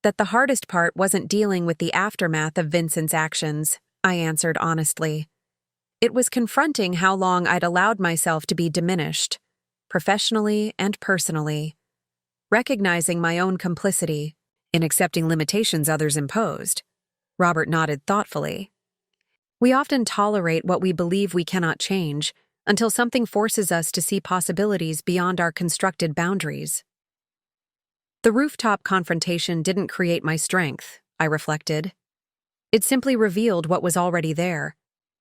That the hardest part wasn't dealing with the aftermath of Vincent's actions, I answered honestly. It was confronting how long I'd allowed myself to be diminished, professionally and personally. Recognizing my own complicity, In accepting limitations others imposed. Robert nodded thoughtfully. We often tolerate what we believe we cannot change until something forces us to see possibilities beyond our constructed boundaries. The rooftop confrontation didn't create my strength, I reflected. It simply revealed what was already there,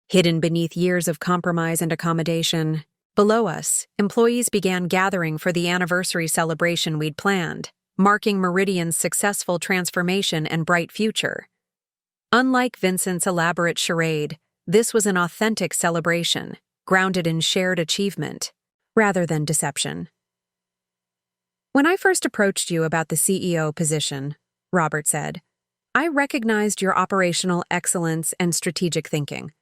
hidden beneath years of compromise and accommodation. Below us, employees began gathering for the anniversary celebration we'd planned, marking Meridian's successful transformation and bright future. Unlike Vincent's elaborate charade, this was an authentic celebration, grounded in shared achievement, rather than deception. When I first approached you about the CEO position, Robert said, I recognized your operational excellence and strategic thinking.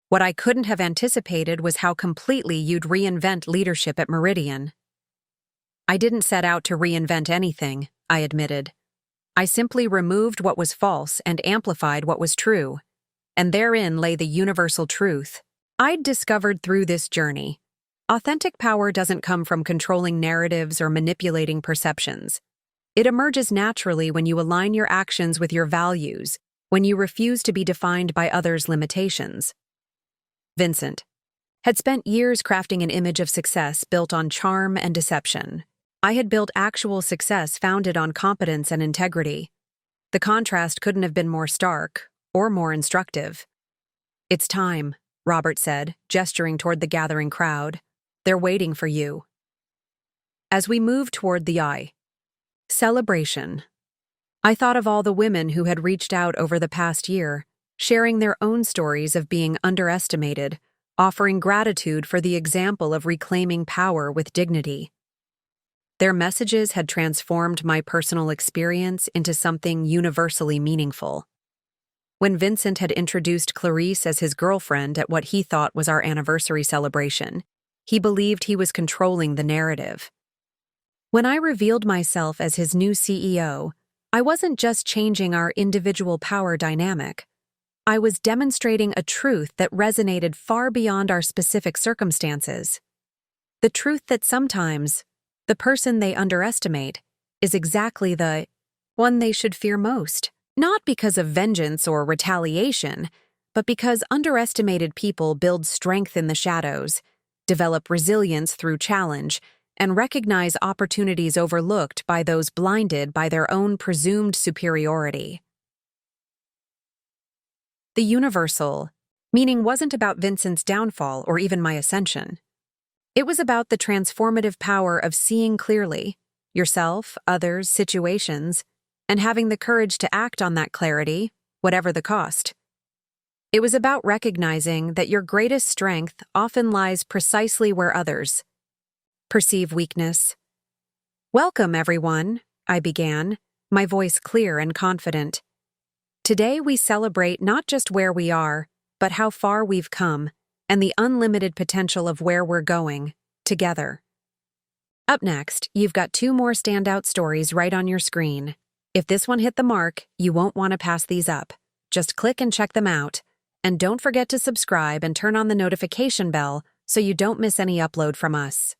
What I couldn't have anticipated was how completely you'd reinvent leadership at Meridian. I didn't set out to reinvent anything, I admitted. I simply removed what was false and amplified what was true, and therein lay the universal truth I'd discovered through this journey. Authentic power doesn't come from controlling narratives or manipulating perceptions. It emerges naturally when you align your actions with your values, when you refuse to be defined by others' limitations. Vincent had spent years crafting an image of success built on charm and deception. I had built actual success founded on competence and integrity. The contrast couldn't have been more stark or more instructive. It's time, Robert said, gesturing toward the gathering crowd. They're waiting for you. As we moved toward the celebration, I thought of all the women who had reached out over the past year, sharing their own stories of being underestimated, offering gratitude for the example of reclaiming power with dignity. Their messages had transformed my personal experience into something universally meaningful. When Vincent had introduced Clarice as his girlfriend at what he thought was our anniversary celebration, he believed he was controlling the narrative. When I revealed myself as his new CEO, I wasn't just changing our individual power dynamic. I was demonstrating a truth that resonated far beyond our specific circumstances. The truth that sometimes, the person they underestimate is exactly the one they should fear most, not because of vengeance or retaliation, but because underestimated people build strength in the shadows, develop resilience through challenge, and recognize opportunities overlooked by those blinded by their own presumed superiority. The universal meaning wasn't about Vincent's downfall or even my ascension. It was about the transformative power of seeing clearly, yourself, others, situations, and having the courage to act on that clarity, whatever the cost. It was about recognizing that your greatest strength often lies precisely where others perceive weakness. Welcome, everyone, I began, my voice clear and confident. Today we celebrate not just where we are, but how far we've come, and the unlimited potential of where we're going, together. Up next, you've got 2 more standout stories right on your screen. If this one hit the mark, you won't want to pass these up. Just click and check them out. And don't forget to subscribe and turn on the notification bell so you don't miss any upload from us.